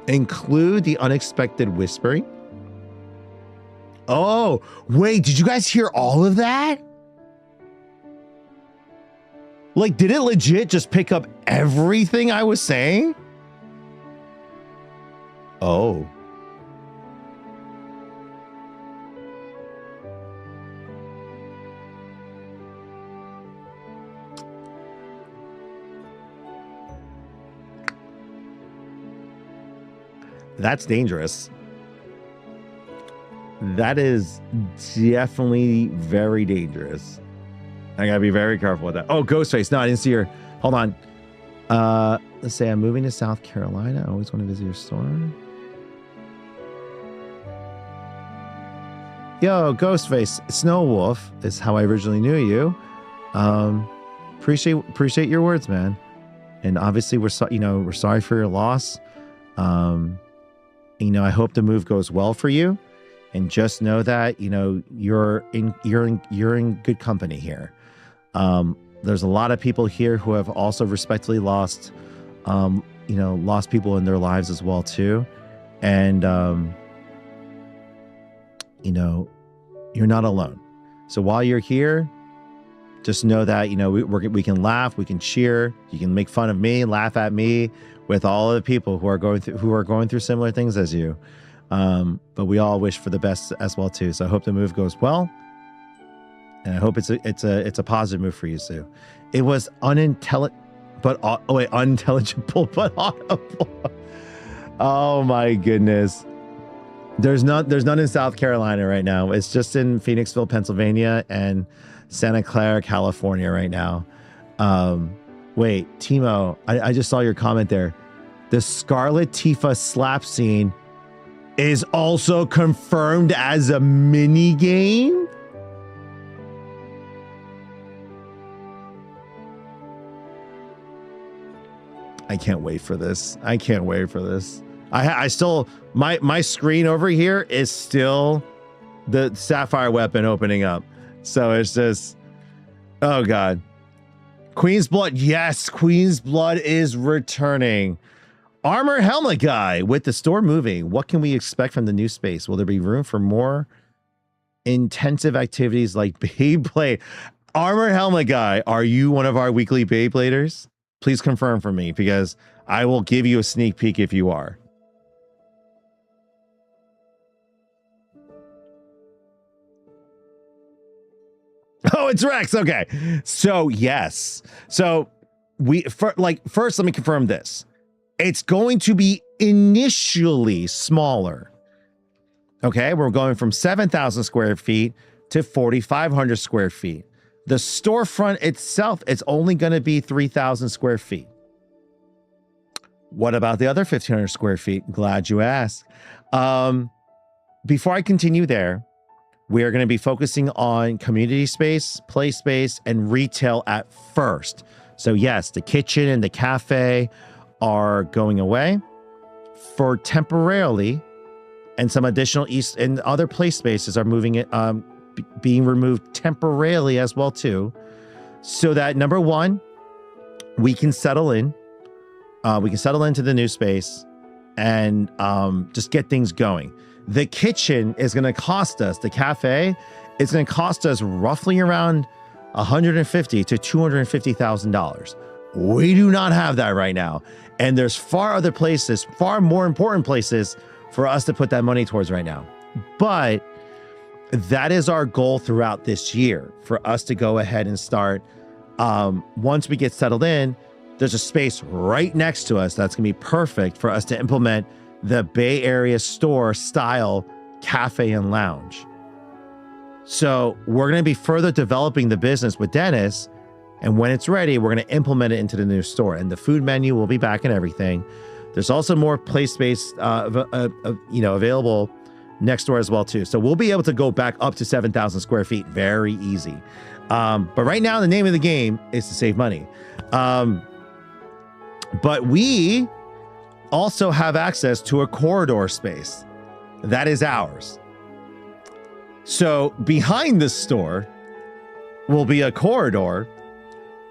Include the unexpected whispering. Oh, wait, did you guys hear all of that? Like, did it legit just pick up everything I was saying? Oh. That's dangerous. That is definitely very dangerous. I gotta be very careful with that. Oh, Ghostface. No, I didn't see her. Hold on. Let's say I'm moving to South Carolina. I always want to visit your store. Yo, Ghostface. Snow Wolf is how I originally knew you. Appreciate your words, man. And obviously we're sorry for your loss. I hope the move goes well for you. And just know that, you're in good company here. There's a lot of people here who have also respectfully lost people in their lives as well too. And you're not alone. So while you're here, just know that we can laugh, we can cheer, you can make fun of me, laugh at me with all of the people who are going through similar things as you. But we all wish for the best as well too. So I hope the move goes well, and I hope it's a positive move for you, Sue. It was unintelligible but audible. Oh my goodness. There's none in South Carolina right now. It's just in Phoenixville, Pennsylvania, and Santa Clara, California right now. Wait, Timo, I just saw your comment there. The Scarlet Tifa slap scene is also confirmed as a mini game. I can't wait for this. I can't wait for this. I still, my screen over here is still the Sapphire weapon opening up. So it's just, oh God. Queen's Blood. Yes, Queen's Blood is returning. Armor Helmet Guy, with the store moving, what can we expect from the new space? Will there be room for more intensive activities like Beyblade? Armor Helmet Guy, are you one of our weekly Beybladers? Please confirm for me, because I will give you a sneak peek if you are. Oh, it's Rex. Okay. So, yes. So, first, let me confirm this. It's going to be initially smaller. Okay. We're going from 7,000 square feet to 4,500 square feet. The storefront itself, it's only going to be 3,000 square feet. What about the other 1,500 square feet? Glad you asked. Before I continue there, we are going to be focusing on community space, play space, and retail at first. So yes, the kitchen and the cafe are going away for temporarily, and some additional east and other play spaces are moving it, being removed temporarily as well too, so that number one, we can settle in. We can settle into the new space and just get things going. The kitchen is going to cost us, the cafe is going to cost us roughly around $150,000 to $250,000. We do not have that right now. And there's far other places, far more important places for us to put that money towards right now. But that is our goal throughout this year, for us to go ahead and start. Once we get settled in, there's a space right next to us that's going to be perfect for us to implement the Bay Area store style cafe and lounge. So we're going to be further developing the business with Dennis, and when it's ready, we're going to implement it into the new store, and the food menu will be back and everything. There's also more play space, available next door as well too. So we'll be able to go back up to 7,000 square feet very easy. But right now, the name of the game is to save money. But we also have access to a corridor space that is ours. So behind the store will be a corridor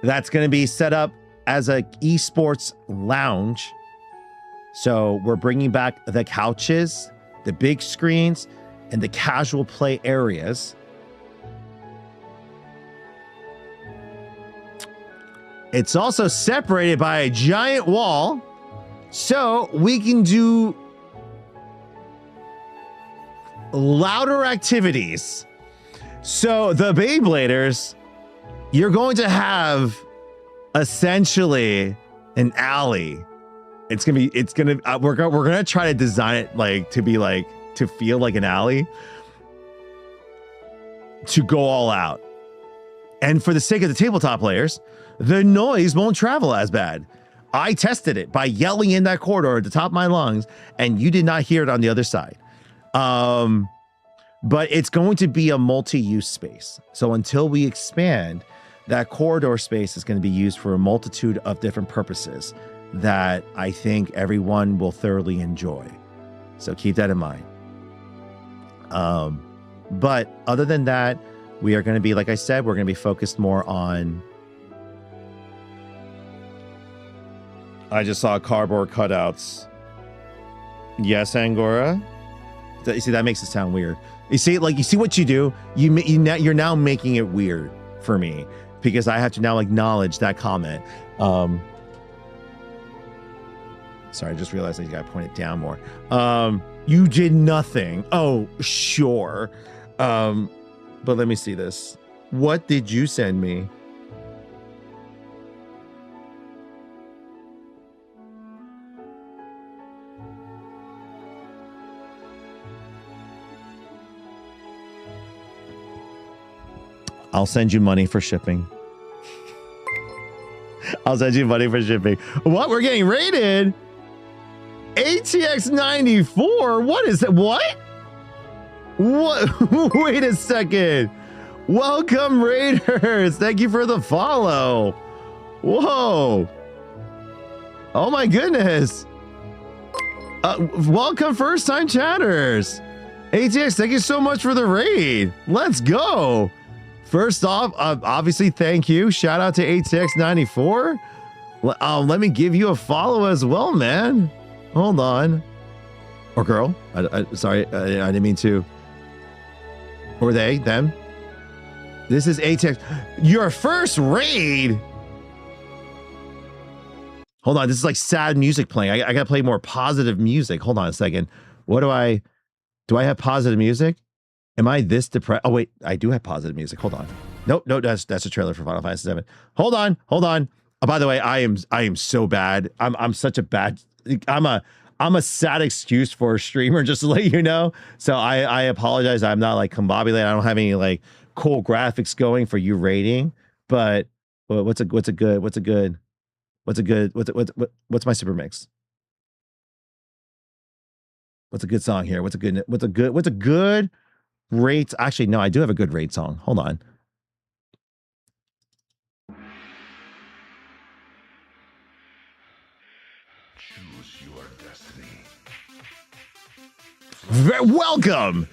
that's going to be set up as a esports lounge. So we're bringing back the couches, the big screens, and the casual play areas. It's also separated by a giant wall, so we can do louder activities. So the Beybladers, you're going to have essentially an alley. We're gonna try to design it to feel like an alley, to go all out. And for the sake of the tabletop players, the noise won't travel as bad. I tested it by yelling in that corridor at the top of my lungs, and you did not hear it on the other side. But it's going to be a multi-use space. So until we expand, that corridor space is going to be used for a multitude of different purposes that I think everyone will thoroughly enjoy. So keep that in mind. But other than that, we are going to be, like I said, we're going to be focused more on... I just saw cardboard cutouts. Yes, Angora? You see, that makes it sound weird. You see what you do? You're now making it weird for me, because I have to now acknowledge that comment. Sorry, I just realized I got to point it down more. You did nothing. Oh, sure. But let me see this. What did you send me? I'll send you money for shipping. I'll send you money for shipping. What? We're getting raided? ATX 94? What is that? What? What? Wait a second. Welcome, Raiders. Thank you for the follow. Whoa. Oh my goodness. Welcome, first time chatters. ATX, thank you so much for the raid. Let's go. First off, obviously, thank you. Shout out to ATX94. Let me give you a follow as well, man. Hold on. Or girl. Sorry, I didn't mean to. Or they, them. This is ATX. Your first raid. Hold on. This is like sad music playing. I got to play more positive music. Hold on a second. Do I have positive music? Am I this depressed? Oh, wait. I do have positive music. Hold on. Nope. That's a trailer for Final Fantasy 7. Hold on. Oh, by the way, I am so bad. I'm such a bad. I'm a sad excuse for a streamer, just to let you know. So I apologize. I'm not like combobulated. I don't have any like cool graphics going for you rating. But what's my super mix? What's a good song here? What's a good rate? Actually, no, I do have a good rate song. Hold on. Choose your destiny. Welcome.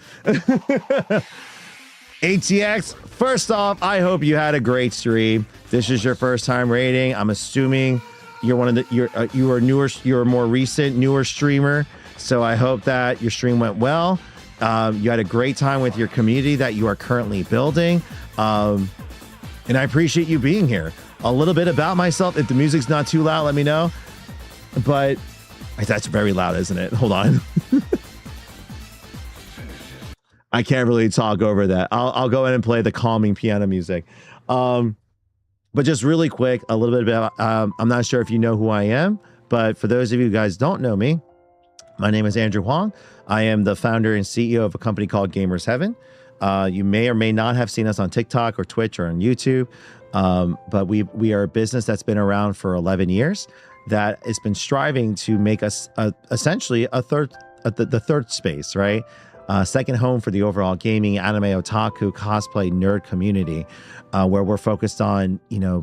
ATX, first off, I hope you had a great stream. This is your first time raiding. I'm assuming you're one of the you're a more recent, newer streamer. So I hope that your stream went well. You had a great time with your community that you are currently building. And I appreciate you being here. A little bit about myself. If the music's not too loud, let me know. But that's very loud, isn't it? Hold on. I can't really talk over that. I'll go ahead and play the calming piano music. But just really quick, a little bit about, I'm not sure if you know who I am, but for those of you guys don't know me, my name is Andrew Huang. I am the founder and CEO of a company called Gamers Heaven. You may or may not have seen us on TikTok or Twitch or on YouTube, but we are a business that's been around for 11 years that has been striving to make us essentially the third space, right? Second home for the overall gaming, anime, otaku, cosplay, nerd community, where we're focused on,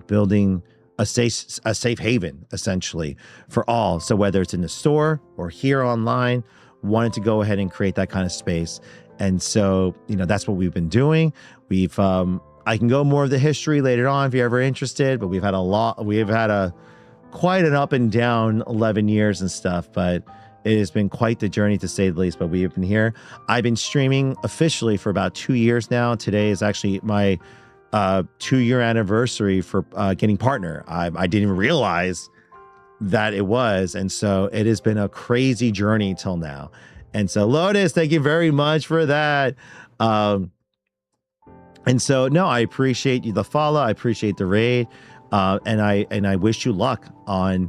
building a safe haven, essentially, for all. So whether it's in the store or here online, wanted to go ahead and create that kind of space. And so, that's what we've been doing. I can go more of the history later on if you're ever interested, but we've had quite an up and down 11 years and stuff, but it has been quite the journey, to say the least. But we have been here. I've been streaming officially for about 2 years now. Today is actually my 2-year anniversary for getting partner. I didn't even realize that it was. And so it has been a crazy journey till now. And so Lotus, thank you very much for that. And so, no, I appreciate you, the follow. I appreciate the raid. And I wish you luck on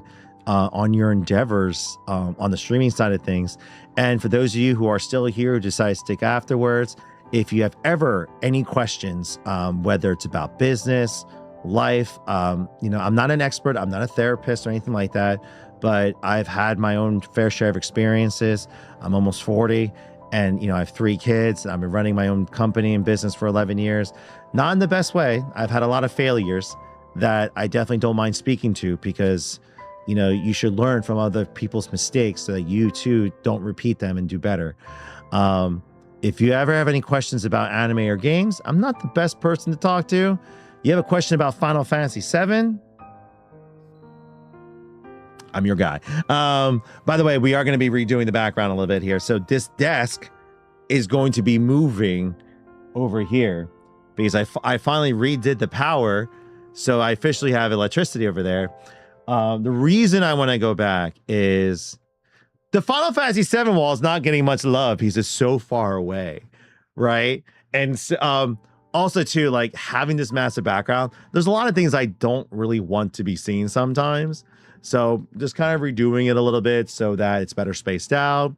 your endeavors on the streaming side of things. And for those of you who are still here who decide to stick afterwards, if you have ever any questions, whether it's about business, life, I'm not an expert, I'm not a therapist or anything like that, but I've had my own fair share of experiences. I'm almost 40 and, I have 3 kids. I've been running my own company and business for 11 years, not in the best way. I've had a lot of failures that I definitely don't mind speaking to, because you should learn from other people's mistakes so that you too don't repeat them and do better. If you ever have any questions about anime or games, I'm not the best person to talk to. You have a question about Final Fantasy 7? I'm your guy. By the way, we are going to be redoing the background a little bit here. So this desk is going to be moving over here because I finally redid the power. So I officially have electricity over there. The reason I want to go back is the Final Fantasy 7 wall is not getting much love because it's so far away, right? And also too, like having this massive background, there's a lot of things I don't really want to be seen sometimes. So just kind of redoing it a little bit so that it's better spaced out.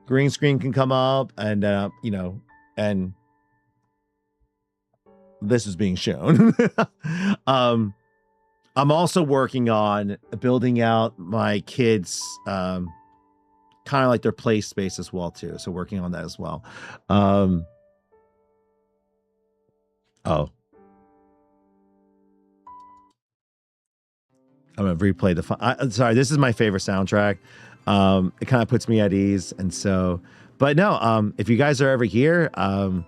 Green screen can come up and, and this is being shown. I'm also working on building out my kids' kind of like their play space as well too. So working on that as well. Oh, I'm gonna replay the sorry, this is my favorite soundtrack. It kind of puts me at ease. And so, but no, if you guys are ever here, I'm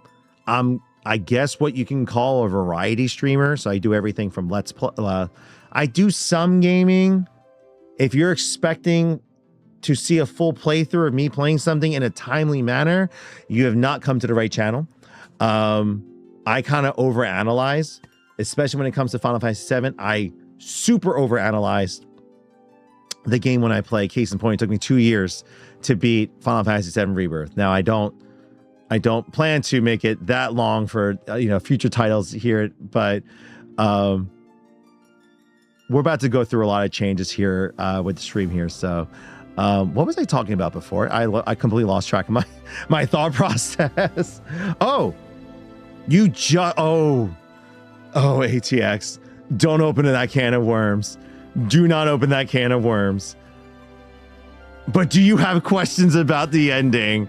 I guess what you can call a variety streamer. So I do everything from Let's Play. I do some gaming. If you're expecting to see a full playthrough of me playing something in a timely manner, you have not come to the right channel. I kind of overanalyze, especially when it comes to Final Fantasy VII. I super overanalyzed the game when I play. Case in point, it took me 2 years to beat Final Fantasy VII Rebirth. Now I don't plan to make it that long for future titles here, but we're about to go through a lot of changes here with the stream here. So what was I talking about before? I completely lost track of my thought process. ATX, don't open that can of worms. Do not open that can of worms. But do you have questions about the ending?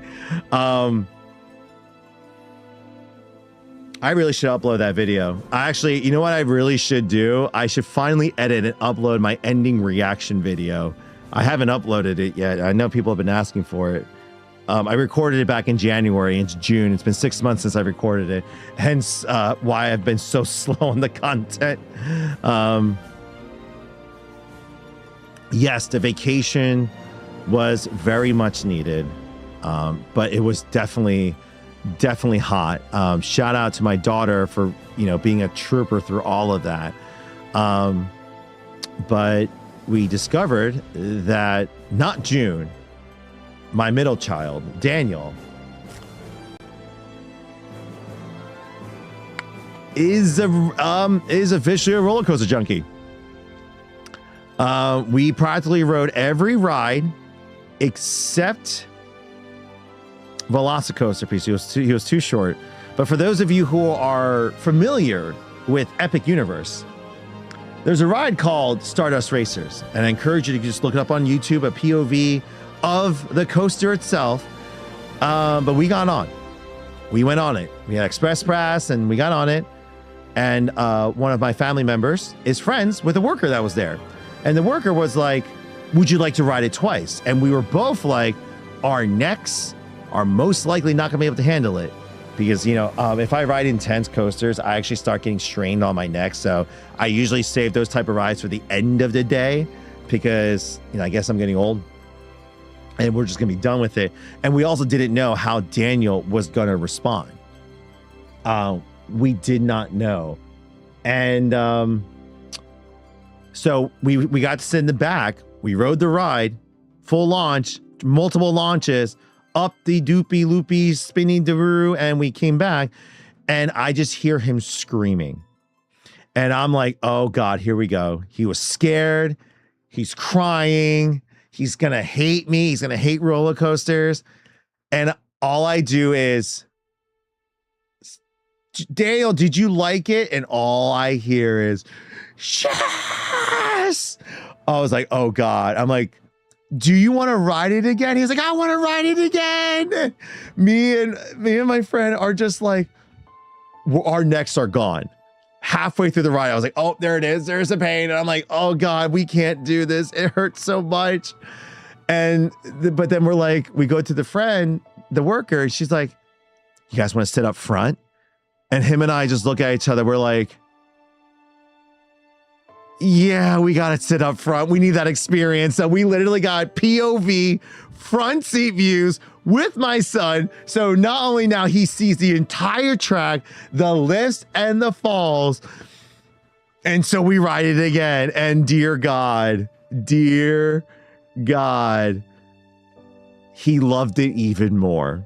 I really should upload that video. You know what I really should do? I should finally edit and upload my ending reaction video. I haven't uploaded it yet. I know people have been asking for it. I recorded it back in January. It's June. It's been 6 months since I recorded it. Hence why I've been so slow on the content. Yes, the vacation was very much needed. But it was definitely hot. Shout out to my daughter for, being a trooper through all of that. But we discovered that not June, my middle child, Daniel, is officially a roller coaster junkie. We practically rode every ride except Velocicoaster piece. He was too short. But for those of you who are familiar with Epic Universe, there's a ride called Stardust Racers, and I encourage you to just look it up on YouTube, a POV of the coaster itself. But we got on. We went on it. We had Express Pass, and we got on it. And one of my family members is friends with a worker that was there. And the worker was like, would you like to ride it twice? And we were both like, our necks are most likely not going to be able to handle it. Because, if I ride intense coasters, I actually start getting strained on my neck. So I usually save those type of rides for the end of the day because, I guess I'm getting old and we're just going to be done with it. And we also didn't know how Daniel was going to respond. We did not know. And so we got to sit in the back. We rode the ride, full launch, multiple launches, up the doopy loopy spinning Daru, and we came back and I just hear him screaming. And I'm like, oh God, here we go. He was scared. He's crying. He's going to hate me. He's going to hate roller coasters. And all I do is, Daniel, did you like it? And all I hear is, yes. I was like, oh God. I'm like, do you want to ride it again? He's like, I want to ride it again. Me and my friend are just like, our necks are gone. Halfway through the ride, I was like, oh, there it is. There's the pain. And I'm like, oh God, we can't do this. It hurts so much. But then we're like, we go to the friend, the worker, and she's like, you guys want to sit up front? And him and I just look at each other. We're like, yeah, we got to sit up front. We need that experience. So we literally got POV front seat views with my son. So not only now he sees the entire track, the lifts and the falls. And so we ride it again. And dear God, he loved it even more.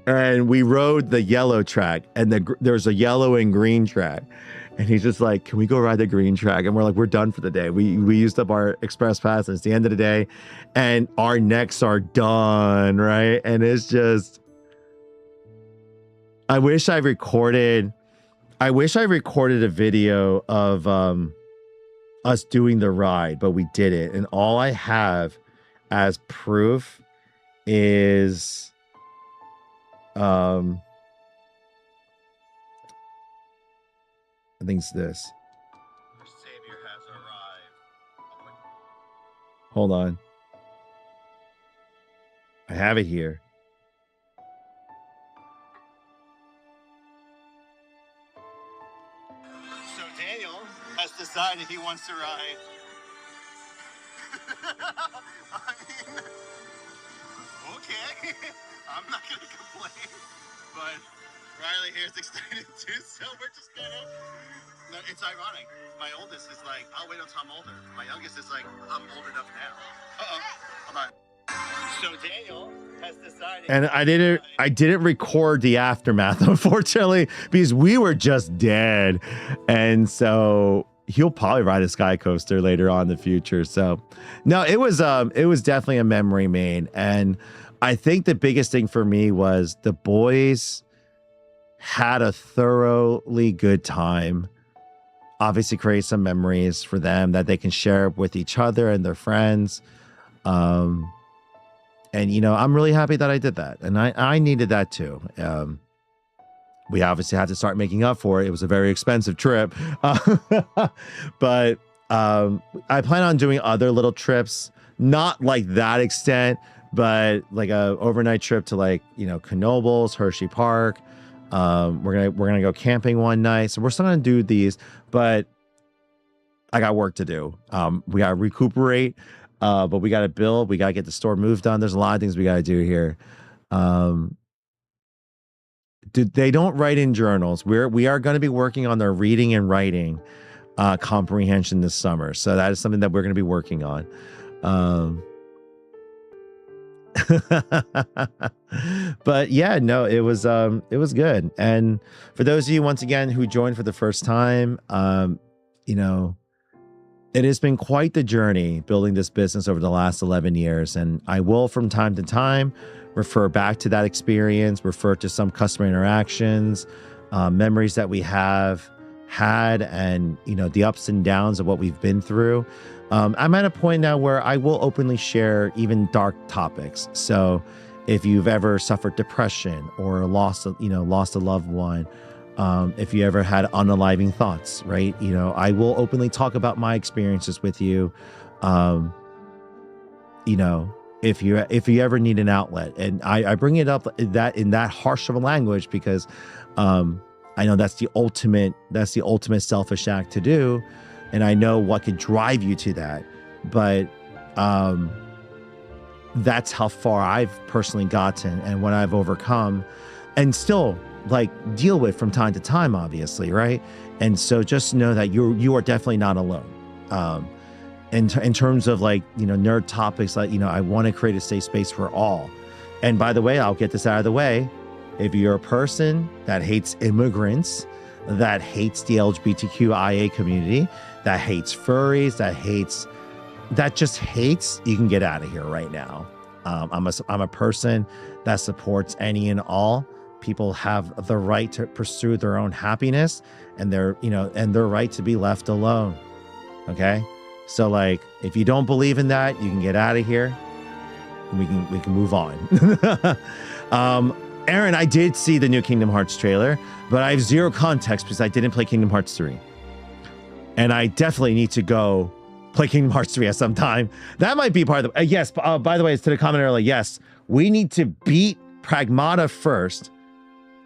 And we rode the yellow track, and there's a yellow and green track. And he's just like, can we go ride the green track? And we're like, we're done for the day. We used up our express pass, and it's the end of the day, and our necks are done, right? And it's just, I wish I recorded a video of us doing the ride, but we did it. And all I have as proof is I think it's this. Our Savior has arrived. Hold on. I have it here. if he wants to ride. I mean, okay. I'm not gonna complain. But Riley here is excited too, so we're just gonna. No, it's ironic. My oldest is like, I'll wait until I'm older. My youngest is like, I'm old enough now. Hold on. So Daniel has decided. And I didn't record the aftermath, unfortunately, because we were just dead. And so he'll probably ride a sky coaster later on in the future. So no, it was definitely a memory made. And I think the biggest thing for me was the boys had a thoroughly good time. Obviously create some memories for them that they can share with each other and their friends. And, you know, I'm really happy that I did that. And I needed that too. We obviously had to start making up for it. It was a very expensive trip. But I plan on doing other little trips, not like that extent, but like a overnight trip to like, you know, Knoebels, Hershey Park. We're gonna go camping one night. So we're still gonna do these, but I got work to do. We gotta recuperate. But we got to build. We got to get the store moved on. There's a lot of things we got to do here. They don't write in journals. We are going to be working on their reading and writing comprehension this summer. So that is something that we're going to be working on. But yeah, no, it was good. And for those of you once again who joined for the first time, you know, it has been quite the journey building this business over the last 11 years. And I will from time to time refer back to that experience, refer to some customer interactions, memories that we have had, and, you know, the ups and downs of what we've been through. I'm at a point now where I will openly share even dark topics. So if you've ever suffered depression or lost a loved one, if you ever had unaliving thoughts, right? You know, I will openly talk about my experiences with you. You know, if you ever need an outlet, and I bring it up in that harsh of a language because I know that's the ultimate selfish act to do, and I know what could drive you to that. But that's how far I've personally gotten and what I've overcome, and still like deal with from time to time, obviously, right? And so just know that you are definitely not alone. In terms of like, you know, nerd topics, like, you know, I want to create a safe space for all. And by the way, I'll get this out of the way. If you're a person that hates immigrants, that hates the LGBTQIA community, that hates furries, that just hates, you can get out of here right now. I'm a person that supports any and all. People have the right to pursue their own happiness and their right to be left alone. Okay? So like, if you don't believe in that, you can get out of here. We can move on. Aaron, I did see the new Kingdom Hearts trailer, but I have zero context because I didn't play Kingdom Hearts 3. And I definitely need to go play Kingdom Hearts 3 at some time. That might be part of the... yes, by the way, to the comment earlier, yes, we need to beat Pragmata first.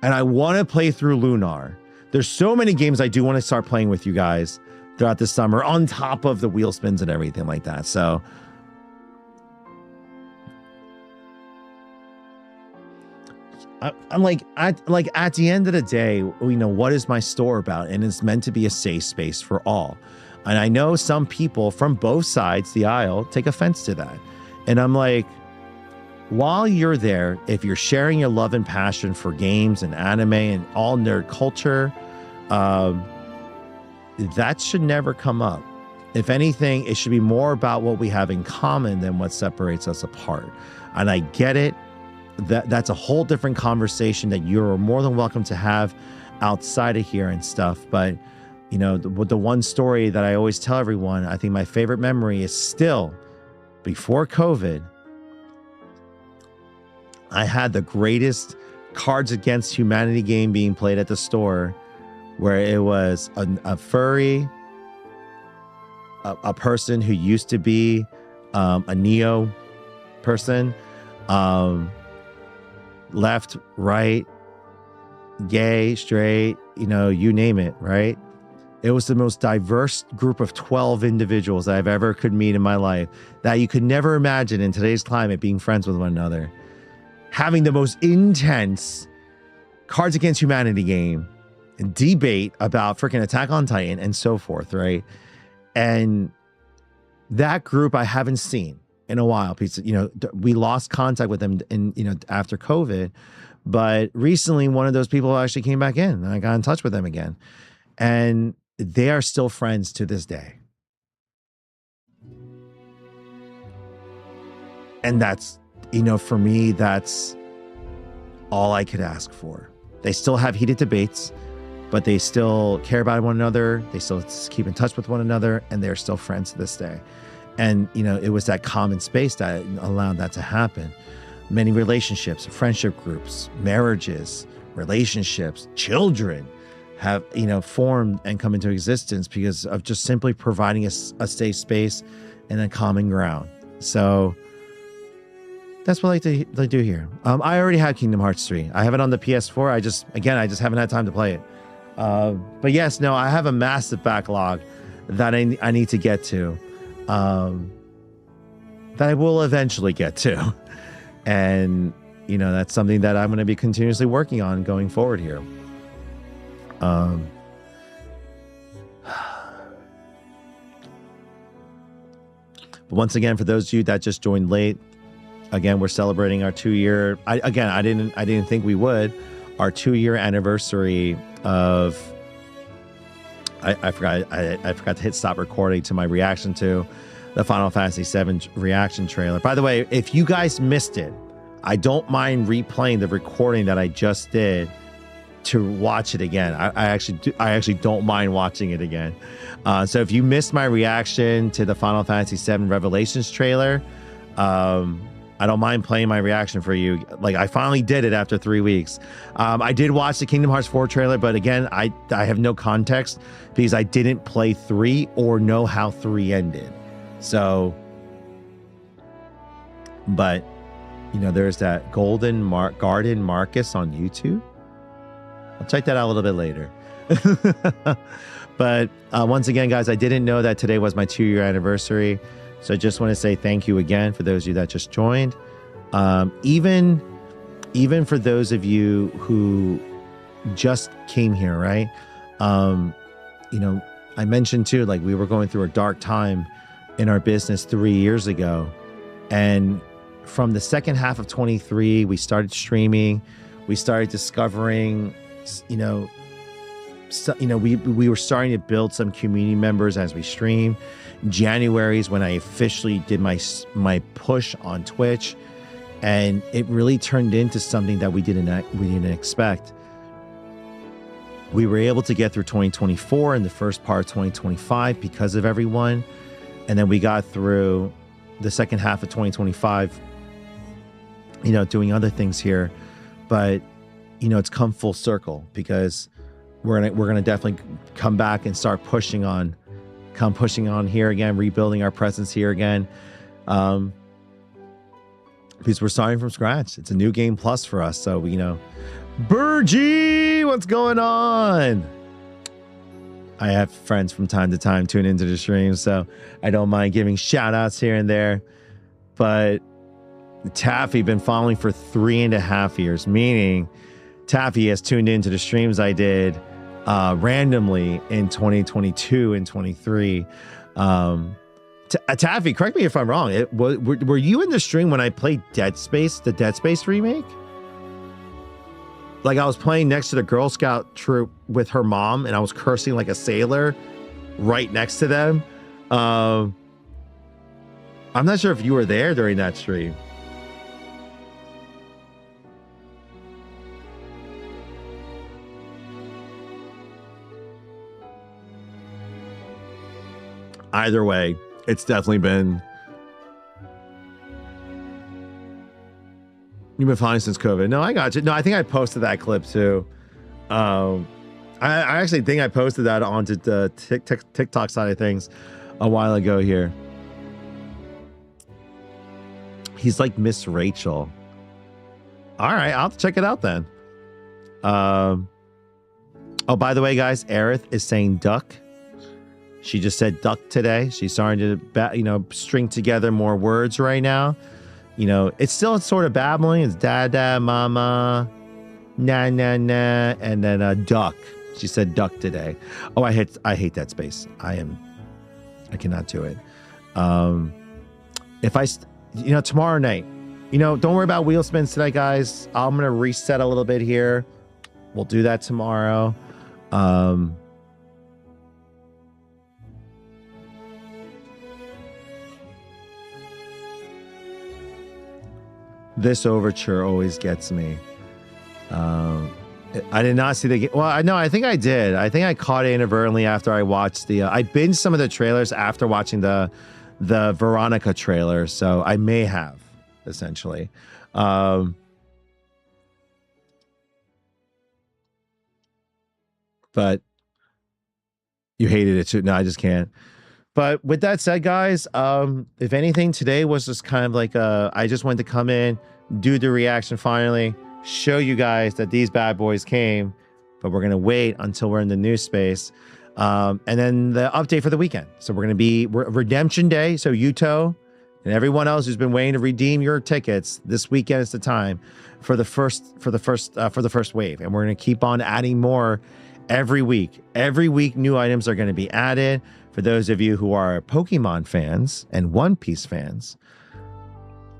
And I want to play through Lunar. There's so many games I do want to start playing with you guys throughout the summer, on top of the wheel spins and everything like that. So I'm like at the end of the day, you know, what is my store about? And it's meant to be a safe space for all. And I know some people from both sides the aisle take offense to that. And I'm like, while you're there, if you're sharing your love and passion for games and anime and all nerd culture, that should never come up. If anything, it should be more about what we have in common than what separates us apart. And I get it. That's a whole different conversation that you're more than welcome to have outside of here and stuff. But, you know, the one story that I always tell everyone, I think my favorite memory is still before COVID. I had the greatest Cards Against Humanity game being played at the store, where it was a furry, a person who used to be a neo person, left, right, gay, straight, you know, you name it, right? It was the most diverse group of 12 individuals that I've ever could meet in my life that you could never imagine in today's climate being friends with one another. Having the most intense Cards Against Humanity game and debate about freaking Attack on Titan and so forth, right? And that group I haven't seen in a while because, you know, we lost contact with them in, you know, after COVID. But recently, one of those people actually came back in and I got in touch with them again. And they are still friends to this day. And that's, you know, for me, that's all I could ask for. They still have heated debates, but they still care about one another. They still keep in touch with one another, and they're still friends to this day. And, you know, it was that common space that allowed that to happen. Many relationships, friendship groups, marriages, relationships, children have, you know, formed and come into existence because of just simply providing a safe space and a common ground. So that's what I like to do here. I already had Kingdom Hearts 3. I have it on the PS4. I just haven't had time to play it. But yes, no, I have a massive backlog that I need to get to, that I will eventually get to. And, you know, that's something that I'm going to be continuously working on going forward here. But once again, for those of you that just joined late, again, we're celebrating our 2-year. I didn't think we would. Our 2-year anniversary of. I forgot to hit stop recording to my reaction to the Final Fantasy VII reaction trailer. By the way, if you guys missed it, I don't mind replaying the recording that I just did to watch it again. I actually don't mind watching it again. So if you missed my reaction to the Final Fantasy VII Revelations trailer, I don't mind playing my reaction for you. Like, I finally did it after 3 weeks. I did watch the Kingdom Hearts 4 trailer, but again, I have no context because I didn't play 3 or know how 3 ended. So, but, you know, there's that Garden Marcus on YouTube. I'll check that out a little bit later. But once again, guys, I didn't know that today was my 2-year anniversary. So I just want to say thank you again for those of you that just joined. Even for those of you who just came here, right? You know, I mentioned too, like, we were going through a dark time in our business 3 years ago. And from the second half of 23, we started streaming. We started discovering, we were starting to build some community members as we stream. January is when I officially did my push on Twitch, and it really turned into something that we didn't expect. We were able to get through 2024 and the first part of 2025 because of everyone, and then we got through the second half of 2025, you know, doing other things here. But, you know, it's come full circle because we're gonna definitely come back and start pushing on here again, rebuilding our presence here again, because we're starting from scratch. It's a new game plus for us. So, you know, Burgie, what's going on? I have friends from time to time tune into the stream, so I don't mind giving shout outs here and there. But Taffy been following for 3.5 years, meaning Taffy has tuned into the streams I did randomly in 2022 and 23. Taffy, correct me if I'm wrong. Were you in the stream when I played Dead Space, the Dead Space remake? Like, I was playing next to the Girl Scout troop with her mom, and I was cursing like a sailor right next to them. I'm not sure if you were there during that stream. Either way, it's definitely been... You've been fine since COVID. No, I got you. No, I think I posted that clip too. I actually think I posted that onto the TikTok side of things a while ago here. He's like Miss Rachel. All right, I'll have to check it out then. Oh, by the way, guys, Aerith is saying duck She just said duck today. She's starting to, string together more words right now. It's still sort of babbling. It's dada, mama, na, na, na, and then duck. She said duck today. Oh, I hate that space. I cannot do it. Tomorrow night, don't worry about wheel spins today, guys. I'm going to reset a little bit here. We'll do that tomorrow. This overture always gets me. I did not see the game. Well, I think I did. I think I caught it inadvertently after I watched I binged some of the trailers after watching the Veronica trailer. So I may have, essentially. But you hated it too. No, I just can't. But with that said, guys, if anything, today was just kind of like I just wanted to come in, do the reaction finally, show you guys that these bad boys came, but we're going to wait until we're in the new space. And then the update for the weekend. So we're going to be Redemption Day. So Yuto and everyone else who's been waiting to redeem your tickets, this weekend is the time for the first wave. And we're going to keep on adding more every week. Every week, new items are going to be added. For those of you who are Pokemon fans and One Piece fans,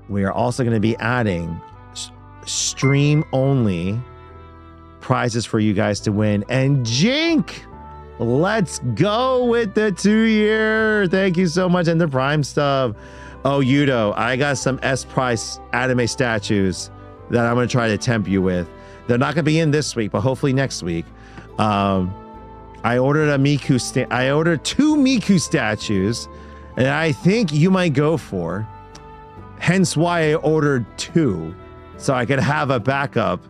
we are also going to be adding stream-only prizes for you guys to win. And Jink, let's go with the 2-year. Thank you so much. And the Prime stuff. Oh, Yudo, I got some S-Price anime statues that I'm going to try to tempt you with. They're not going to be in this week, but hopefully next week. I ordered I ordered 2 Miku statues, and I think you might go for. Hence why I ordered 2, so I could have a backup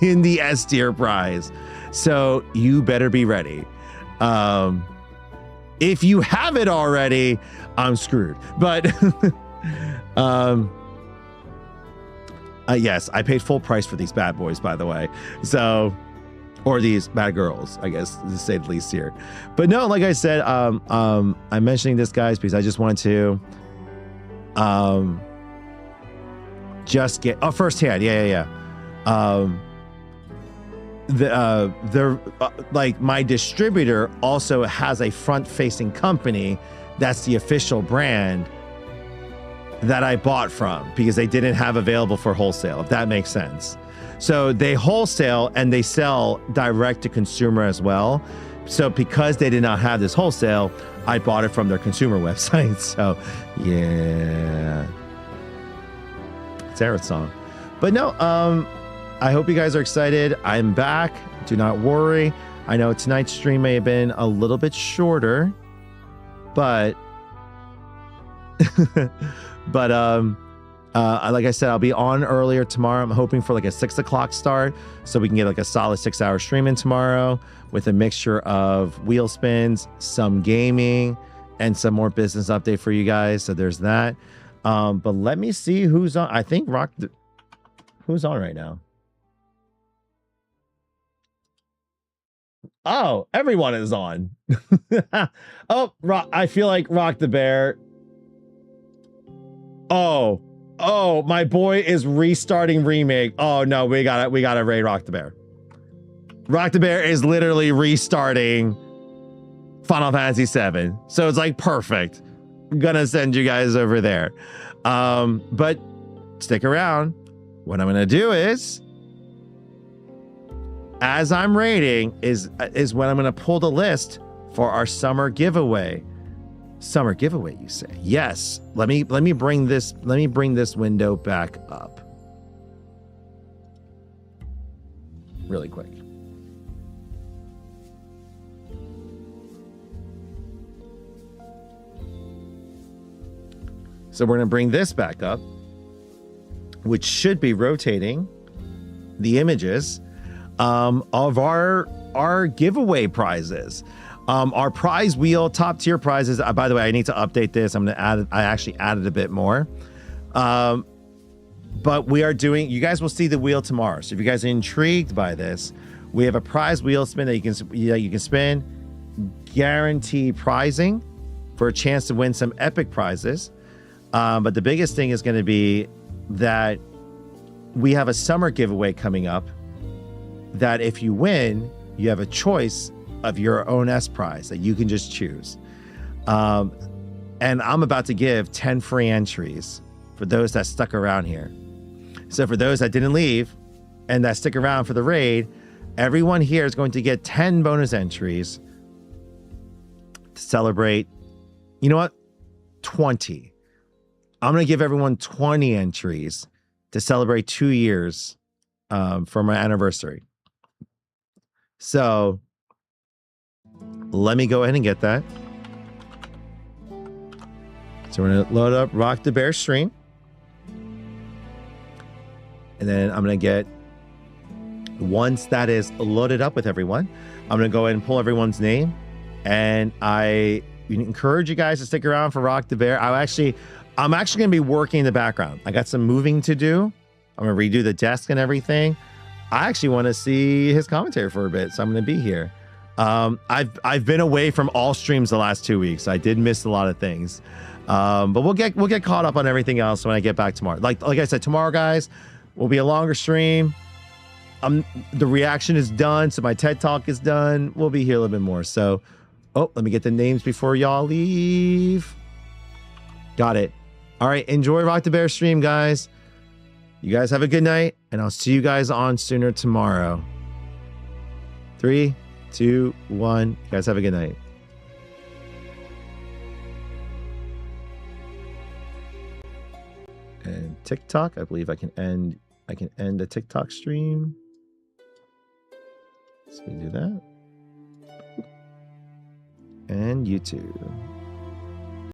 in the S tier prize. So you better be ready. If you have it already, I'm screwed. But yes, I paid full price for these bad boys, by the way. So. Or these bad girls, I guess, to say the least here. But no, like I said, I'm mentioning this, guys, because I just wanted to just get firsthand. Yeah. Like my distributor also has a front-facing company that's the official brand that I bought from because they didn't have available for wholesale, if that makes sense. So they wholesale and they sell direct to consumer as well. So because they did not have this wholesale, I bought it from their consumer website. So yeah, it's Aerith's song. But no, I hope you guys are excited. I'm back. Do not worry. I know tonight's stream may have been a little bit shorter, but like I said, I'll be on earlier tomorrow. I'm hoping for like a 6 o'clock start so we can get like a solid 6-hour stream in tomorrow with a mixture of wheel spins, some gaming, and some more business update for you guys. So there's that. But let me see who's on. I think who's on right now? Oh, everyone is on. Oh, I feel like Rock the Bear. Oh, my boy is restarting remake. Oh no, we gotta raid Rock the Bear. Rock the Bear is literally restarting Final Fantasy 7. So it's like perfect. I'm gonna send you guys over there. But stick around. What I'm gonna do is, as I'm raiding, is when I'm gonna pull the list for our summer giveaway. Summer giveaway, you say? Yes. Let me bring this window back up really quick. So we're going to bring this back up, which should be rotating the images of our giveaway prizes. Our prize wheel, top tier prizes. By the way, I need to update this. I'm going to add it. I actually added a bit more. But we are doing, you guys will see the wheel tomorrow. So if you guys are intrigued by this, we have a prize wheel spin that you can spin. guaranteed prizing for a chance to win some epic prizes. But the biggest thing is going to be that we have a summer giveaway coming up that if you win, you have a choice of your own S prize that you can just choose. And I'm about to give 10 free entries for those that stuck around here. So for those that didn't leave and that stick around for the raid, everyone here is going to get 10 bonus entries to celebrate. You know what? 20. I'm going to give everyone 20 entries to celebrate 2 years for my anniversary. So let me go ahead and get that. So we're going to load up Rock the Bear stream. And then I'm going to get, once that is loaded up with everyone, I'm going to go ahead and pull everyone's name. And I encourage you guys to stick around for Rock the Bear. I'm actually going to be working in the background. I got some moving to do. I'm going to redo the desk and everything. I actually want to see his commentary for a bit, so I'm going to be here. I've been away from all streams the last 2 weeks. I did miss a lot of things. But we'll get caught up on everything else when I get back tomorrow. Like I said, tomorrow, guys, will be a longer stream. The reaction is done, so my TED Talk is done. We'll be here a little bit more. So, let me get the names before y'all leave. Got it. All right, enjoy Rock the Bear stream, guys. You guys have a good night, and I'll see you guys on sooner tomorrow. 3, 2, 1. You guys have a good night. And TikTok, I believe I can end the TikTok stream. So we do that. And YouTube.